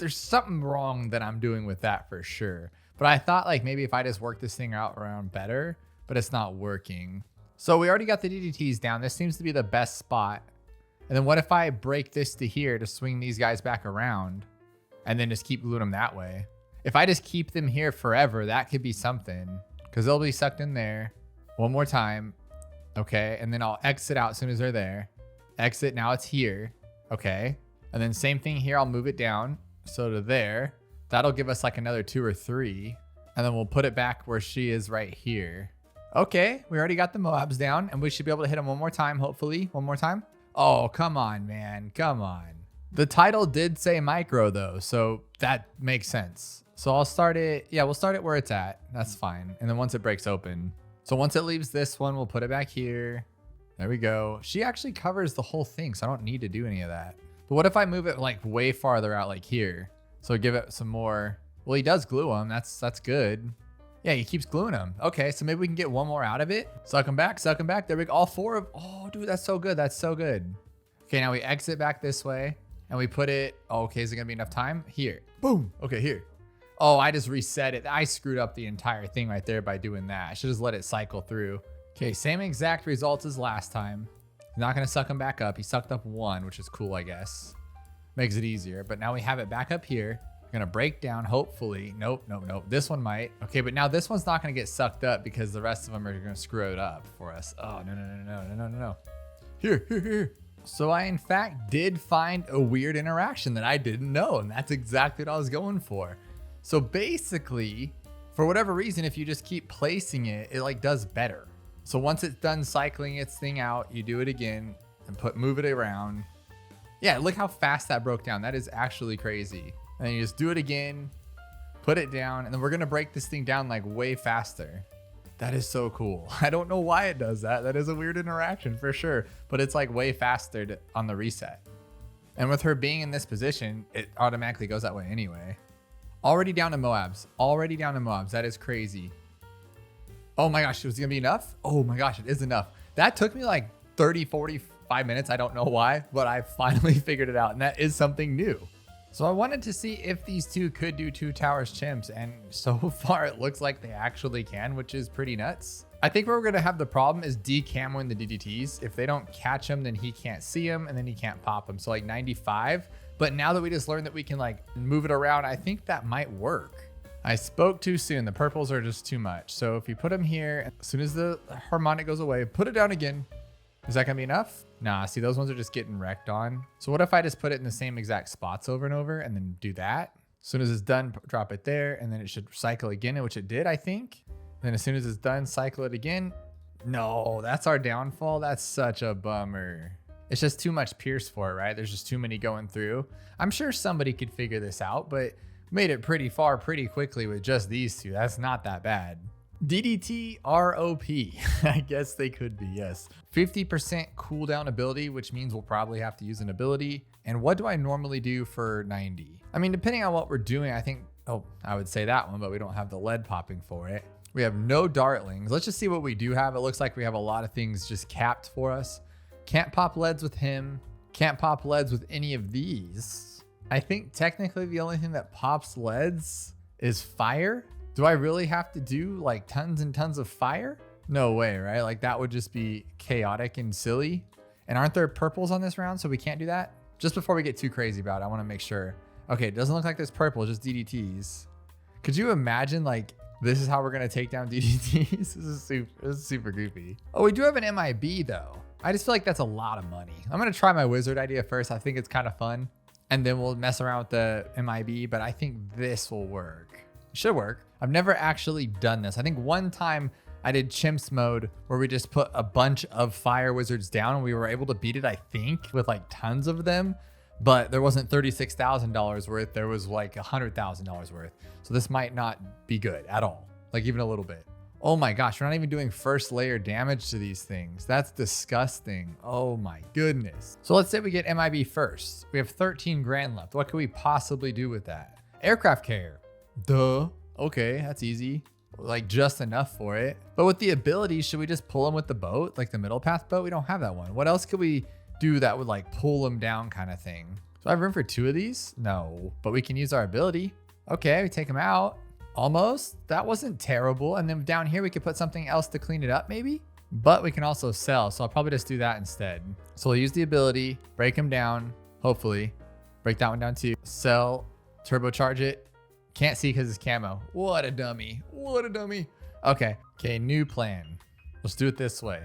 something wrong that I'm doing with that for sure. But I thought like maybe if I just work this thing out around better, but it's not working. So we already got the DDTs down. This seems to be the best spot. And then what if I break this to here to swing these guys back around and then just keep gluing them that way? If I just keep them here forever, that could be something, because they'll be sucked in there. One more time. Okay. And then I'll exit out as soon as they're there. Exit. Now it's here. Okay. And then same thing here. I'll move it down. So to there. That'll give us like another 2 or 3. And then we'll put it back where she is right here. Okay, we already got the Moabs down, and we should be able to hit them one more time, hopefully. One more time. Oh, come on, man. Come on. The title did say micro, though, so that makes sense. So I'll start it. Yeah, we'll start it where it's at. That's fine. And then once it breaks open. So once it leaves this one, we'll put it back here. There we go. She actually covers the whole thing, so I don't need to do any of that. But what if I move it like way farther out, like here? So give it some more. Well, he does glue them. That's good. Yeah, he keeps gluing them. Okay, so maybe we can get one more out of it. Suck them back, suck them back. There we go. All 4 of, oh, dude, that's so good. That's so good. Okay, now we exit back this way and we put it, oh, okay, is it gonna be enough time? Here, boom. Okay, here. Oh, I just reset it. I screwed up the entire thing right there by doing that. I should just let it cycle through. Okay, same exact results as last time. He's not gonna suck them back up. He sucked up 1, which is cool, I guess. Makes it easier, but now we have it back up here. We're gonna break down, hopefully. Nope. This one might. Okay, but now this one's not gonna get sucked up because the rest of them are gonna screw it up for us. Oh, no. Here. So I, in fact, did find a weird interaction that I didn't know, and that's exactly what I was going for. So basically, for whatever reason, if you just keep placing it, it like does better. So once it's done cycling its thing out, you do it again and move it around. Yeah, look how fast that broke down. That is actually crazy. And then you just do it again, put it down, and then we're gonna break this thing down like way faster. That is so cool. I don't know why it does that. That is a weird interaction for sure, but it's like way faster on the reset. And with her being in this position, it automatically goes that way anyway. Already down to Moabs. That is crazy. Oh my gosh, was it gonna be enough? Oh my gosh, it is enough. That took me like 30, 45 minutes. I don't know why, but I finally figured it out, and that is something new. So I wanted to see if these two could do 2 towers chimps, and so far it looks like they actually can, which is pretty nuts. I think where we're gonna have the problem is decamoing the DDTs. If they don't catch them, then he can't see them, and then he can't pop them. So like 95, but now that we just learned that we can like move it around, I think that might work. I spoke too soon. The purples are just too much. So if you put them here, as soon as the harmonic goes away, put it down again. Is that gonna be enough? Nah, see, those ones are just getting wrecked on. So what if I just put it in the same exact spots over and over and then do that? As soon as it's done, drop it there, and then it should cycle again, which it did, I think. Then as soon as it's done, cycle it again. No, that's our downfall. That's such a bummer. It's just too much Pierce for it, right? There's just too many going through. I'm sure somebody could figure this out, but made it pretty far pretty quickly with just these two. That's not that bad. DDT ROP. I guess they could be, yes. 50% cooldown ability, which means we'll probably have to use an ability. And what do I normally do for 90? I mean, depending on what we're doing, I think, oh, I would say that one, but we don't have the lead popping for it. We have no dartlings. Let's just see what we do have. It looks like we have a lot of things just capped for us. Can't pop leads with him. Can't pop leads with any of these. I think technically the only thing that pops leads is fire. Do I really have to do like tons and tons of fire? No way, right? Like that would just be chaotic and silly. And aren't there purples on this round? So we can't do that? Just before we get too crazy about it, I want to make sure. Okay, it doesn't look like there's purple, just DDTs. Could you imagine like this is how we're going to take down DDTs? This is super goofy. Oh, we do have an MIB though. I just feel like that's a lot of money. I'm going to try my wizard idea first. I think it's kind of fun. And then we'll mess around with the MIB, but I think this will work. It should work. I've never actually done this. I think one time I did chimps mode where we just put a bunch of fire wizards down and we were able to beat it, I think, with like tons of them. But there wasn't $36,000 worth. There was like $100,000 worth. So this might not be good at all. Like even a little bit. Oh my gosh, we're not even doing first layer damage to these things. That's disgusting. Oh my goodness. So let's say we get MIB first. We have 13 grand left. What could we possibly do with that? Aircraft carrier. Duh. Okay, that's easy. Like just enough for it. But with the ability, should we just pull them with the boat? Like the middle path boat? We don't have that one. What else could we do that would like pull them down kind of thing? Do I have room for 2 of these? No, but we can use our ability. Okay, we take them out. Almost. That wasn't terrible. And then down here, we could put something else to clean it up maybe. But we can also sell. So I'll probably just do that instead. So we'll use the ability, break them down, hopefully. Break that one down too. Sell, turbocharge it. Can't see because it's camo. What a dummy. What a dummy. Okay. Okay, new plan. Let's do it this way.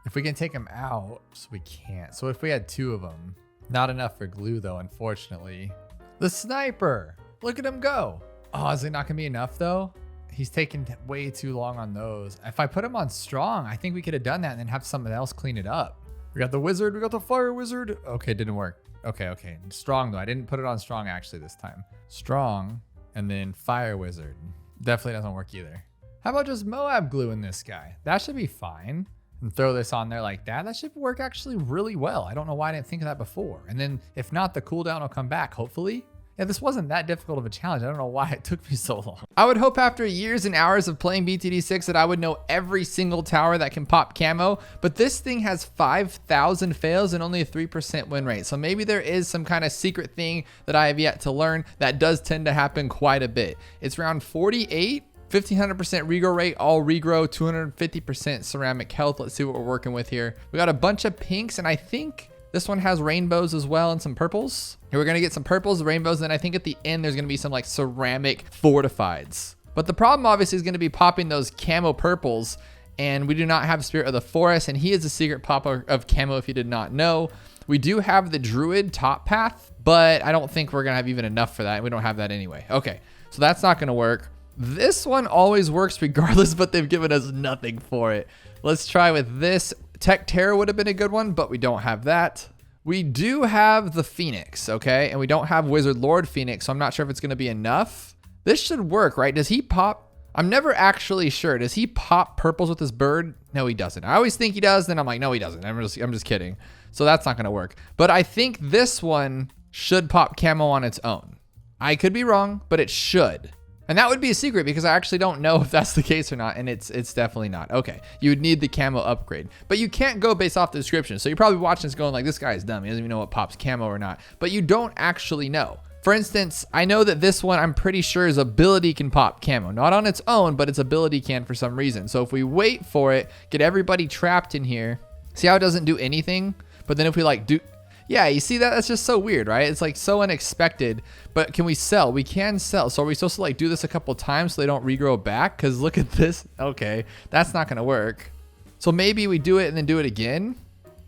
If we can take them out, so we can't. So if we had 2 of them, not enough for glue though, unfortunately. The sniper. Look at him go. Oh, is it not gonna be enough though? He's taking way too long on those. If I put him on strong, I think we could have done that and then have someone else clean it up. We got the wizard, we got the fire wizard. Okay, didn't work. Okay. Strong though. I didn't put it on strong actually this time. Strong and then fire wizard. Definitely doesn't work either. How about just Moab glue in this guy? That should be fine. And throw this on there like that. That should work actually really well. I don't know why I didn't think of that before. And then if not, the cooldown will come back, hopefully. Yeah, this wasn't that difficult of a challenge. I don't know why it took me so long. I would hope after years and hours of playing BTD6 that I would know every single tower that can pop camo, but this thing has 5,000 fails and only a 3% win rate. So maybe there is some kind of secret thing that I have yet to learn that does tend to happen quite a bit. It's round 48. 1500% regrow rate, all regrow, 250% ceramic health. Let's see what we're working with here. We got a bunch of pinks, and I think this one has rainbows as well and some purples. Here we're gonna get some purples, rainbows, and then I think at the end there's gonna be some like ceramic fortifieds. But the problem obviously is gonna be popping those camo purples, and we do not have Spirit of the Forest, and he is a secret popper of camo if you did not know. We do have the Druid top path, but I don't think we're gonna have even enough for that. We don't have that anyway. Okay, so that's not gonna work. This one always works regardless, but they've given us nothing for it. Let's try with this. Tech Terror would have been a good one, but we don't have that. We do have the Phoenix, okay? And we don't have Wizard Lord Phoenix, so I'm not sure if it's going to be enough. This should work, right? Does he pop? I'm never actually sure. Does he pop purples with his bird? No, he doesn't. I always think he does, then I'm like, no, he doesn't. I'm just kidding. So that's not going to work. But I think this one should pop camo on its own. I could be wrong, but it should. And that would be a secret because I actually don't know if that's the case or not. And it's definitely not. Okay, you would need the camo upgrade. But you can't go based off the description. So you're probably watching this going like, this guy is dumb. He doesn't even know what pops camo or not. But you don't actually know. For instance, I know that this one, I'm pretty sure his ability can pop camo. Not on its own, but its ability can for some reason. So if we wait for it, get everybody trapped in here. See how it doesn't do anything? But then if we like do... Yeah, you see that? That's just so weird, right? It's like so unexpected. But can we sell? We can sell. So are we supposed to like do this a couple times so they don't regrow back? Because look at this. Okay, that's not going to work. So maybe we do it and then do it again.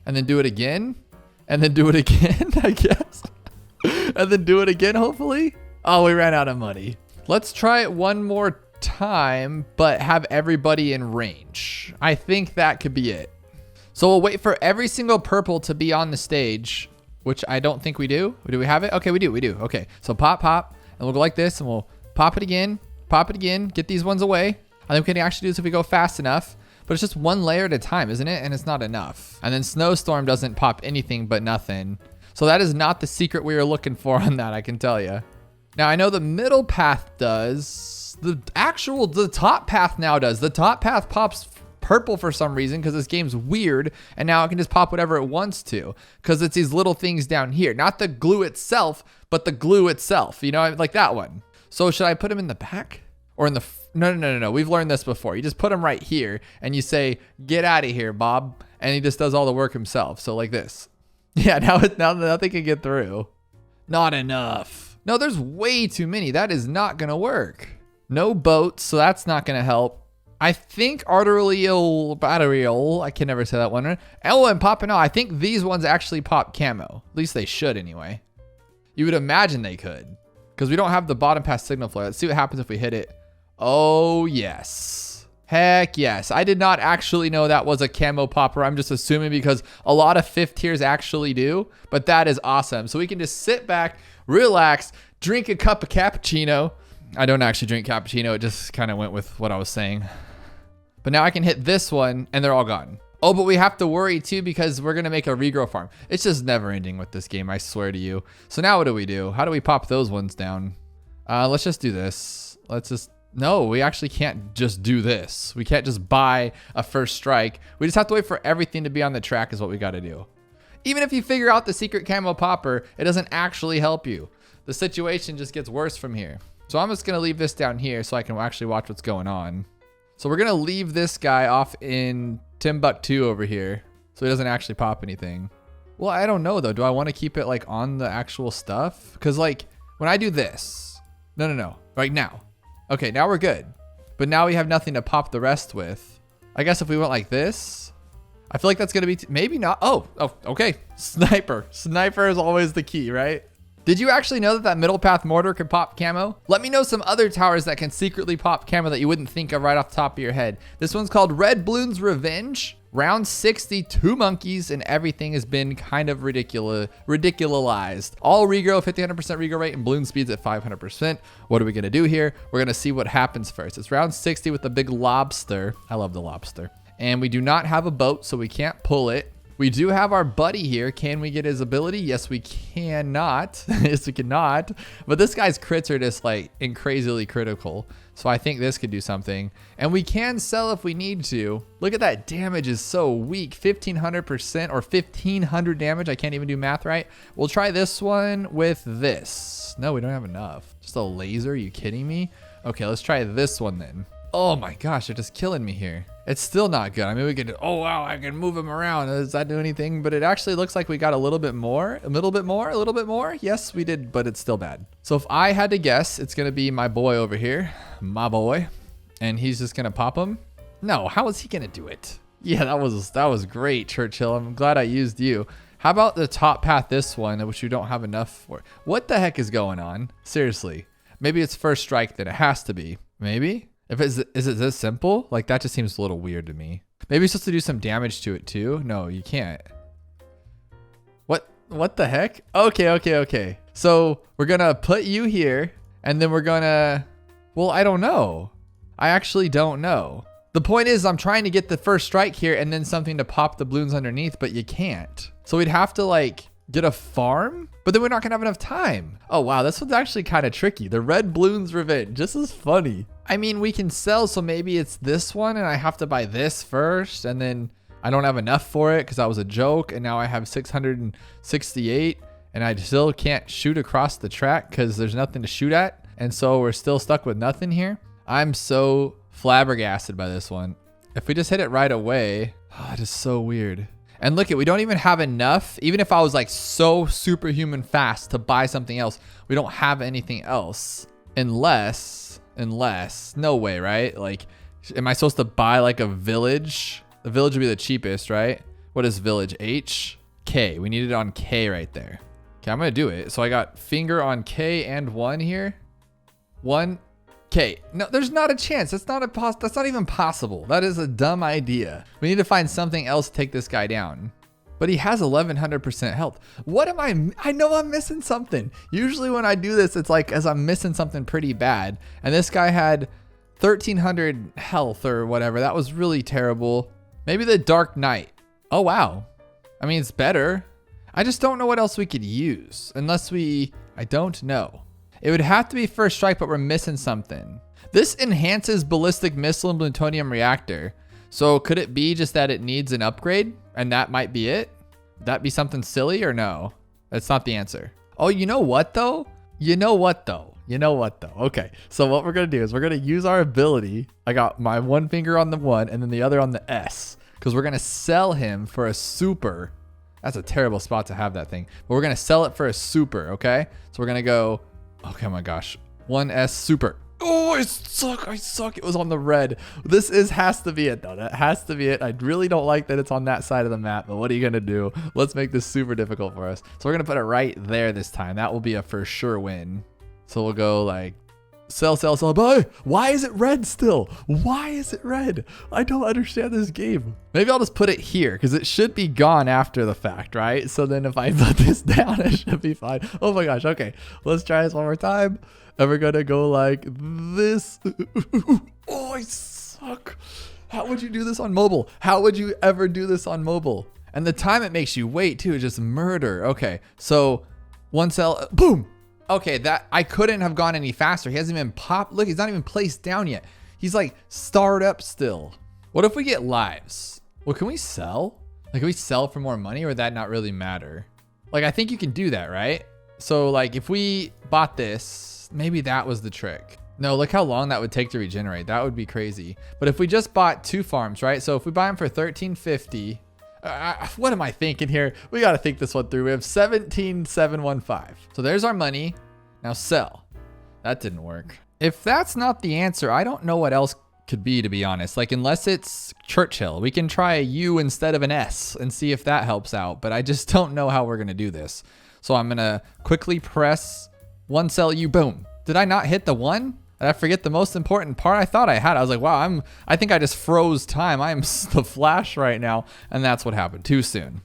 And then do it again. And then do it again, I guess. And then do it again, hopefully. Oh, we ran out of money. Let's try it one more time, but have everybody in range. I think that could be it. So we'll wait for every single purple to be on the stage, which I don't think we do. Do we have it? Okay, we do. Okay, so pop, and we'll go like this, and we'll pop it again, get these ones away. I think we can actually do this if we go fast enough, but it's just one layer at a time, isn't it? And it's not enough. And then Snowstorm doesn't pop anything but nothing. So that is not the secret we were looking for on that, I can tell you. Now, I know the middle path does. The top path now does. The top path pops purple for some reason because this game's weird, and now it can just pop whatever it wants to because it's these little things down here. Not the glue itself, but the glue itself. You know, like that one. So should I put him in the back or in the... No. We've learned this before. You just put him right here, and you say, get out of here, Bob. And he just does all the work himself. So like this. Yeah, now nothing can get through. Not enough. No, there's way too many. That is not going to work. No boats, so that's not going to help. I think arterial, I can never say that one. Oh, and popping out. I think these ones actually pop camo. At least they should anyway. You would imagine they could. Because we don't have the bottom pass signal flare. Let's see what happens if we hit it. Oh, yes. Heck yes. I did not actually know that was a camo popper. I'm just assuming because a lot of 5th tiers actually do, but that is awesome. So we can just sit back, relax, drink a cup of cappuccino. I don't actually drink cappuccino. It just kind of went with what I was saying. But now I can hit this one and they're all gone. Oh, but we have to worry too because we're going to make a regrow farm. It's just never ending with this game, I swear to you. So now what do we do? How do we pop those ones down? Let's just do this. No, we actually can't just do this. We can't just buy a first strike. We just have to wait for everything to be on the track is what we got to do. Even if you figure out the secret camo popper, it doesn't actually help you. The situation just gets worse from here. So I'm just going to leave this down here so I can actually watch what's going on. So we're going to leave this guy off in Timbuktu over here so he doesn't actually pop anything. Well, I don't know though. Do I want to keep it like on the actual stuff? Because like when I do this, no, right now. Okay, now we're good. But now we have nothing to pop the rest with. I guess if we went like this, I feel like that's going to be, maybe not. Oh, okay. Sniper. Sniper is always the key, right? Did you actually know that middle path mortar could pop camo? Let me know some other towers that can secretly pop camo that you wouldn't think of right off the top of your head. This one's called Red Bloon's Revenge. Round 60, 2 monkeys, and everything has been kind of ridiculized. All regrow, 50-100% regrow rate, and balloon speeds at 500%. What are we gonna do here? We're gonna see what happens first. It's round 60 with the big lobster. I love the lobster. And we do not have a boat, so we can't pull it. We do have our buddy here. Can we get his ability? Yes, we cannot. Yes, we cannot. But this guy's crits are just like crazily critical. So I think this could do something. And we can sell if we need to. Look at that damage is so weak. 1500% or 1500 damage. I can't even do math right. We'll try this one with this. No, we don't have enough. Just a laser? Are you kidding me? Okay, let's try this one then. Oh my gosh, they're just killing me here. It's still not good. I mean, we could, oh wow, I can move him around. Does that do anything? But it actually looks like we got a little bit more. A little bit more. Yes, we did, but it's still bad. So if I had to guess, it's gonna be my boy over here, my boy. And he's just gonna pop him. No, how is he gonna do it? Yeah, that was great, Churchill. I'm glad I used you. How about the top path, this one, which you don't have enough for? What the heck is going on? Seriously. Maybe it's first strike then. It has to be. Maybe? Is it this simple? Like that just seems a little weird to me. Maybe you're supposed to do some damage to it too. No, you can't. What the heck? Okay. So we're gonna put you here and then we're gonna, well, I don't know. I actually don't know. The point is I'm trying to get the first strike here and then something to pop the balloons underneath, but you can't. So we'd have to like get a farm, but then we're not gonna have enough time. Oh wow, this one's actually kind of tricky. The Red Bloon's Revenge. This is funny. I mean, we can sell, so maybe it's this one and I have to buy this first and then I don't have enough for it because that was a joke and now I have 668 and I still can't shoot across the track because there's nothing to shoot at. And so we're still stuck with nothing here. I'm so flabbergasted by this one. If we just hit it right away, oh, it is so weird. And look, we don't even have enough. Even if I was like so superhuman fast to buy something else, we don't have anything else. Unless, no way, right? Like, am I supposed to buy like a village? The village would be the cheapest, right? What is village? H? K. We need it on K right there. Okay, I'm gonna do it. So I got finger on K and 1 here. 1. Okay, no, there's not a chance. That's not even possible. That is a dumb idea. We need to find something else to take this guy down. But he has 1100% health. What am I know I'm missing something. Usually when I do this, it's like as I'm missing something pretty bad. And this guy had 1300 health or whatever. That was really terrible. Maybe the Dark Knight. Oh, wow. I mean, it's better. I just don't know what else we could use unless I don't know. It would have to be first strike, but we're missing something. This enhances ballistic missile and plutonium reactor. So could it be just that it needs an upgrade and that might be it? Would that be something silly or no? That's not the answer. Oh, you know what though? Okay, so what we're gonna do is we're gonna use our ability. I got my one finger on the 1 and then the other on the S because we're gonna sell him for a super. That's a terrible spot to have that thing, but we're gonna sell it for a super, okay? So we're gonna go, okay, oh my gosh, 1S super. Oh, I suck. It was on the red. This has to be it though. That has to be it. I really don't like that it's on that side of the map, but what are you gonna do? Let's make this super difficult for us. So we're gonna put it right there this time. That will be a for sure win. So we'll go like Sell, sell, sell. But why is it red still? Why is it red? I don't understand this game. Maybe I'll just put it here because it should be gone after the fact, right? So then if I put this down, it should be fine. Oh my gosh. Okay. Let's try this one more time. And we're going to go like this. Oh, I suck. How would you do this on mobile? How would you ever do this on mobile? And the time it makes you wait too is just murder. Okay. So one cell, boom. Okay, that I couldn't have gone any faster. He hasn't even popped. Look, he's not even placed down yet. He's like starred up still. What if we get lives? Well, can we sell? Like, can we sell for more money, or would that not really matter? Like, I think you can do that, right? So like if we bought this, maybe that was the trick. No, look how long that would take to regenerate. That would be crazy. But if we just bought 2 farms, right? So if we buy them for $13.50, what am I thinking here? We got to think this one through. We have 17,715. So there's our money. Now sell. That didn't work. If that's not the answer, I don't know what else could be, to be honest. Like, unless it's Churchill, we can try a U instead of an S and see if that helps out. But I just don't know how we're going to do this. So I'm going to quickly press one sell U. Boom. Did I not hit the 1? Did I forget the most important part? I thought I had. I was like, wow, I think I just froze time. I'm the Flash right now. And that's what happened. Too soon.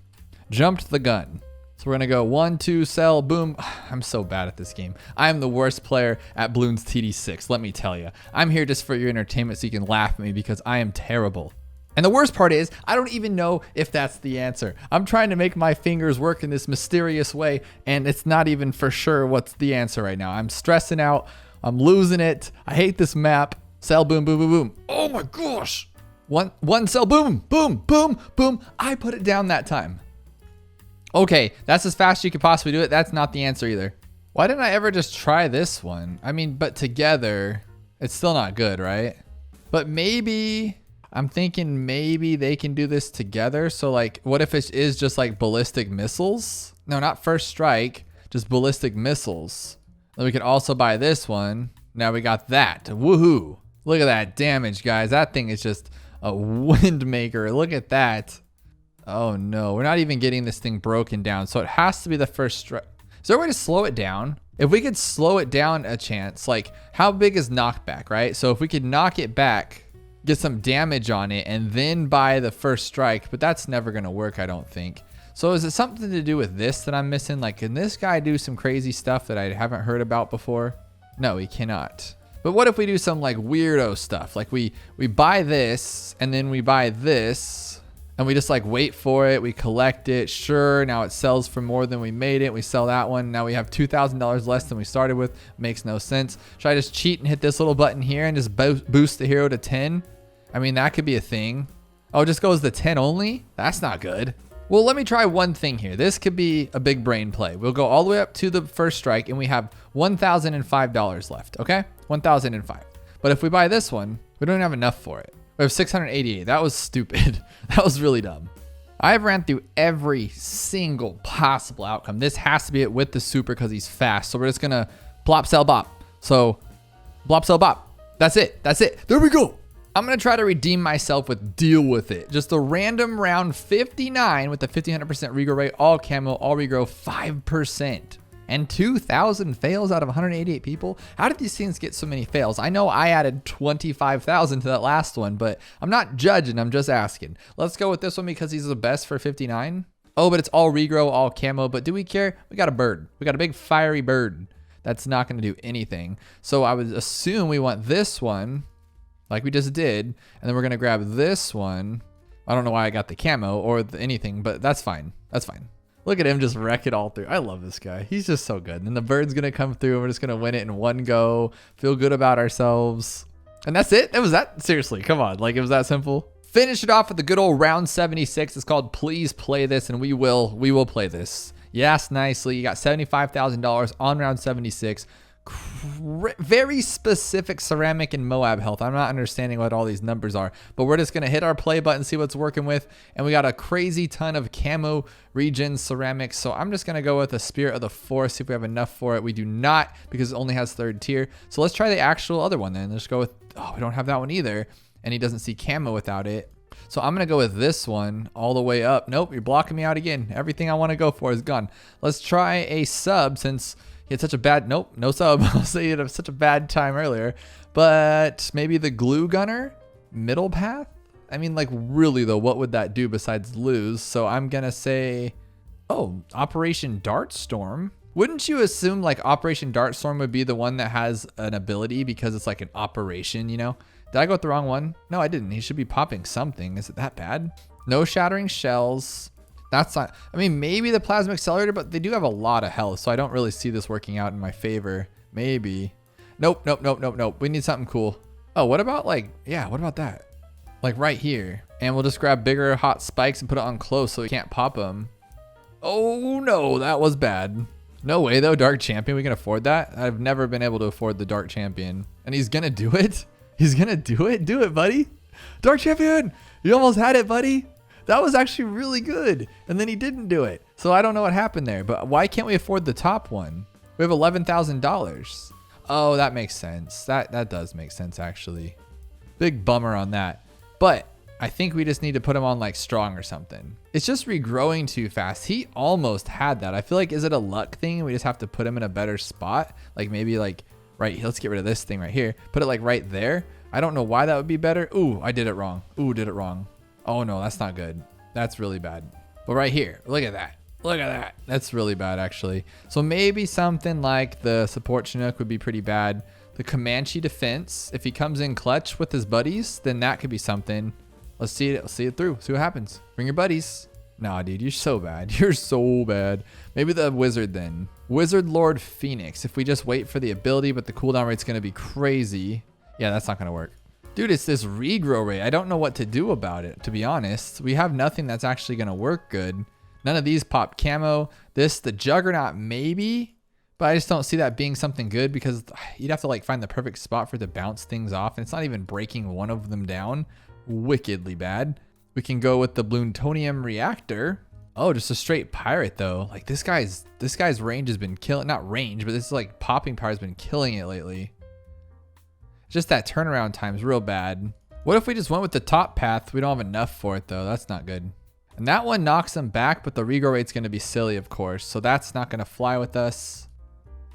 Jumped the gun. So we're going to go 1, 2, sell, boom. I'm so bad at this game. I'm the worst player at Bloons TD 6, let me tell you. I'm here just for your entertainment so you can laugh at me because I am terrible. And the worst part is, I don't even know if that's the answer. I'm trying to make my fingers work in this mysterious way, and it's not even for sure what's the answer right now. I'm stressing out. I'm losing it. I hate this map. Sell, boom, boom, boom, boom. Oh my gosh. One sell, boom, boom, boom, boom. I put it down that time. Okay, that's as fast as you could possibly do it. That's not the answer either. Why didn't I ever just try this one? I mean, but together, it's still not good, right? But maybe, I'm thinking maybe they can do this together. So like, what if it is just like ballistic missiles? No, not first strike, just ballistic missiles. Then we could also buy this one. Now we got that. Woohoo. Look at that damage, guys. That thing is just a wind maker. Look at that. Oh no, we're not even getting this thing broken down. So it has to be the first strike. Is there a way to slow it down? If we could slow it down a chance, like how big is knockback, right? So if we could knock it back, get some damage on it, and then buy the first strike, but that's never gonna work, I don't think. So is it something to do with this that I'm missing? Like, can this guy do some crazy stuff that I haven't heard about before? No, he cannot. But what if we do some like weirdo stuff? Like we buy this, and then we buy this, and we just like wait for it. We collect it. Sure, now it sells for more than we made it. We sell that one. Now we have $2,000 less than we started with. Makes no sense. Should I just cheat and hit this little button here and just boost the hero to 10? I mean, that could be a thing. Oh, it just goes to 10 only? That's not good. Well, let me try one thing here. This could be a big brain play. We'll go all the way up to the first strike, and we have $1,005 left, okay? 1,005. But if we buy this one, we don't have enough for it. We have 688. That was stupid. That was really dumb. I've ran through every single possible outcome. This has to be it with the super because he's fast. So we're just going to plop, sell, bop. So plop, sell, bop. That's it. That's it. There we go. I'm going to try to redeem myself with deal with it. Just a random round 59 with a 1500% regrow rate, all camo, all regrow 5%. And 2,000 fails out of 188 people. How did these things get so many fails? I know I added 25,000 to that last one, but I'm not judging, I'm just asking. Let's go with this one because he's the best for 59. Oh, but it's all regrow, all camo, but do we care? We got a bird. We got a big fiery bird. That's not gonna do anything. So I would assume we want this one, like we just did, and then we're gonna grab this one. I don't know why I got the camo or anything, but that's fine, that's fine. Look at him just wreck it all through. I love this guy. He's just so good. And then the bird's going to come through and we're just going to win it in one go. Feel good about ourselves. And that's it. It was that. Seriously, come on. Like, it was that simple. Finish it off with the good old round 76. It's called Please Play This, and we will play this. Yes, nicely. You got $75,000 on round 76. Very specific ceramic and Moab health. I'm not understanding what all these numbers are, but we're just going to hit our play button, see what's working with. And we got a crazy ton of camo region ceramics. So I'm just going to go with the Spirit of the Forest, see if we have enough for it. We do not, because it only has 3rd tier. So let's try the actual other one then. Let's go with, oh, we don't have that one either. And he doesn't see camo without it. So I'm going to go with this one all the way up. Nope, you're blocking me out again. Everything I want to go for is gone. Let's try a sub since He had such a bad, nope, no sub. I'll say he had such a bad time earlier. But maybe the glue gunner, middle path. I mean, like really though, what would that do besides lose? So I'm gonna say, oh, Operation Dartstorm. Wouldn't you assume like Operation Dartstorm would be the one that has an ability because it's like an operation, you know? Did I go with the wrong one? No, I didn't. He should be popping something. Is it that bad? No shattering shells. That's not, I mean, maybe the plasma accelerator, but they do have a lot of health. So I don't really see this working out in my favor. Maybe. Nope, nope, nope, nope, nope. We need something cool. Oh, what about like, yeah, what about that? Like right here. And we'll just grab bigger hot spikes and put it on close so we can't pop them. Oh no, that was bad. No way though, Dark Champion, we can afford that? I've never been able to afford the Dark Champion. And he's gonna do it? He's gonna do it? Do it, buddy. Dark Champion, you almost had it, buddy. That was actually really good. And then he didn't do it. So I don't know what happened there, but why can't we afford the top one? We have $11,000. Oh, that makes sense. That does make sense actually. Big bummer on that. But I think we just need to put him on like strong or something. It's just regrowing too fast. He almost had that. I feel like, is it a luck thing? We just have to put him in a better spot. Like maybe like right here. Let's get rid of this thing right here. Put it like right there. I don't know why that would be better. Ooh, I did it wrong. Ooh, did it wrong. Oh no, that's not good. That's really bad. But right here, look at that. Look at that. That's really bad actually. So maybe something like the support Chinook would be pretty bad. The Comanche defense, if he comes in clutch with his buddies, then that could be something. Let's see it. Let's see it through. See what happens. Bring your buddies. Nah, dude, you're so bad. You're so bad. Maybe the wizard then. Wizard Lord Phoenix. If we just wait for the ability, but the cooldown rate's going to be crazy. Yeah, that's not going to work. Dude, it's this regrow rate. I don't know what to do about it, to be honest. We have nothing that's actually going to work good. None of these pop camo. This, the Juggernaut, maybe. But I just don't see that being something good because you'd have to like find the perfect spot for it to bounce things off. And it's not even breaking one of them down. Wickedly bad. We can go with the Bloontonium Reactor. Oh, just a straight pirate though. Like this guy's range has been killing, not range, but this is like popping power has been killing it lately. Just that turnaround time is real bad. What if we just went with the top path? We don't have enough for it though. That's not good. And that one knocks him back, but the regrow rate's going to be silly, of course. So that's not going to fly with us.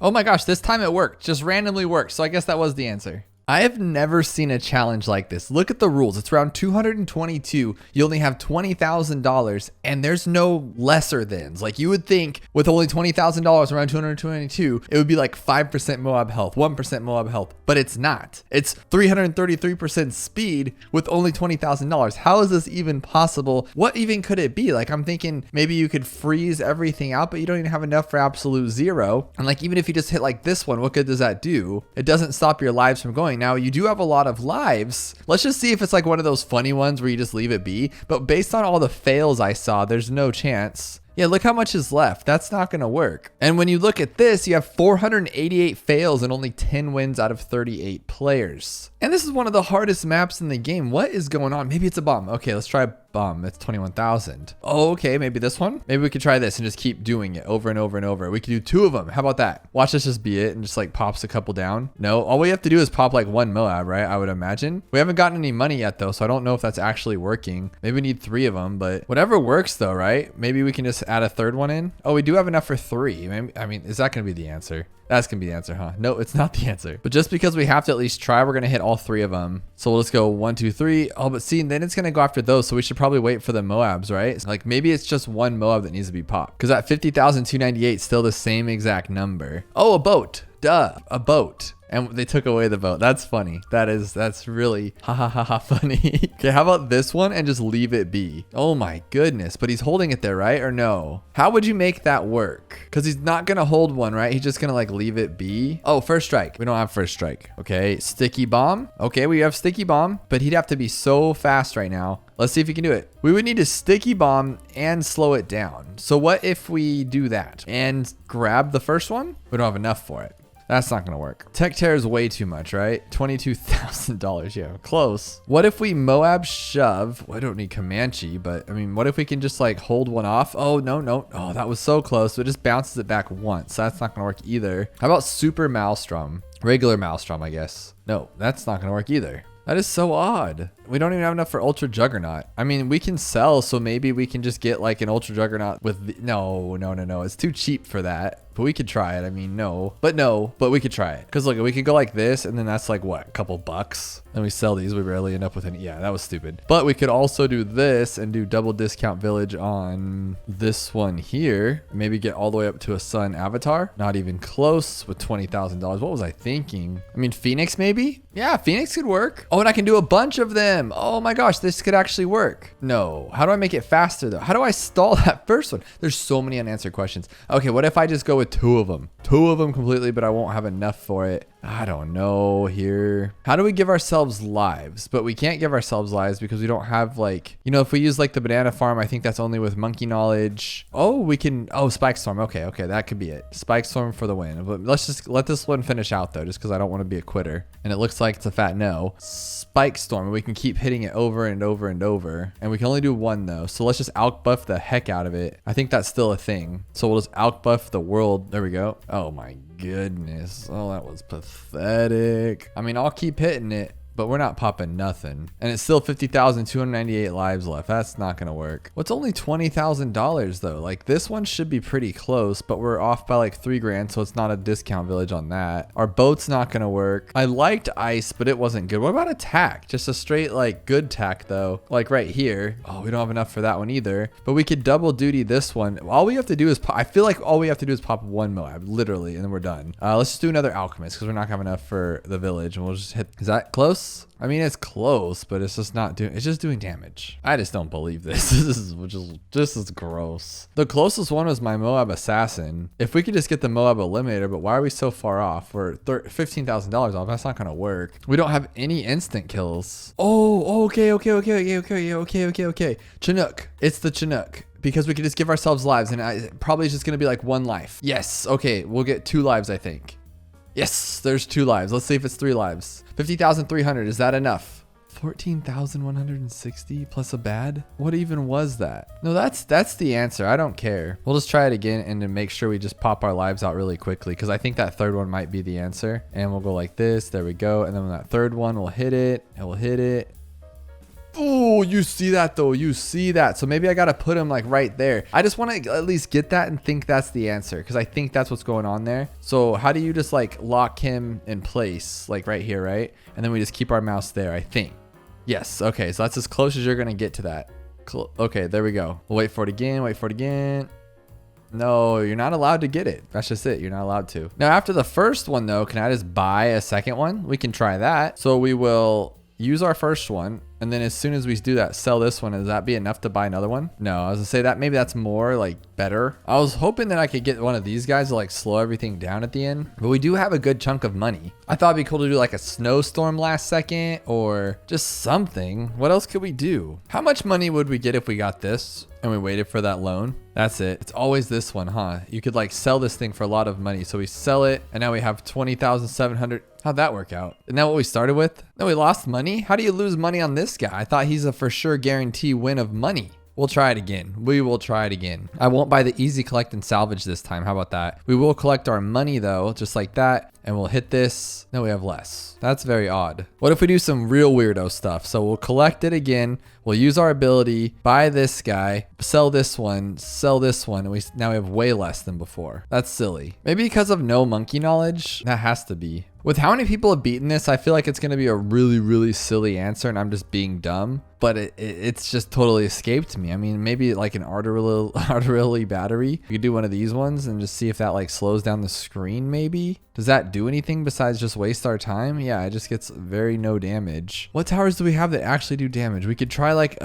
Oh my gosh, this time it worked. Just randomly worked. So I guess that was the answer. I have never seen a challenge like this. Look at the rules. It's round 222. You only have $20,000 and there's no lesser thans. Like you would think with only $20,000 around 222, it would be like 5% Moab health, 1% Moab health, but it's not. It's 333% speed with only $20,000. How is this even possible? What even could it be? Like I'm thinking maybe you could freeze everything out, but you don't even have enough for absolute zero. And like even if you just hit like this one, what good does that do? It doesn't stop your lives from going. Now you do have a lot of lives. Let's just see if it's like one of those funny ones where you just leave it be. But based on all the fails I saw, there's no chance. Yeah, look how much is left. That's not going to work. And when you look at this, you have 488 fails and only 10 wins out of 38 players. And this is one of the hardest maps in the game. What is going on? Maybe it's a bomb. Okay, let's try a bomb. It's 21,000. Oh, okay, maybe this one. Maybe we could try this and just keep doing it over and over and over. We could do 2 of them. How about that? Watch this just be it and just like pops a couple down. No, all we have to do is pop like 1 Moab, right? I would imagine. We haven't gotten any money yet though, so I don't know if that's actually working. Maybe we need 3 of them, but whatever works though, right? Maybe we can just add a 3rd one in. Oh, we do have enough for 3. Maybe, I mean, is that going to be the answer? That's going to be the answer, huh? No, it's not the answer. But just because we have to at least try, we're going to hit all 3 of them. So we'll just go 1, 2, 3. Oh, but see, then it's going to go after those. So we should probably wait for the Moabs, right? So like maybe it's just 1 Moab that needs to be popped. Because at 50,298, still the same exact number. Oh, a boat. Duh, a boat. And they took away the boat. That's funny. That's really ha ha ha ha funny. Okay, how about this one and just leave it be? Oh my goodness, but he's holding it there, right? Or no? How would you make that work? Because he's not gonna hold one, right? He's just gonna like leave it be. Oh, first strike. We don't have first strike. Okay, sticky bomb. Okay, we have sticky bomb, but he'd have to be so fast right now. Let's see if he can do it. We would need a sticky bomb and slow it down. So what if we do that and grab the first one? We don't have enough for it. That's not going to work. Tech tear is way too much, right? $22,000. Yeah, close. What if we Moab shove? Well, I don't need Comanche, but I mean, what if we can just like hold one off? Oh, no. Oh, that was so close. So it just bounces it back once. So that's not going to work either. How about Super Maelstrom? Regular Maelstrom, I guess. No, that's not going to work either. That is so odd. We don't even have enough for Ultra Juggernaut. I mean, we can sell, so maybe we can just get like an Ultra Juggernaut with the... No. It's too cheap for that. but we could try it. I mean, no, but we could try it. Cause look, we could go like this and then that's like what, a couple bucks. Then we sell these, we barely end up with any. Yeah, that was stupid. But we could also do this and do double discount village on this one here. Maybe get all the way up to a sun avatar. Not even close with $20,000. What was I thinking? I mean, Phoenix maybe? Yeah, Phoenix could work. Oh, and I can do a bunch of them. Oh my gosh, this could actually work. No, how do I make it faster though? How do I stall that first one? There's so many unanswered questions. Okay, what if I just go with two of them? Two of them completely, but I won't have enough for it. I don't know here. How do we give ourselves lives? But we can't give ourselves lives because we don't have like, you know, if we use like the banana farm, I think that's only with monkey knowledge. Oh, we can, oh, spike storm. Okay, that could be it. Spike storm for the win. But let's just let this one finish out though, just because I don't want to be a quitter. And it looks like it's a fat no. Spike storm. We can keep hitting it over and over and over. And we can only do one though. So let's just alk buff the heck out of it. I think that's still a thing. So we'll just alk buff the world. There we go. Oh my goodness. Oh, that was pathetic. I mean, I'll keep hitting it, but we're not popping nothing. And it's still 50,298 lives left. That's not gonna work. What's only $20,000 though? Like this one should be pretty close, but we're off by like 3 grand, so it's not a discount village on that. Our boat's not gonna work. I liked ice, but it wasn't good. What about attack? Just a straight like good tack though. Like right here. Oh, we don't have enough for that one either. But we could double duty this one. All we have to do is I feel like all we have to do is pop one Moab, literally, and then we're done. Let's just do another alchemist because we're not gonna have enough for the village, and we'll just hit. Is that close? I mean, it's close, but it's just not doing, it's just doing damage. I just don't believe this. This is gross. The closest one was my Moab assassin. If we could just get the Moab eliminator, but why are we so far off? We're $15,000 off. That's not gonna work. We don't have any instant kills. Oh, okay. Chinook. It's the Chinook. Because we could just give ourselves lives, and probably it's just gonna be like 1 life. Yes, okay, we'll get 2 lives, I think. Yes, there's 2 lives. Let's see if it's 3 lives. 50,300, is that enough? 14,160 plus a bad? What even was that? No, that's the answer. I don't care. We'll just try it again and then make sure we just pop our lives out really quickly, because I think that third one might be the answer. And we'll go like this. There we go. And then that third one, we'll hit it. And we'll hit it. Oh, you see that though. You see that. So maybe I got to put him like right there. I just want to at least get that and think that's the answer, because I think that's what's going on there. So how do you just like lock him in place, like right here, right? And then we just keep our mouse there, I think. Yes. Okay. So that's as close as you're going to get to that. Okay. There we go. We'll wait for it again. Wait for it again. No, you're not allowed to get it. That's just it. You're not allowed to. Now, after the first one though, can I just buy a second one? We can try that. So we will use our first one, and then as soon as we do that, sell this one. Does that be enough to buy another one? No, I was gonna say that maybe that's more like better. I was hoping that I could get one of these guys to like slow everything down at the end, but we do have a good chunk of money. I thought it'd be cool to do like a snowstorm last second or just something. What else could we do? How much money would we get if we got this and we waited for that loan? That's it. It's always this one, huh? You could like sell this thing for a lot of money. So we sell it, and now we have 20,700. How'd that work out? Isn't that what we started with? No, we lost money. How do you lose money on this guy? I thought he's a for sure guarantee win of money. We'll try it again. We will try it again. I won't buy the easy collect and salvage this time. How about that? We will collect our money though, just like that. And we'll hit this. No, we have less. That's very odd. What if we do some real weirdo stuff? So we'll collect it again. We'll use our ability, buy this guy, sell this one, and now we have way less than before. That's silly. Maybe because of no monkey knowledge? That has to be. With how many people have beaten this, I feel like it's going to be a really, really silly answer, and I'm just being dumb. But it's just totally escaped me. I mean, maybe like an artillery battery. You could do one of these ones and just see if that like slows down the screen maybe. Does that do anything besides just waste our time? Yeah, it just gets very no damage. What towers do we have that actually do damage? We could try like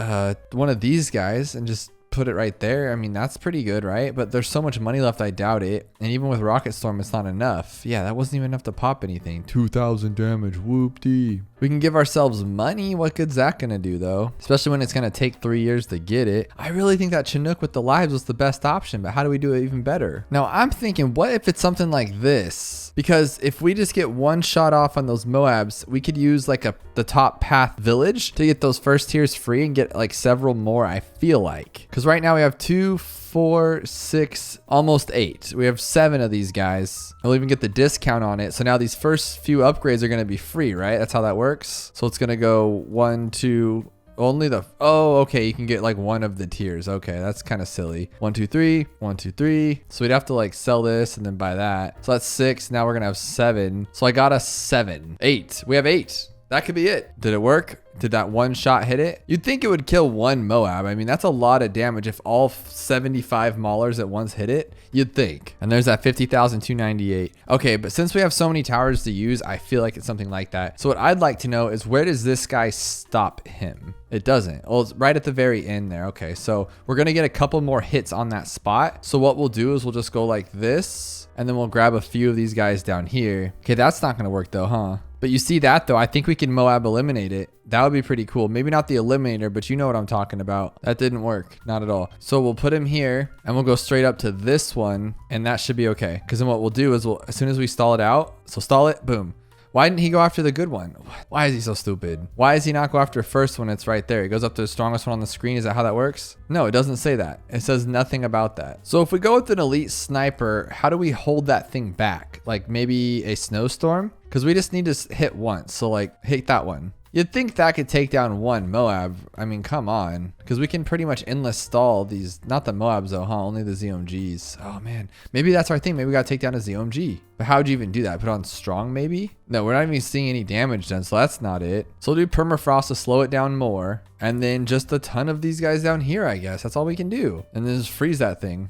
one of these guys and just put it right there. I mean, that's pretty good, right? But there's so much money left, I doubt it. And even with Rocket Storm, it's not enough. Yeah, that wasn't even enough to pop anything. 2,000 damage, whoop-dee. We can give ourselves money. What good's that gonna do though? Especially when it's gonna take 3 years to get it. I really think that Chinook with the lives was the best option, but how do we do it even better? Now I'm thinking, what if it's something like this? Because if we just get one shot off on those Moabs, we could use like the top path village to get those first tiers free and get like several more, I feel like. Because right now we have 2, 4, 6, almost 8. We have 7 of these guys. We'll even get the discount on it. So now these first few upgrades are going to be free, right? That's how that works. So it's going to go 1, 2, Only the, oh, okay. You can get like one of the tiers. Okay. That's kind of silly. 1, 2, 3, 1, 2, 3. So we'd have to like sell this and then buy that. So that's 6. Now we're going to have 7. So I got a 7, 8. We have 8. That could be it. Did it work? Did that one shot hit it? You'd think it would kill one Moab. I mean, that's a lot of damage if all 75 Maulers at once hit it. You'd think. And there's that 50,298. Okay, but since we have so many towers to use, I feel like it's something like that. So what I'd like to know is, where does this guy stop him? It doesn't. Well, it's right at the very end there. Okay, so we're going to get a couple more hits on that spot. So what we'll do is we'll just go like this, and then we'll grab a few of these guys down here. Okay, that's not going to work though, huh? But you see that though, I think we can Moab eliminate it. That would be pretty cool. Maybe not the eliminator, but you know what I'm talking about. That didn't work, not at all. So we'll put him here and we'll go straight up to this one, and that should be okay. Because then what we'll do is as soon as we stall it out, so stall it, boom. Why didn't he go after the good one? Why is he so stupid? Why does he not go after first when it's right there? He goes up to the strongest one on the screen. Is that how that works? No, it doesn't say that. It says nothing about that. So if we go with an elite sniper, how do we hold that thing back? Like maybe a snowstorm? Because we just need to hit once. So like hit that one. You'd think that could take down one Moab. I mean, come on. Because we can pretty much endless stall these, not the Moabs though, huh? Only the ZOMGs. Oh man. Maybe that's our thing. Maybe we got to take down a ZOMG. But how would you even do that? Put on strong maybe? No, we're not even seeing any damage done. So that's not it. So we'll do permafrost to slow it down more. And then just a ton of these guys down here, I guess. That's all we can do. And then just freeze that thing.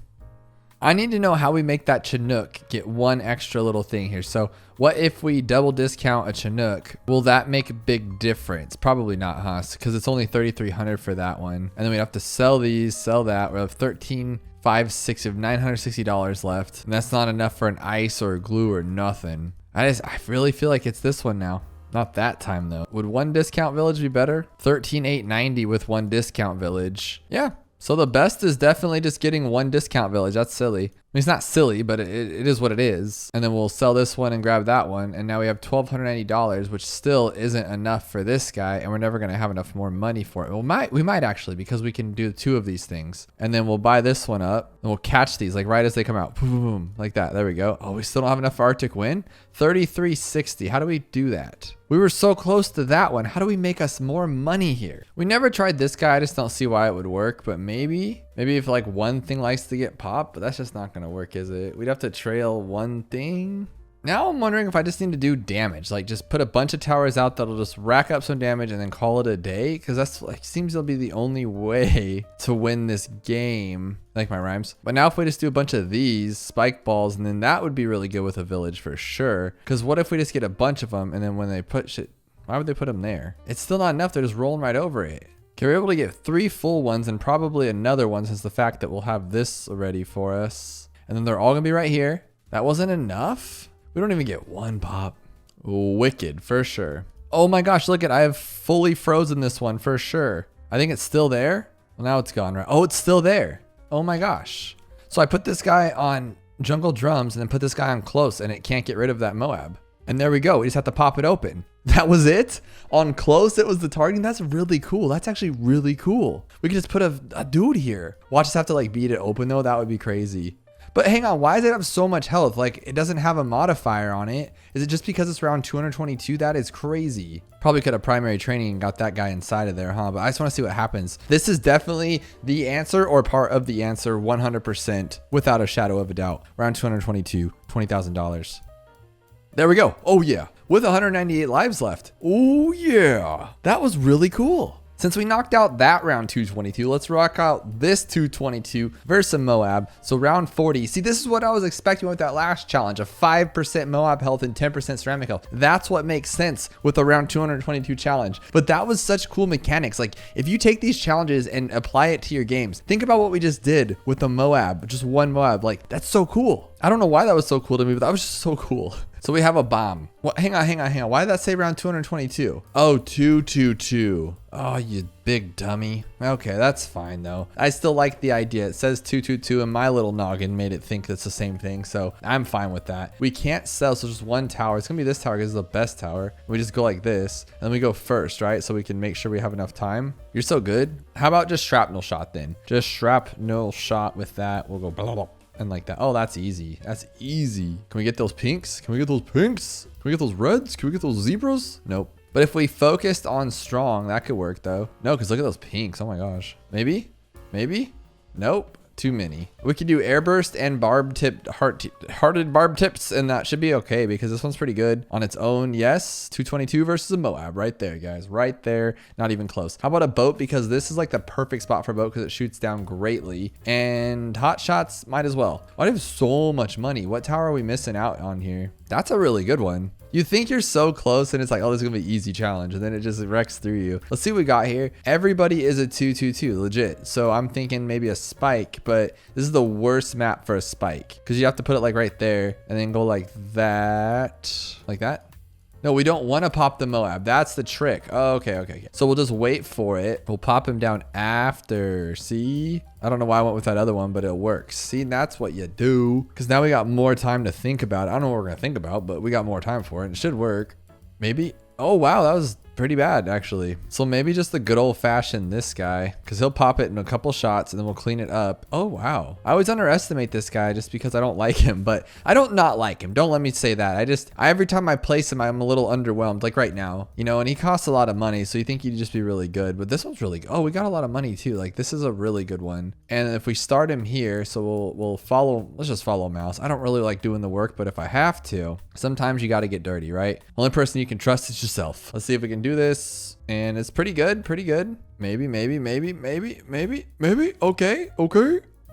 I need to know how we make that Chinook get one extra little thing here. So what if we double discount a Chinook? Will that make a big difference? Probably not, huh? Because it's only 3,300 for that one. And then we have to sell these, sell that. We have 13,560 of $960 left. And that's not enough for an ice or a glue or nothing. I really feel like it's this one now. Not that time though. Would one discount village be better? 13,890 with one discount village. Yeah. So the best is definitely just getting one discount village. That's silly. I mean, it's not silly, but it is what it is. And then we'll sell this one and grab that one. And now we have $1,290, which still isn't enough for this guy. And we're never going to have enough more money for it. Well, we might actually, because we can do 2 of these things. And then we'll buy this one up and we'll catch these like right as they come out. Boom, boom, boom, like that. There we go. Oh, we still don't have enough for Arctic Wind. 3360. How do we do that? We were so close to that one. How do we make us more money here? We never tried this guy. I just don't see why it would work, but maybe if like one thing likes to get popped, but that's just not going to work, is it? We'd have to trail one thing. Now I'm wondering if I just need to do damage, like just put a bunch of towers out that'll just rack up some damage and then call it a day. Because that's like, seems to be the only way to win this game. I like my rhymes. But now if we just do a bunch of these spike balls, and then that would be really good with a village for sure. Because what if we just get a bunch of them, and then when they put shit, why would they put them there? It's still not enough. They're just rolling right over it. Okay, we're able to get 3 full ones and probably another one, since the fact that we'll have this already for us. And then they're all gonna be right here. That wasn't enough. We don't even get one pop. Wicked for sure. Oh my gosh, look at, I have fully frozen this one for sure. I think it's still there. Well, now it's gone, right? Oh, it's still there. Oh my gosh. So I put this guy on jungle drums and then put this guy on close, and it can't get rid of that Moab. And there we go. We just have to pop it open. That was it? On close, it was the targeting? That's really cool. That's actually really cool. We could just put a dude here. Watch us have to like beat it open though. That would be crazy. But hang on, why does it have so much health? Like, it doesn't have a modifier on it. Is it just because it's round 222? That is crazy. Probably could have primary training and got that guy inside of there, huh? But I just want to see what happens. This is definitely the answer, or part of the answer, 100%, without a shadow of a doubt. Round 222, $20,000. There we go. Oh yeah, with 198 lives left. Oh yeah, that was really cool. Since we knocked out that round 222, let's rock out this 222 versus Moab. So round 40. See, this is what I was expecting with that last challenge, a 5% Moab health and 10% ceramic health. That's what makes sense with a round 222 challenge. But that was such cool mechanics. Like, if you take these challenges and apply it to your games, think about what we just did with the Moab, just one Moab. Like, that's so cool. I don't know why that was so cool to me, but that was just so cool. So we have a bomb. What? Hang on. Why did that say round 222? Oh, 222. Oh, you big dummy. Okay, that's fine though. I still like the idea. It says 222 and my little noggin made it think it's the same thing. So I'm fine with that. We can't sell, so just one tower. It's gonna be this tower because it's the best tower. We just go like this and then we go first, right? So we can make sure we have enough time. You're so good. How about just shrapnel shot then? Just shrapnel shot with that. We'll go blah, blah, blah. And like that. Oh, that's easy. That's easy. Can we get those pinks? Can we get those pinks? Can we get those reds? Can we get those zebras? Nope. But if we focused on strong, that could work though. No, because look at those pinks. Oh my gosh. Maybe? Maybe? Nope. Too many. We could do airburst and hearted barb tips, and that should be okay because this one's pretty good on its own. Yes, 222 versus a Moab right there, guys. Right there. Not even close. How about a boat? Because this is like the perfect spot for a boat because it shoots down greatly. And hot shots might as well. Why do we have so much money? What tower are we missing out on here? That's a really good one. You think you're so close and it's like, oh, this is gonna be an easy challenge, and then it just wrecks through you. Let's see what we got here. Everybody is a 222, legit. So I'm thinking maybe a spike, but this is the worst map for a spike because you have to put it like right there and then go like that. Like that? No, we don't want to pop the Moab. That's the trick. Oh, okay. So we'll just wait for it. We'll pop him down after. See? I don't know why I went with that other one, but it works. See, that's what you do. Because now we got more time to think about it. I don't know what we're going to think about, but we got more time for it. It should work. Maybe. Oh, wow. That was pretty bad, actually. So maybe just the good old fashioned this guy, because he'll pop it in a couple shots and then we'll clean it up. Oh, wow. I always underestimate this guy just because I don't like him, but I don't not like him. Don't let me say that. Every time I place him, I'm a little underwhelmed, like right now, you know, and he costs a lot of money. So you think he'd just be really good, but this one's really good. Oh, we got a lot of money too. Like this is a really good one. And if we start him here, so we'll follow, let's just follow mouse. I don't really like doing the work, but if I have to, sometimes you got to get dirty, right? Only person you can trust is yourself. Let's see if we can do this. And it's pretty good. Maybe. Okay.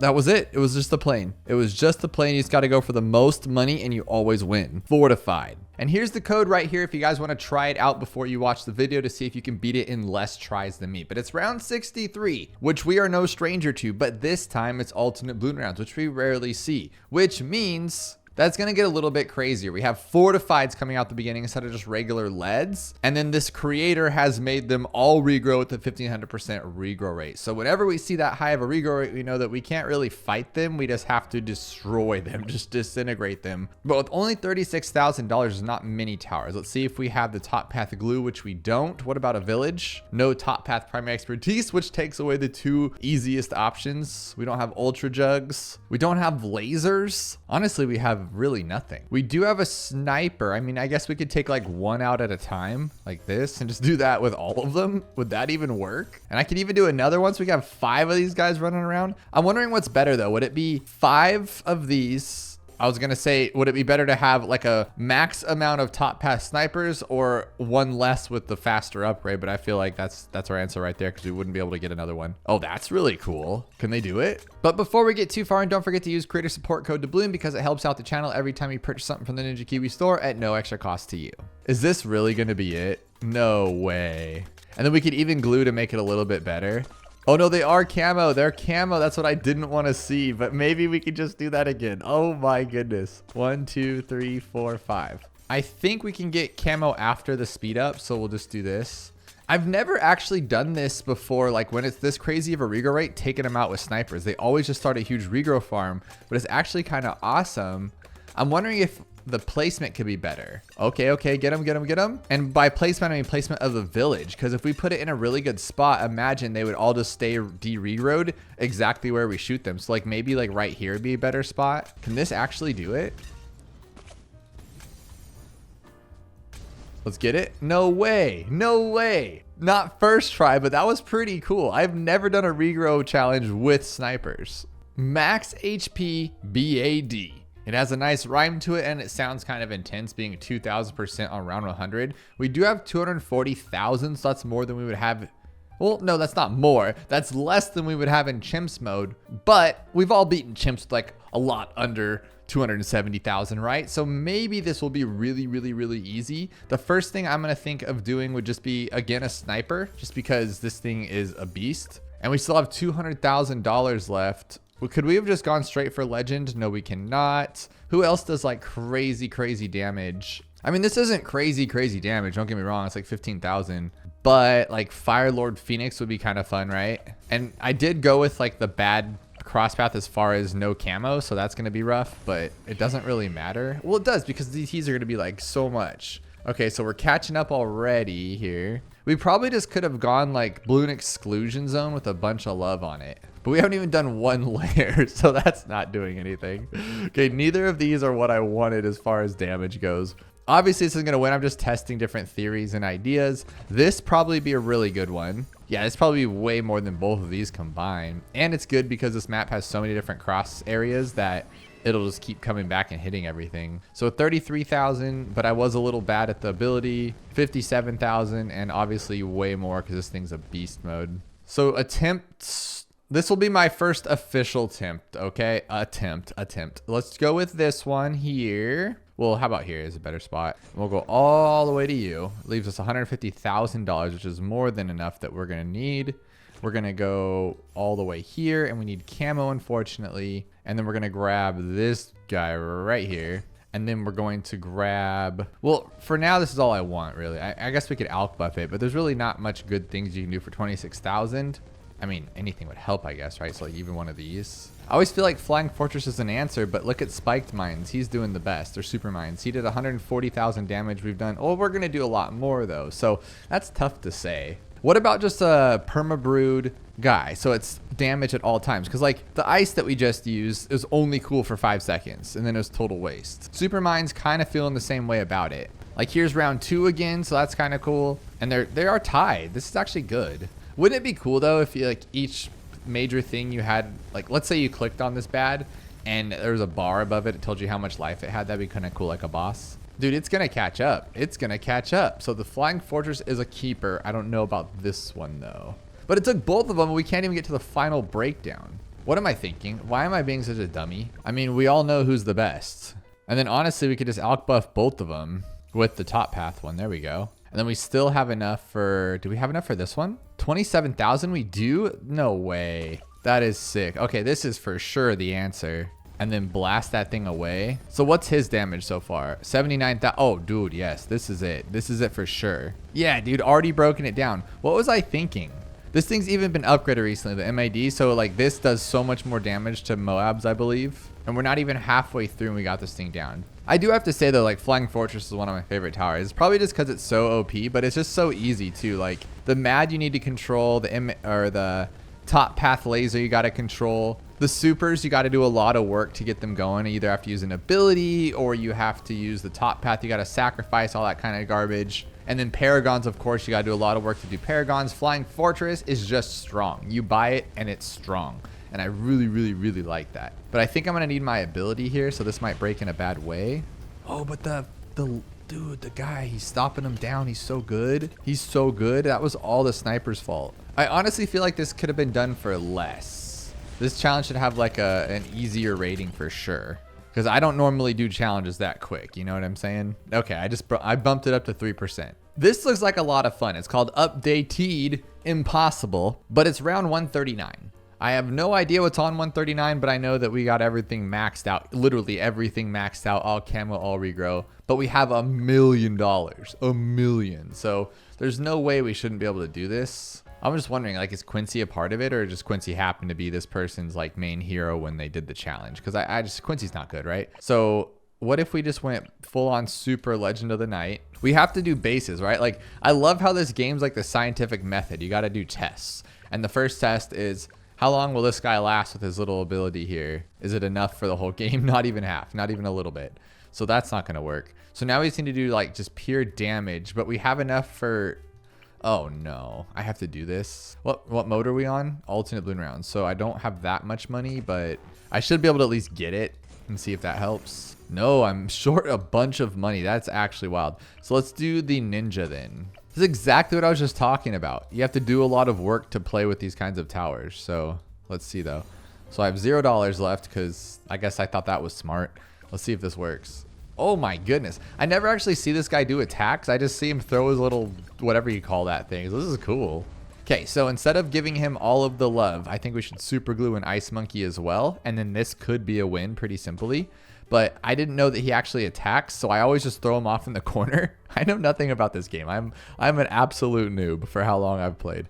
That was it. It was just the plane. You just got to go for the most money and you always win. Fortified. And here's the code right here if you guys want to try it out before you watch the video to see if you can beat it in less tries than me. But it's round 63, which we are no stranger to, but this time it's alternate balloon rounds, which we rarely see, which means that's going to get a little bit crazier. We have fortifieds coming out the beginning instead of just regular leads. And then this creator has made them all regrow with the 1500% regrow rate. So whenever we see that high of a regrow rate, we know that we can't really fight them. We just have to destroy them, just disintegrate them. But with only $36,000, there's not many towers. Let's see if we have the top path glue, which we don't. What about a village? No top path primary expertise, which takes away the two easiest options. We don't have ultra jugs. We don't have lasers. Honestly, we have really nothing. We do have a sniper. I mean, I guess we could take like one out at a time like this and just do that with all of them. Would that even work? And I could even do another one so we have 5 of these guys running around. I'm wondering what's better though. Would it be 5 of these? I was gonna say, would it be better to have like a max amount of top pass snipers or one less with the faster upgrade? But I feel like that's our answer right there because we wouldn't be able to get another one. Oh, that's really cool. Can they do it? But before we get too far, and don't forget to use creator support code Bloon because it helps out the channel every time you purchase something from the Ninja Kiwi store at no extra cost to you. Is this really gonna be it? No way. And then we could even glue to make it a little bit better. Oh no, they are camo. They're camo. That's what I didn't want to see, but maybe we could just do that again. Oh my goodness. 1, 2, 3, 4, 5. I think we can get camo after the speed up, so we'll just do this. I've never actually done this before, like when it's this crazy of a regrow rate, taking them out with snipers. They always just start a huge regrow farm, but it's actually kind of awesome. I'm wondering if the placement could be better. Okay, get them. And by placement, I mean placement of the village, because if we put it in a really good spot, imagine they would all just stay de-regrowed exactly where we shoot them. So like maybe like right here would be a better spot. Can this actually do it? Let's get it. No way. Not first try, but that was pretty cool. I've never done a regrow challenge with snipers. Max HP BAD. It has a nice rhyme to it and it sounds kind of intense, being 2000% on round 100. We do have 240,000, so that's more than we would have. Well, no, that's not more. That's less than we would have in chimps mode, but we've all beaten chimps with like a lot under 270,000, right? So maybe this will be really easy. The first thing I'm going to think of doing would just be, again, a sniper, just because this thing is a beast. And we still have $200,000 left. Could we have just gone straight for legend? No, we cannot. Who else does like crazy damage? I mean, this isn't crazy damage. Don't get me wrong. It's like 15,000, but like Fire Lord Phoenix would be kind of fun, right? And I did go with like the bad cross path as far as no camo. So that's going to be rough, but it doesn't really matter. Well, it does because these are going to be like so much. Okay, so we're catching up already here. We probably just could have gone like Bloon exclusion zone with a bunch of love on it. But we haven't even done one layer, so that's not doing anything. Okay, neither of these are what I wanted as far as damage goes. Obviously, this isn't going to win. I'm just testing different theories and ideas. This probably be a really good one. Yeah, it's probably way more than both of these combined. And it's good because this map has so many different cross areas that it'll just keep coming back and hitting everything. So 33,000, but I was a little bad at the ability. 57,000, and obviously way more because this thing's a beast mode. So attempts. This will be my first official attempt, okay? Attempt. Let's go with this one here. Well, how about here is a better spot. We'll go all the way to you. Leaves us $150,000, which is more than enough that we're gonna need. We're gonna go all the way here, and we need camo, unfortunately. And then we're gonna grab this guy right here. And then we're going to grab, well, for now, this is all I want, really. I guess we could alk buff it, but there's really not much good things you can do for 26,000. I mean, anything would help, I guess, right? So like even one of these. I always feel like Flying Fortress is an answer, but look at Spiked Mines. He's doing the best, or Super Mines. He did 140,000 damage. We've done, oh, we're gonna do a lot more though. So that's tough to say. What about just a perma-brewed guy? So it's damage at all times. Cause like the ice that we just used is only cool for 5 seconds and then it was total waste. Super Mines kind of feeling the same way about it. Like here's round 2 again. So that's kind of cool. And they are tied. This is actually good. Wouldn't it be cool though if you like each major thing you had, like let's say you clicked on this bad and there was a bar above it, it told you how much life it had. That'd be kind of cool, like a boss. Dude, it's gonna catch up. It's gonna catch up. So the Flying Fortress is a keeper. I don't know about this one though. But it took both of them. We can't even get to the final breakdown. What am I thinking? Why am I being such a dummy? I mean, we all know who's the best. And then honestly, we could just alk buff both of them with the top path one. There we go. And then we still have enough for, do we have enough for this one? 27,000 we do? No way. That is sick. Okay, this is for sure the answer. And then blast that thing away. So what's his damage so far? 79,000. Oh, dude, yes, this is it. This is it for sure. Yeah, dude, already broken it down. What was I thinking? This thing's even been upgraded recently, the MAD. So like this does so much more damage to Moabs, I believe. And we're not even halfway through and we got this thing down. I do have to say though, like Flying Fortress is one of my favorite towers. It's probably just because it's so OP, but it's just so easy too. Like the MAD you need to control, the top path laser you got to control. The supers, you got to do a lot of work to get them going. You either have to use an ability or you have to use the top path. You got to sacrifice all that kind of garbage. And then Paragons, of course, you got to do a lot of work to do Paragons. Flying Fortress is just strong. You buy it and it's strong. And I really, really, really like that. But I think I'm going to need my ability here. So this might break in a bad way. Oh, but the dude, the guy, he's stopping him down. He's so good. He's so good. That was all the sniper's fault. I honestly feel like this could have been done for less. This challenge should have like an easier rating for sure. Because I don't normally do challenges that quick. You know what I'm saying? Okay, I bumped it up to 3%. This looks like a lot of fun. It's called Updated Impossible, but it's round 139. I have no idea what's on 139, but I know that we got everything maxed out. Literally everything maxed out, all camo, all regrow. But we have $1 million. $1 million. So there's no way we shouldn't be able to do this. I'm just wondering, like, is Quincy a part of it, or just Quincy happened to be this person's like main hero when they did the challenge? Because Quincy's not good, right? So what if we just went full on super Legend of the Night? We have to do bases, right? Like, I love how this game's like the scientific method. You got to do tests. And the first test is, how long will this guy last with his little ability here? Is it enough for the whole game? Not even half, not even a little bit. So that's not going to work. So now we just need to do like just pure damage, but we have enough for, oh no, I have to do this. What mode are we on? Alternate balloon rounds. So I don't have that much money, but I should be able to at least get it and see if that helps. No, I'm short a bunch of money. That's actually wild. So let's do the ninja then. This is exactly what I was just talking about. You have to do a lot of work to play with these kinds of towers. So let's see though. So I have $0 left because I guess I thought that was smart. Let's see if this works. Oh my goodness. I never actually see this guy do attacks. I just see him throw his little, whatever you call that thing. So this is cool. Okay, so instead of giving him all of the love, I think we should super glue an ice monkey as well. And then this could be a win pretty simply. But I didn't know that he actually attacks, so I always just throw him off in the corner. I know nothing about this game. I'm an absolute noob for how long I've played.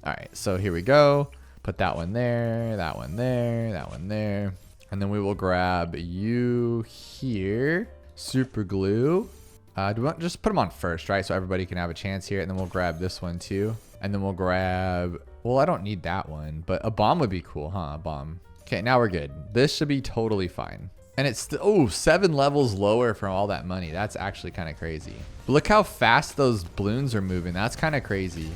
All right, so here we go. Put that one there, that one there, that one there. And then we will grab you here. Super glue. Do we want just put them on first, right? So everybody can have a chance here. And then we'll grab this one too. And then we'll grab, well, I don't need that one, but a bomb would be cool, huh? A bomb. Okay, now we're good. This should be totally fine. And it's, oh, 7 levels lower from all that money. That's actually kind of crazy. But look how fast those balloons are moving. That's kind of crazy.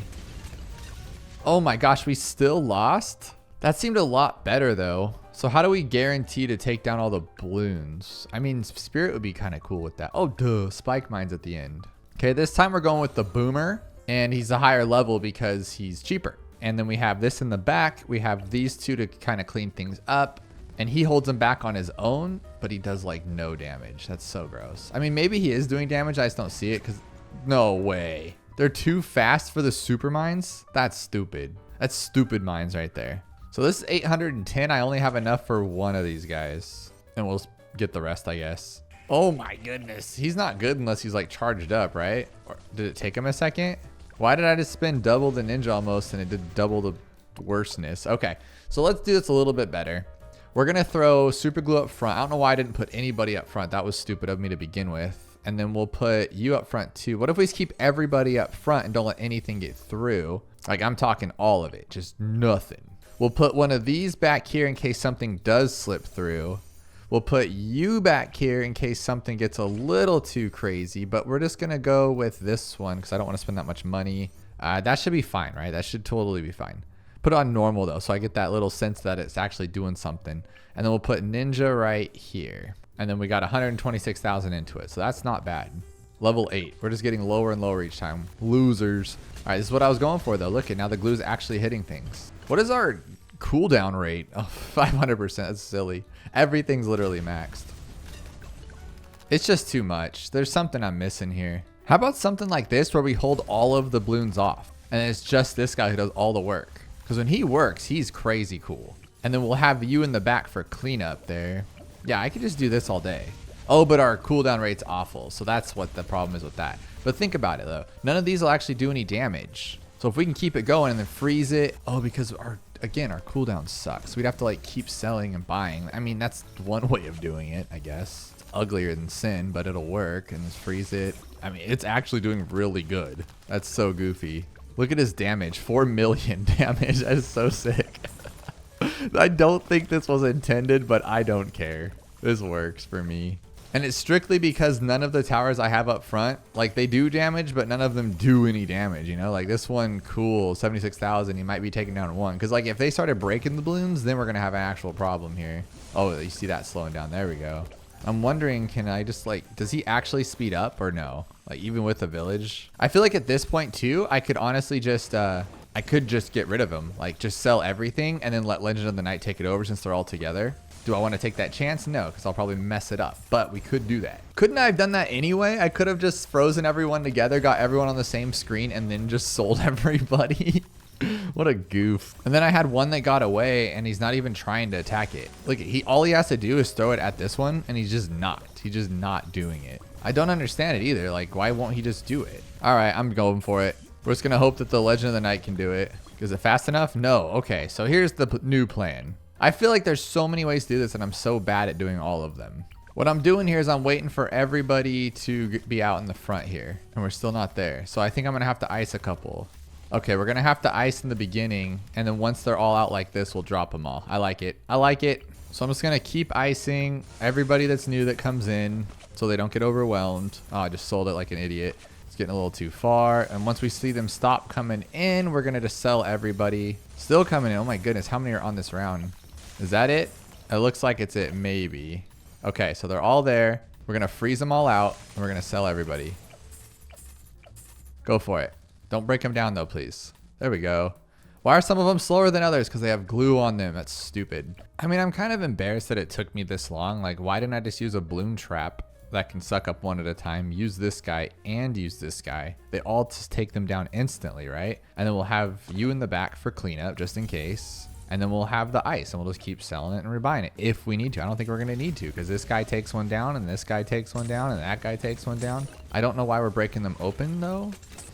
Oh my gosh, we still lost? That seemed a lot better though. So how do we guarantee to take down all the balloons? I mean, Spirit would be kind of cool with that. Oh, duh, spike mines at the end. Okay, this time we're going with the Boomer, and he's a higher level because he's cheaper. And then we have this in the back. We have these two to kind of clean things up. And he holds them back on his own, but he does like no damage. That's so gross. I mean, maybe he is doing damage. I just don't see it because no way. They're too fast for the super mines. That's stupid. That's stupid mines right there. So this is 810. I only have enough for one of these guys, and we'll get the rest, I guess. Oh my goodness. He's not good unless he's like charged up, right? Or did it take him a second? Why did I just spend double the ninja almost and it did double the worstness? Okay, so let's do this a little bit better. We're gonna throw super glue up front. I don't know why I didn't put anybody up front. That was stupid of me to begin with. And then we'll put you up front too. What if we just keep everybody up front and don't let anything get through? Like, I'm talking all of it, just nothing. We'll put one of these back here in case something does slip through. We'll put you back here in case something gets a little too crazy, but we're just gonna go with this one because I don't want to spend that much money. That should be fine, right? That should totally be fine. Put it on normal though, so I get that little sense that it's actually doing something. And then we'll put ninja right here. And then we got 126,000 into it, so that's not bad. Level 8. We're just getting lower and lower each time. Losers. All right, this is what I was going for though. Look at now the glue's actually hitting things. What is our cooldown rate? Oh, 500%. That's silly. Everything's literally maxed. It's just too much. There's something I'm missing here. How about something like this where we hold all of the balloons off and it's just this guy who does all the work? Because when he works, he's crazy cool. And then we'll have you in the back for cleanup there. Yeah, I could just do this all day. Oh, but our cooldown rate's awful. So that's what the problem is with that. But think about it though. None of these will actually do any damage. So if we can keep it going and then freeze it. Oh, because our cooldown sucks. We'd have to like keep selling and buying. I mean, that's one way of doing it, I guess. It's uglier than sin, but it'll work. And just freeze it. I mean, it's actually doing really good. That's so goofy. Look at his damage, 4 million damage. That is so sick. I don't think this was intended, but I don't care. This works for me. And it's strictly because none of the towers I have up front, like they do damage, but none of them do any damage, you know? Like this one, cool, 76,000, you might be taking down one. Because like if they started breaking the balloons, then we're going to have an actual problem here. Oh, you see that slowing down. There we go. I'm wondering, can I just like, does he actually speed up or no? Like even with the village? I feel like at this point too, I could honestly just, I could just get rid of him. Like just sell everything and then let Legend of the Night take it over since they're all together. Do I want to take that chance? No, because I'll probably mess it up, but we could do that. Couldn't I have done that anyway? I could have just frozen everyone together, got everyone on the same screen and then just sold everybody. What a goof. And then I had one that got away and he's not even trying to attack it. Look, all he has to do is throw it at this one and he's just not doing it. I don't understand it either. Like, why won't he just do it? All right, I'm going for it. We're just gonna hope that the Legend of the Night can do it. Is it fast enough? No. Okay, so here's the new plan. I feel like there's so many ways to do this and I'm so bad at doing all of them. What I'm doing here is I'm waiting for everybody to be out in the front here and we're still not there. So I think I'm gonna have to ice a couple. Okay, we're gonna have to ice in the beginning and then once they're all out like this, we'll drop them all. I like it. I like it. So I'm just gonna keep icing everybody that's new that comes in so they don't get overwhelmed. Oh, I just sold it like an idiot. It's getting a little too far. And once we see them stop coming in, we're gonna just sell everybody. Still coming in. Oh my goodness, how many are on this round? Is that it? It looks like it's it, maybe. Okay, so they're all there. We're gonna freeze them all out and we're gonna sell everybody. Go for it. Don't break them down though, please. There we go. Why are some of them slower than others? Because they have glue on them. That's stupid. I mean, I'm kind of embarrassed that it took me this long. Like, why didn't I just use a bloom trap that can suck up one at a time, use this guy and use this guy? They all just take them down instantly, right? And then we'll have you in the back for cleanup just in case. And then we'll have the ice and we'll just keep selling it and rebuying it if we need to. I don't think we're going to need to because this guy takes one down and this guy takes one down and that guy takes one down. I don't know why we're breaking them open though.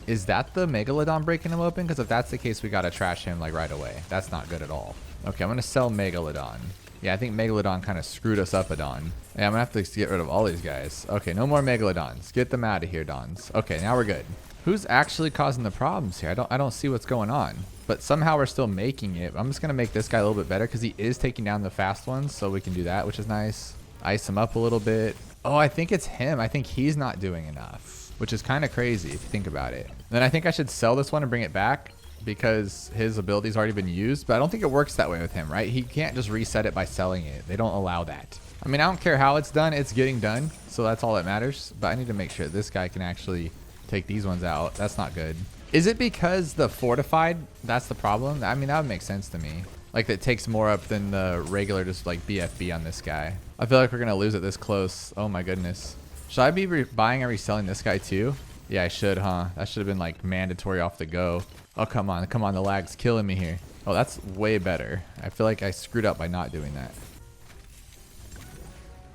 Is that the Megalodon breaking them open? Because if that's the case, we got to trash him like right away. That's not good at all. Okay, I'm going to sell Megalodon. Yeah, I think Megalodon kind of screwed us up a Don. Yeah, I'm going to have to get rid of all these guys. Okay, no more Megalodons. Get them out of here, Dons. Okay, now we're good. Who's actually causing the problems here? I don't see what's going on. But somehow we're still making it. I'm just going to make this guy a little bit better because he is taking down the fast ones. So we can do that, which is nice. Ice him up a little bit. Oh, I think it's him. I think he's not doing enough, which is kind of crazy if you think about it. Then I think I should sell this one and bring it back because his ability's already been used, but I don't think it works that way with him, right? He can't just reset it by selling it. They don't allow that. I mean, I don't care how it's done. It's getting done. So that's all that matters. But I need to make sure this guy can actually take these ones out. That's not good. Is it because the fortified, that's the problem? I mean, that would make sense to me. Like that takes more up than the regular just like BFB on this guy. I feel like we're going to lose it this close. Oh my goodness. Should I be buying and reselling this guy too? Yeah, I should, huh? That should have been like mandatory off the go. Oh, come on. Come on. The lag's killing me here. Oh, that's way better. I feel like I screwed up by not doing that.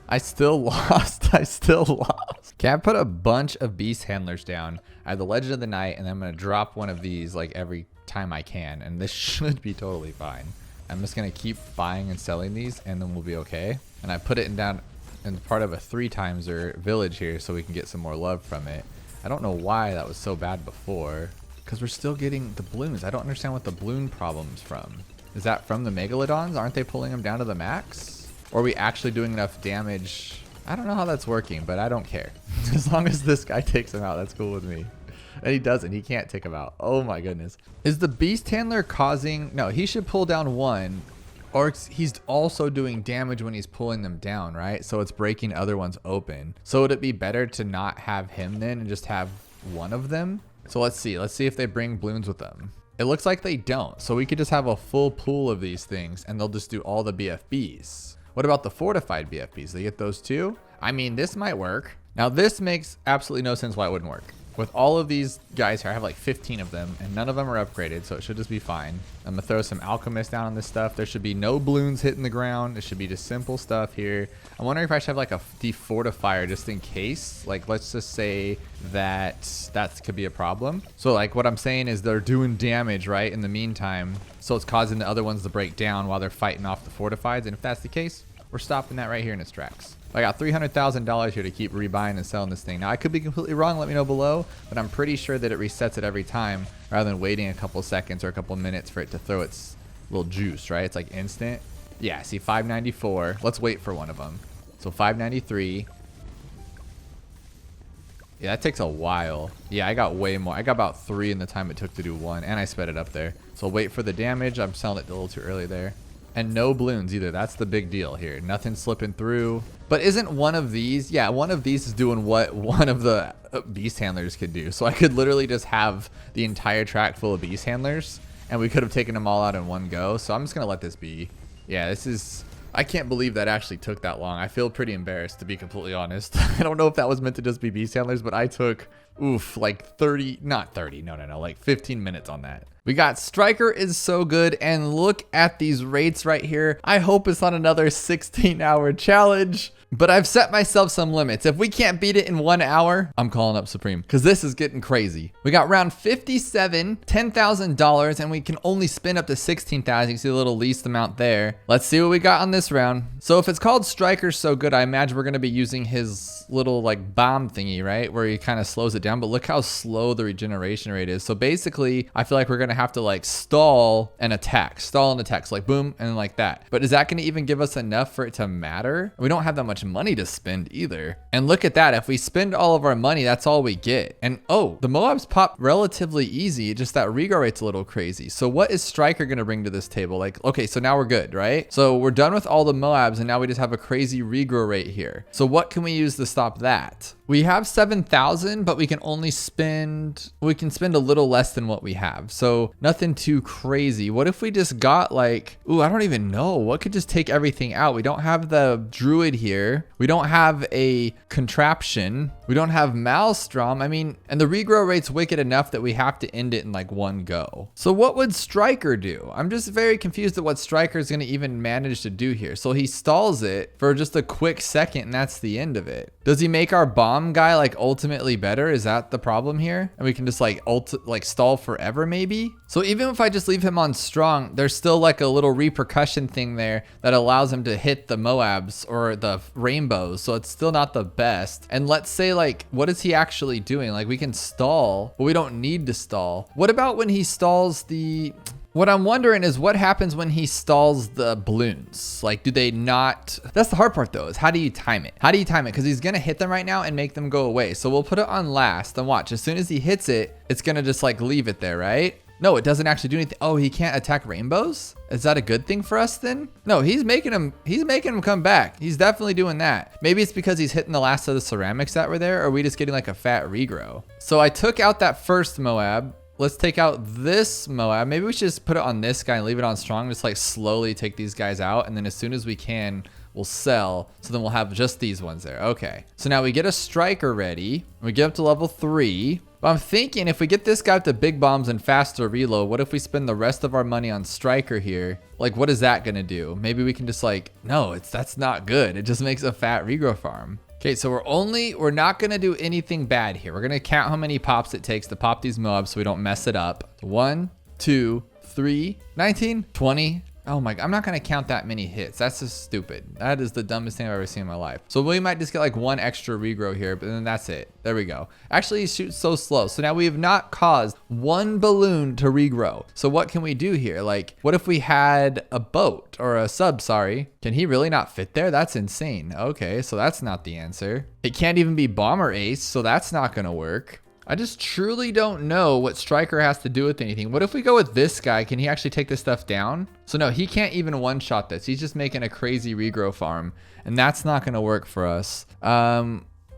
I still lost. I still lost. Okay, I put a bunch of beast handlers down. I have the Legend of the Night, and I'm going to drop one of these like every time I can. And this should be totally fine. I'm just going to keep buying and selling these, and then we'll be okay. And I put it down in part of a 3-timeser village here so we can get some more love from it. I don't know why that was so bad before. Because we're still getting the balloons. I don't understand what the balloon problem's from. Is that from the megalodons? Aren't they pulling them down to the max? Or are we actually doing enough damage? I don't know how that's working, but I don't care. As long as this guy takes him out, that's cool with me. And he doesn't. He can't take him out. Oh my goodness. Is the beast handler causing... No, he should pull down one. Or he's also doing damage when he's pulling them down, right? So it's breaking other ones open. So would it be better to not have him then and just have one of them? So let's see. Let's see if they bring balloons with them. It looks like they don't. So we could just have a full pool of these things and they'll just do all the BFBs. What about the fortified BFBs? They get those too? I mean, this might work. Now this makes absolutely no sense why it wouldn't work. With all of these guys here, I have like 15 of them and none of them are upgraded, so it should just be fine. I'm gonna throw some alchemists down on this stuff. There should be no balloons hitting the ground. It should be just simple stuff here. I'm wondering if I should have like a defortifier just in case. Like, let's just say that could be a problem. So like what I'm saying is they're doing damage, right, in the meantime. So it's causing the other ones to break down while they're fighting off the fortifieds. And if that's the case, we're stopping that right here in its tracks. I got $300,000 here to keep rebuying and selling this thing. Now I could be completely wrong, let me know below, but I'm pretty sure that it resets it every time rather than waiting a couple seconds or a couple minutes for it to throw its little juice, right? It's like instant. Yeah, see 594. Let's wait for one of them. So 593. Yeah, that takes a while. Yeah, I got way more. I got about 3 in the time it took to do 1, and I sped it up there. So wait for the damage. I'm selling it a little too early there. And no balloons either. That's the big deal here. Nothing slipping through. But isn't one of these... Yeah, one of these is doing what one of the beast handlers could do. So I could literally just have the entire track full of beast handlers. And we could have taken them all out in one go. So I'm just going to let this be. Yeah, this is... I can't believe that actually took that long. I feel pretty embarrassed, to be completely honest. I don't know if that was meant to just be beast handlers, but I took... Oof, like 30... Not 30. No. Like 15 minutes on that. We got Striker is so good, and look at these rates right here. I hope it's not another 16-hour challenge, but I've set myself some limits. If we can't beat it in 1 hour, I'm calling up Supreme because this is getting crazy. We got round 57, $10,000, and we can only spin up to 16,000. You see the little least amount there. Let's see what we got on this round. So if it's called Striker's so good, I imagine we're going to be using his little like bomb thingy, right? Where he kind of slows it down, but look how slow the regeneration rate is. So basically, I feel like we're going to have to like stall and attack, so like boom, and like that. But is that going to even give us enough for it to matter? We don't have that much money to spend either. And look at that. If we spend all of our money, that's all we get. And oh, the Moabs pop relatively easy. Just that regrow rate's a little crazy. So what is Striker going to bring to this table? Like, okay, so now we're good, right? So we're done with all the Moabs and now we just have a crazy regrow rate here. So what can we use to stop that? We have 7,000, but we can spend a little less than what we have. So nothing too crazy. What if we just got like, ooh, I don't even know. What could just take everything out? We don't have the Druid here. We don't have a Contraption. We don't have Maelstrom. I mean, and the regrow rate's wicked enough that we have to end it in like one go. So what would Striker do? I'm just very confused at what Striker is going to even manage to do here. So he stalls it for just a quick second and that's the end of it. Does he make our bomb guy like ultimately better? Is that the problem here? And we can just like stall forever maybe? So even if I just leave him on strong, there's still like a little repercussion thing there that allows him to hit the Moabs or the rainbows. So it's still not the best. And let's say like, what is he actually doing? Like we can stall, but we don't need to stall. What about when he stalls the What I'm wondering is what happens when he stalls the balloons? Like, do they not? That's the hard part though, is how do you time it? How do you time it? Because he's gonna hit them right now and make them go away. So we'll put it on last and watch. As soon as he hits it, it's gonna just like leave it there, right? No, it doesn't actually do anything. Oh, he can't attack rainbows? Is that a good thing for us then? No, he's making them come back. He's definitely doing that. Maybe it's because he's hitting the last of the ceramics that were there, or are we just getting like a fat regrow? So I took out that first Moab. Let's take out this Moab. Maybe we should just put it on this guy and leave it on strong. Just like slowly take these guys out. And then as soon as we can, we'll sell. So then we'll have just these ones there. Okay. So now we get a striker ready. We get up to level 3. But I'm thinking if we get this guy with the big bombs and faster reload, what if we spend the rest of our money on striker here? Like, what is that gonna do? Maybe we can just like, no, that's not good. It just makes a fat regrow farm. Okay, so we're not gonna do anything bad here. We're gonna count how many pops it takes to pop these Moabs so we don't mess it up. 1, 2, 3, 19, 20. Oh my, I'm not gonna count that many hits. That's just stupid. That is the dumbest thing I've ever seen in my life. So we might just get like one extra regrow here, but then that's it. There we go. Actually, he shoots so slow. So now we have not caused one balloon to regrow. So what can we do here? Like, what if we had a boat or a sub, sorry. Can he really not fit there? That's insane. Okay, so that's not the answer. It can't even be bomber ace, so that's not gonna work. I just truly don't know what striker has to do with anything. What if we go with this guy? Can he actually take this stuff down? So no, he can't even one-shot this. He's just making a crazy regrow farm, and that's not gonna work for us.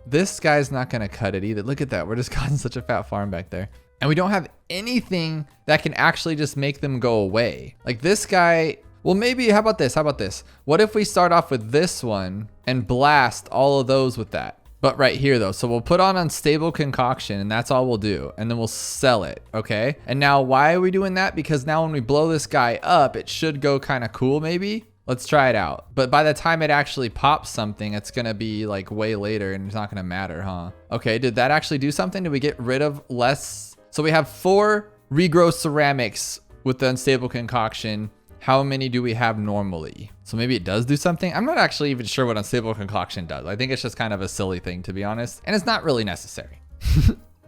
This guy's not gonna cut it either. Look at that, we're just causing such a fat farm back there. And we don't have anything that can actually just make them go away. Like this guy, well maybe, how about this? What if we start off with this one and blast all of those with that? But right here though, so we'll put on unstable concoction and that's all we'll do. And then we'll sell it, okay? And now why are we doing that? Because now when we blow this guy up, it should go kind of cool maybe. Let's try it out. But by the time it actually pops something, it's gonna be like way later and it's not gonna matter, huh? Okay, did that actually do something? Did we get rid of less? So we have 4 regrow ceramics with the unstable concoction. How many do we have normally? So maybe it does do something. I'm not actually even sure what unstable concoction does. I think it's just kind of a silly thing, to be honest. And it's not really necessary.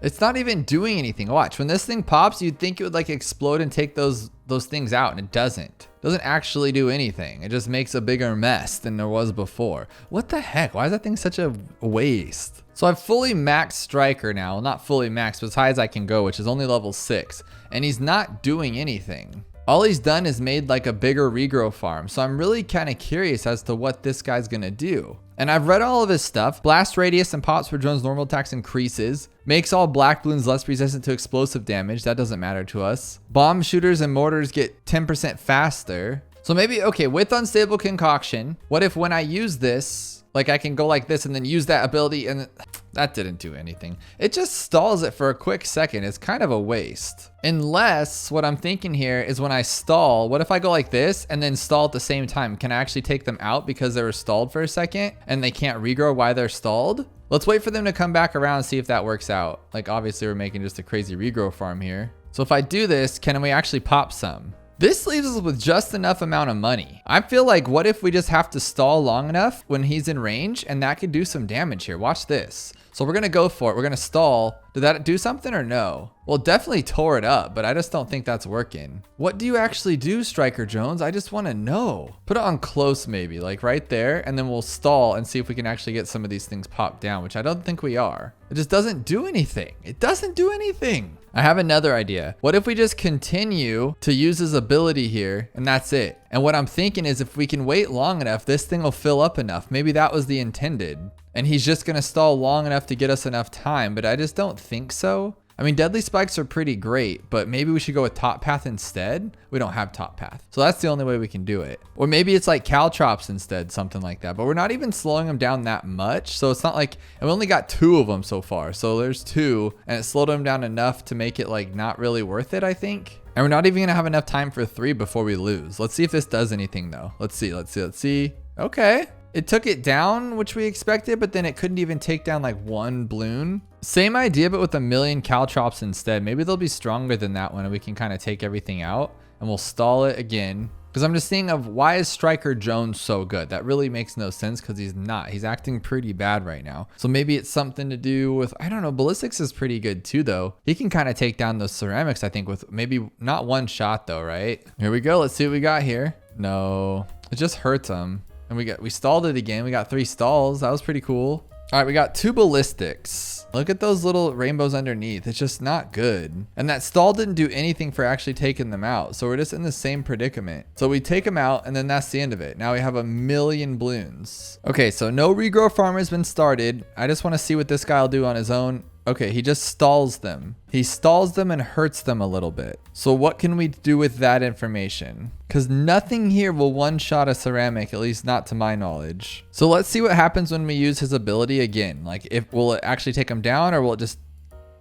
It's not even doing anything. Watch, when this thing pops, you'd think it would like explode and take those things out, and it doesn't. It doesn't actually do anything. It just makes a bigger mess than there was before. What the heck? Why is that thing such a waste? So I've fully maxed striker now. Well, not fully maxed, but as high as I can go, which is only level 6. And he's not doing anything. All he's done is made like a bigger regrow farm. So I'm really kind of curious as to what this guy's gonna do. And I've read all of his stuff. Blast radius and pops for drones normal attacks increases. Makes all black balloons less resistant to explosive damage. That doesn't matter to us. Bomb shooters and mortars get 10% faster. So maybe, okay, with unstable concoction, what if when I use this, like I can go like this and then use that ability and that didn't do anything. It just stalls it for a quick second. It's kind of a waste. Unless what I'm thinking here is when I stall, what if I go like this and then stall at the same time? Can I actually take them out because they were stalled for a second and they can't regrow while they're stalled? Let's wait for them to come back around and see if that works out. Like obviously we're making just a crazy regrow farm here. So if I do this, can we actually pop some? This leaves us with just enough amount of money. I feel like what if we just have to stall long enough when he's in range and that could do some damage here. Watch this. So we're gonna go for it. We're gonna stall. Did that do something or no? Well, it definitely tore it up, but I just don't think that's working. What do you actually do, Striker Jones? I just wanna know. Put it on close maybe, like right there, and then we'll stall and see if we can actually get some of these things popped down, which I don't think we are. It just doesn't do anything. It doesn't do anything. I have another idea. What if we just continue to use his ability here and that's it? And what I'm thinking is if we can wait long enough, this thing will fill up enough. Maybe that was the intended. And he's just gonna stall long enough to get us enough time, but I just don't think so. I mean, deadly spikes are pretty great, but maybe we should go with top path instead. We don't have top path. So that's the only way we can do it. Or maybe it's like caltrops instead, something like that, but we're not even slowing them down that much. So it's not like, and we only got 2 of them so far. So there's 2 and it slowed them down enough to make it like not really worth it, I think. And we're not even gonna have enough time for 3 before we lose. Let's see if this does anything though. Let's see. Okay. It took it down, which we expected, but then it couldn't even take down like 1 balloon. Same idea, but with 1,000,000 caltrops instead. Maybe they'll be stronger than that one and we can kind of take everything out and we'll stall it again. Because I'm just thinking of why is Striker Jones so good? That really makes no sense because he's not. He's acting pretty bad right now. So maybe it's something to do with, I don't know, ballistics is pretty good too though. He can kind of take down those ceramics, I think, with maybe not one shot though, right? Here we go. Let's see what we got here. No, it just hurts him. And we stalled it again. We got 3 stalls. That was pretty cool. All right, we got 2 ballistics. Look at those little rainbows underneath. It's just not good. And that stall didn't do anything for actually taking them out. So we're just in the same predicament. So we take them out and then that's the end of it. Now we have 1,000,000 bloons. Okay, so no regrow farm has been started. I just want to see what this guy will do on his own. Okay, he just stalls them. He stalls them and hurts them a little bit. So what can we do with that information? Because nothing here will one-shot a ceramic, at least not to my knowledge. So let's see what happens when we use his ability again. Like, will it actually take him down or will it just...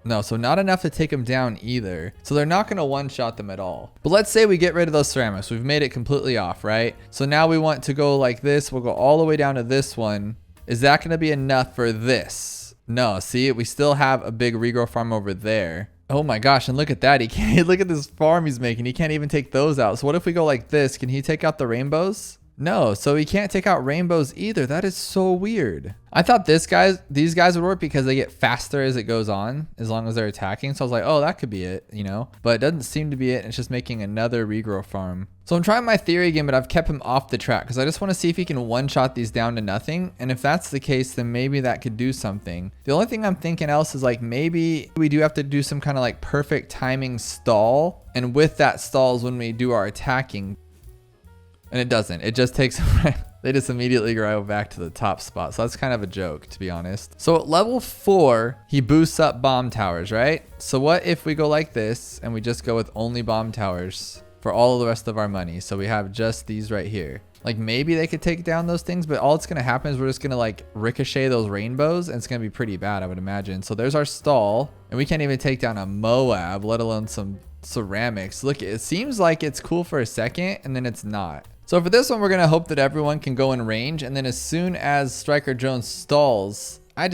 No, so not enough to take him down either. So they're not going to one-shot them at all. But let's say we get rid of those ceramics. We've made it completely off, right? So now we want to go like this. We'll go all the way down to this one. Is that going to be enough for this? No, see, we still have a big regrow farm over there. Oh my gosh, and look at that. He can't, look at this farm he's making. He can't even take those out. So what if we go like this? Can he take out the rainbows? No, so he can't take out rainbows either. That is so weird. I thought these guys would work because they get faster as it goes on, as long as they're attacking. So I was like, oh, that could be it, you know? But it doesn't seem to be it. It's just making another regrow farm. So I'm trying my theory again, but I've kept him off the track because I just want to see if he can one-shot these down to nothing. And if that's the case, then maybe that could do something. The only thing I'm thinking else is like maybe we do have to do some kind of like perfect timing stall. And with that stall is when we do our attacking. And it doesn't. It just takes... They just immediately go back to the top spot. So that's kind of a joke, to be honest. So at level 4, he boosts up bomb towers, right? So what if we go like this and we just go with only bomb towers for all of the rest of our money? So we have just these right here. Like maybe they could take down those things, but all it's going to happen is we're just going to like ricochet those rainbows and it's going to be pretty bad, I would imagine. So there's our stall and we can't even take down a Moab, let alone some ceramics. Look, it seems like it's cool for a second and then it's not. So for this one, we're going to hope that everyone can go in range. And then as soon as Striker Jones stalls, I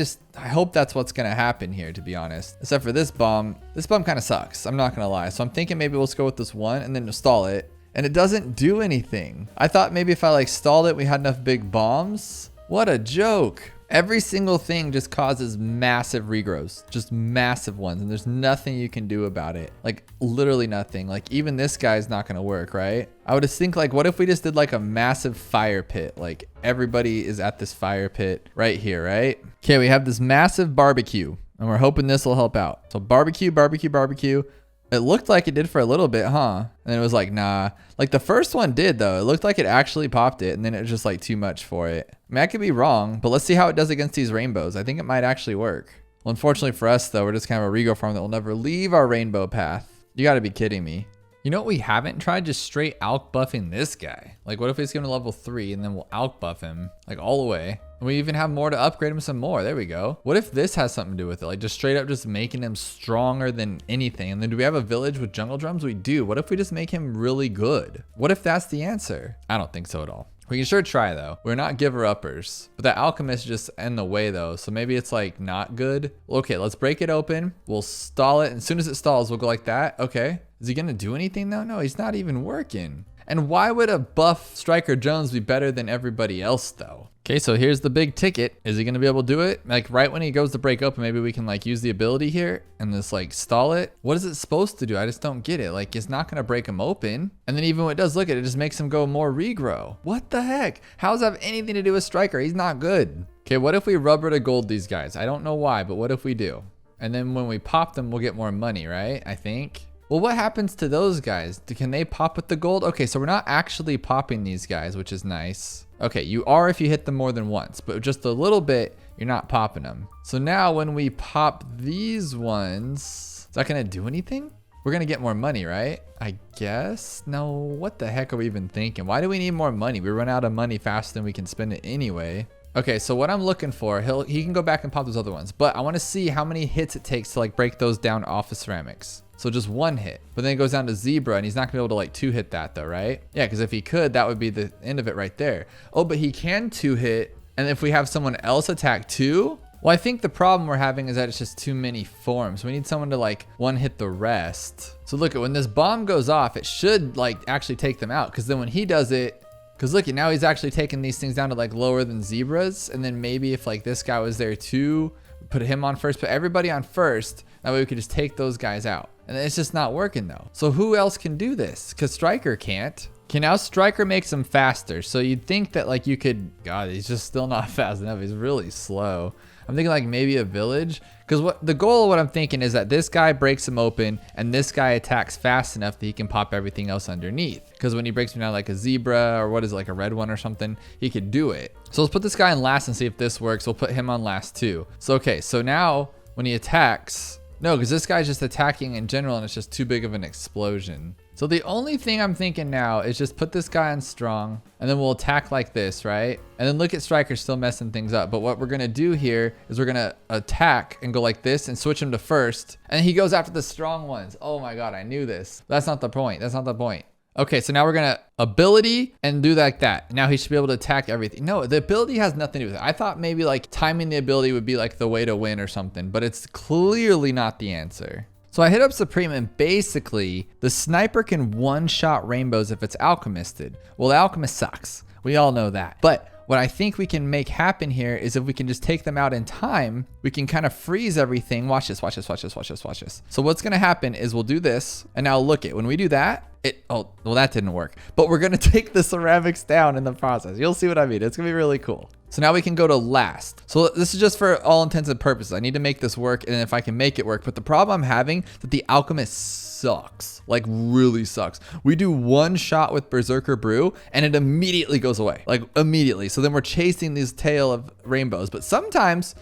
hope that's what's going to happen here, to be honest. Except for this bomb kind of sucks. I'm not going to lie. So I'm thinking maybe we'll just go with this one and then stall it. And it doesn't do anything. I thought maybe if I like stalled it, we had enough big bombs. What a joke. Every single thing just causes massive regrows, just massive ones. And there's nothing you can do about it. Like literally nothing. Like even this guy's not going to work, right? I would just think like, what if we just did like a massive fire pit? Like everybody is at this fire pit right here, right? Okay, we have this massive barbecue and we're hoping this will help out. So barbecue, barbecue, barbecue. It looked like it did for a little bit, huh? And then it was like, nah. Like the first one did though. It looked like it actually popped it and then it was just like too much for it. I mean, I could be wrong, but let's see how it does against these rainbows. I think it might actually work. Well, unfortunately for us though, we're just kind of a regrow farm that will never leave our rainbow path. You gotta be kidding me. You know what we haven't tried? Just straight alk buffing this guy. Like what if we just give him to level 3 and then we'll alk buff him like all the way. And we even have more to upgrade him some more. There we go. What if this has something to do with it? Like just straight up just making him stronger than anything. And then do we have a village with jungle drums? We do. What if we just make him really good? What if that's the answer? I don't think so at all. We can sure try though. We're not giver-uppers. But that alchemist just in the way though. So maybe it's like not good. Okay, let's break it open. We'll stall it. And as soon as it stalls, we'll go like that. Okay. Is he gonna do anything though? No, he's not even working. And why would a buff Striker Jones be better than everybody else though? Okay, so here's the big ticket. Is he gonna be able to do it? Like right when he goes to break open, maybe we can like use the ability here and just like stall it. What is it supposed to do? I just don't get it. Like it's not gonna break him open. And then even when it does, look at it, it just makes him go more regrow. What the heck? How does that have anything to do with Striker? He's not good. Okay, what if we rubber to gold these guys? I don't know why, but what if we do? And then when we pop them, we'll get more money, right? I think. Well, what happens to those guys? Can they pop with the gold? Okay, so we're not actually popping these guys, which is nice. Okay, you are if you hit them more than once, but just a little bit, you're not popping them. So now when we pop these ones, is that gonna do anything? We're gonna get more money, right? I guess? No, what the heck are we even thinking? Why do we need more money? We run out of money faster than we can spend it anyway. Okay, so what I'm looking for, he can go back and pop those other ones, but I wanna see how many hits it takes to like break those down off of ceramics. So just one hit, but then it goes down to zebra and he's not gonna be able to like 2-hit that though, right? Yeah, because if he could, that would be the end of it right there. Oh, but he can 2-hit. And if we have someone else attack 2, Well, I think the problem we're having is that it's just too many forms. We need someone to like one hit the rest. So look at when this bomb goes off, it should like actually take them out. Cause then when he does it, cause look at now he's actually taking these things down to like lower than zebras. And then maybe if like this guy was there too, put him on first, put everybody on first. That way we could just take those guys out. And it's just not working though. So who else can do this? Cause Striker can't. Okay, now Striker makes him faster. So you'd think that like you could, God, he's just still not fast enough. He's really slow. I'm thinking like maybe a village. Because what the goal of what I'm thinking is that this guy breaks him open and this guy attacks fast enough that he can pop everything else underneath. Because when he breaks me down like a zebra or what is it, like a red one or something, he could do it. So let's put this guy in last and see if this works. We'll put him on last too. So okay, so now when he attacks, no, because this guy's just attacking in general and it's just too big of an explosion. So the only thing I'm thinking now is just put this guy on strong and then we'll attack like this, right? And then look at Striker still messing things up. But what we're gonna do here is we're gonna attack and go like this and switch him to first. And he goes after the strong ones. Oh my God, I knew this. That's not the point. That's not the point. Okay, so now we're gonna ability and do like that. Now he should be able to attack everything. No, the ability has nothing to do with it. I thought maybe like timing the ability would be like the way to win or something, but it's clearly not the answer. So I hit up Supreme and basically the sniper can one-shot rainbows if it's alchemisted. Well, the alchemist sucks. We all know that. But what I think we can make happen here is if we can just take them out in time, we can kind of freeze everything. Watch this, watch this, watch this, watch this, watch this. So what's gonna happen is we'll do this and now look it, when we do that, oh, well that didn't work. But we're gonna take the ceramics down in the process. You'll see what I mean. It's gonna be really cool. So now we can go to last. So this is just for all intents and purposes. I need to make this work and if I can make it work. But the problem I'm having is that the alchemist sucks, like really sucks. We do one shot with Berserker Brew and it immediately goes away, like immediately. So then we're chasing this tail of rainbows. But sometimes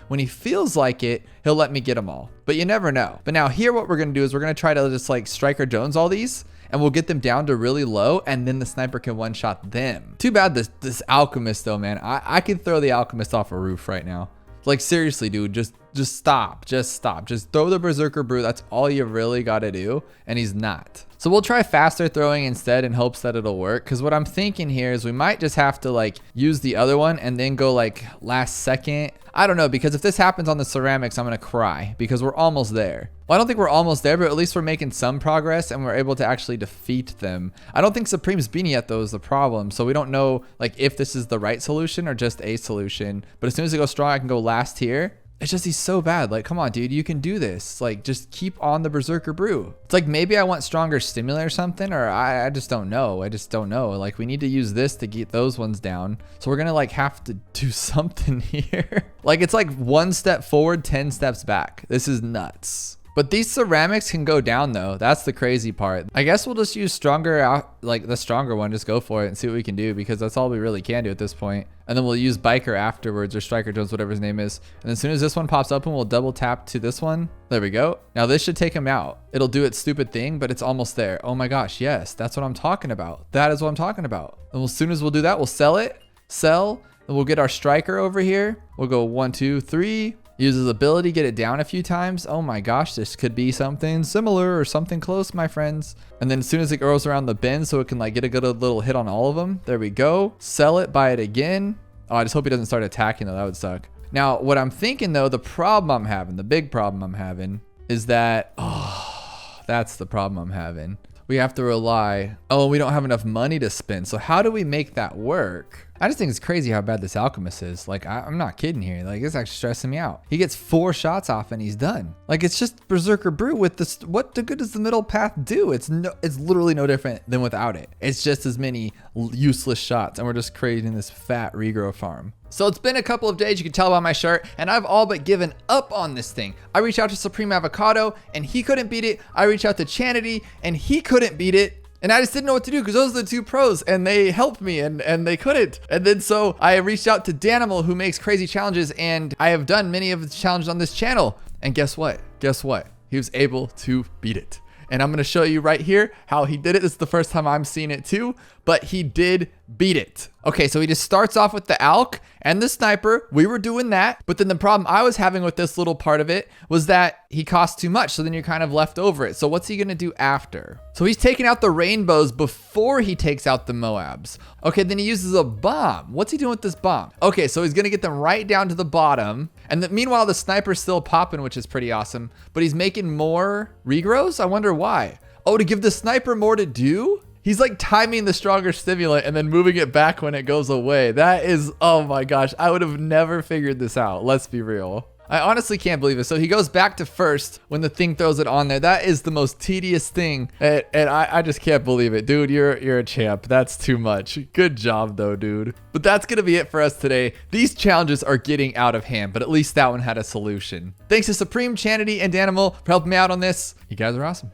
when he feels like it, he'll let me get them all. But you never know. But now here what we're gonna do is we're gonna try to just like Striker Jones all these and we'll get them down to really low and then the sniper can one-shot them. Too bad this alchemist though, man. I could throw the alchemist off a roof right now. Like seriously, dude, just stop. Just throw the Berserker Brew. That's all you really gotta do. And he's not. So we'll try faster throwing instead in hopes that it'll work. Cause what I'm thinking here is we might just have to like use the other one and then go like last second. I don't know, because if this happens on the ceramics, I'm gonna cry because we're almost there. Well, I don't think we're almost there, but at least we're making some progress and we're able to actually defeat them. I don't think Supreme's beaten yet though is the problem. So we don't know like if this is the right solution or just a solution. But as soon as it goes strong, I can go last here. It's just he's so bad. Like, come on, dude, you can do this. Like, just keep on the Berserker Brew. It's like maybe I want stronger stimuli or something, or I just don't know. I just don't know. Like, we need to use this to get those ones down. So we're gonna like have to do something here. Like, it's like 1 step forward, 10 steps back. This is nuts. But these ceramics can go down though. That's the crazy part. I guess we'll just use stronger, like the stronger one, just go for it and see what we can do because that's all we really can do at this point. And then we'll use Biker afterwards or Striker Jones, whatever his name is. And as soon as this one pops up and we'll double tap to this one. There we go. Now this should take him out. It'll do its stupid thing, but it's almost there. Oh my gosh, yes, that's what I'm talking about. That is what I'm talking about. And as soon as we'll do that, we'll sell it, sell, and we'll get our Striker over here. We'll go 1, 2, 3. Use his ability, get it down a few times. Oh my gosh, this could be something similar or something close, my friends. And then as soon as it goes around the bend so it can like get a good little hit on all of them. There we go. Sell it, buy it again. Oh, I just hope he doesn't start attacking though. That would suck. Now, what I'm thinking though, the problem I'm having, the big problem I'm having is that, oh, that's the problem I'm having. We have to rely, oh, we don't have enough money to spend. So how do we make that work? I just think it's crazy how bad this alchemist is. Like, I'm not kidding here. Like, it's actually stressing me out. He gets 4 shots off and he's done. Like, it's just Berserker Brew with this. What the good does the middle path do? It's literally no different than without it. It's just as many useless shots and we're just creating this fat regrow farm. So it's been a couple of days, you can tell by my shirt, and I've all but given up on this thing. I reached out to Supreme Avocado and he couldn't beat it. I reached out to Chanity and he couldn't beat it. And I just didn't know what to do because those are the 2 pros and they helped me and they couldn't. And then so I reached out to Danimal who makes crazy challenges and I have done many of the challenges on this channel. And guess what? Guess what? He was able to beat it. And I'm going to show you right here how he did it. This is the first time I'm seeing it too, but he did beat it. Okay, so he just starts off with the ALK and the sniper. We were doing that, but then the problem I was having with this little part of it was that he costs too much, so then you're kind of left over it. So what's he gonna do after? So he's taking out the rainbows before he takes out the Moabs. Okay, then he uses a bomb. What's he doing with this bomb? Okay, so he's gonna get them right down to the bottom, and meanwhile the sniper's still popping, which is pretty awesome, but he's making more regrows? I wonder why. Oh, to give the sniper more to do? He's like timing the stronger stimulant and then moving it back when it goes away. That is, oh my gosh, I would have never figured this out. Let's be real. I honestly can't believe it. So he goes back to first when the thing throws it on there. That is the most tedious thing. And I just can't believe it. Dude, you're a champ. That's too much. Good job though, dude. But that's going to be it for us today. These challenges are getting out of hand, but at least that one had a solution. Thanks to Supreme, Chanity, and Danimal for helping me out on this. You guys are awesome.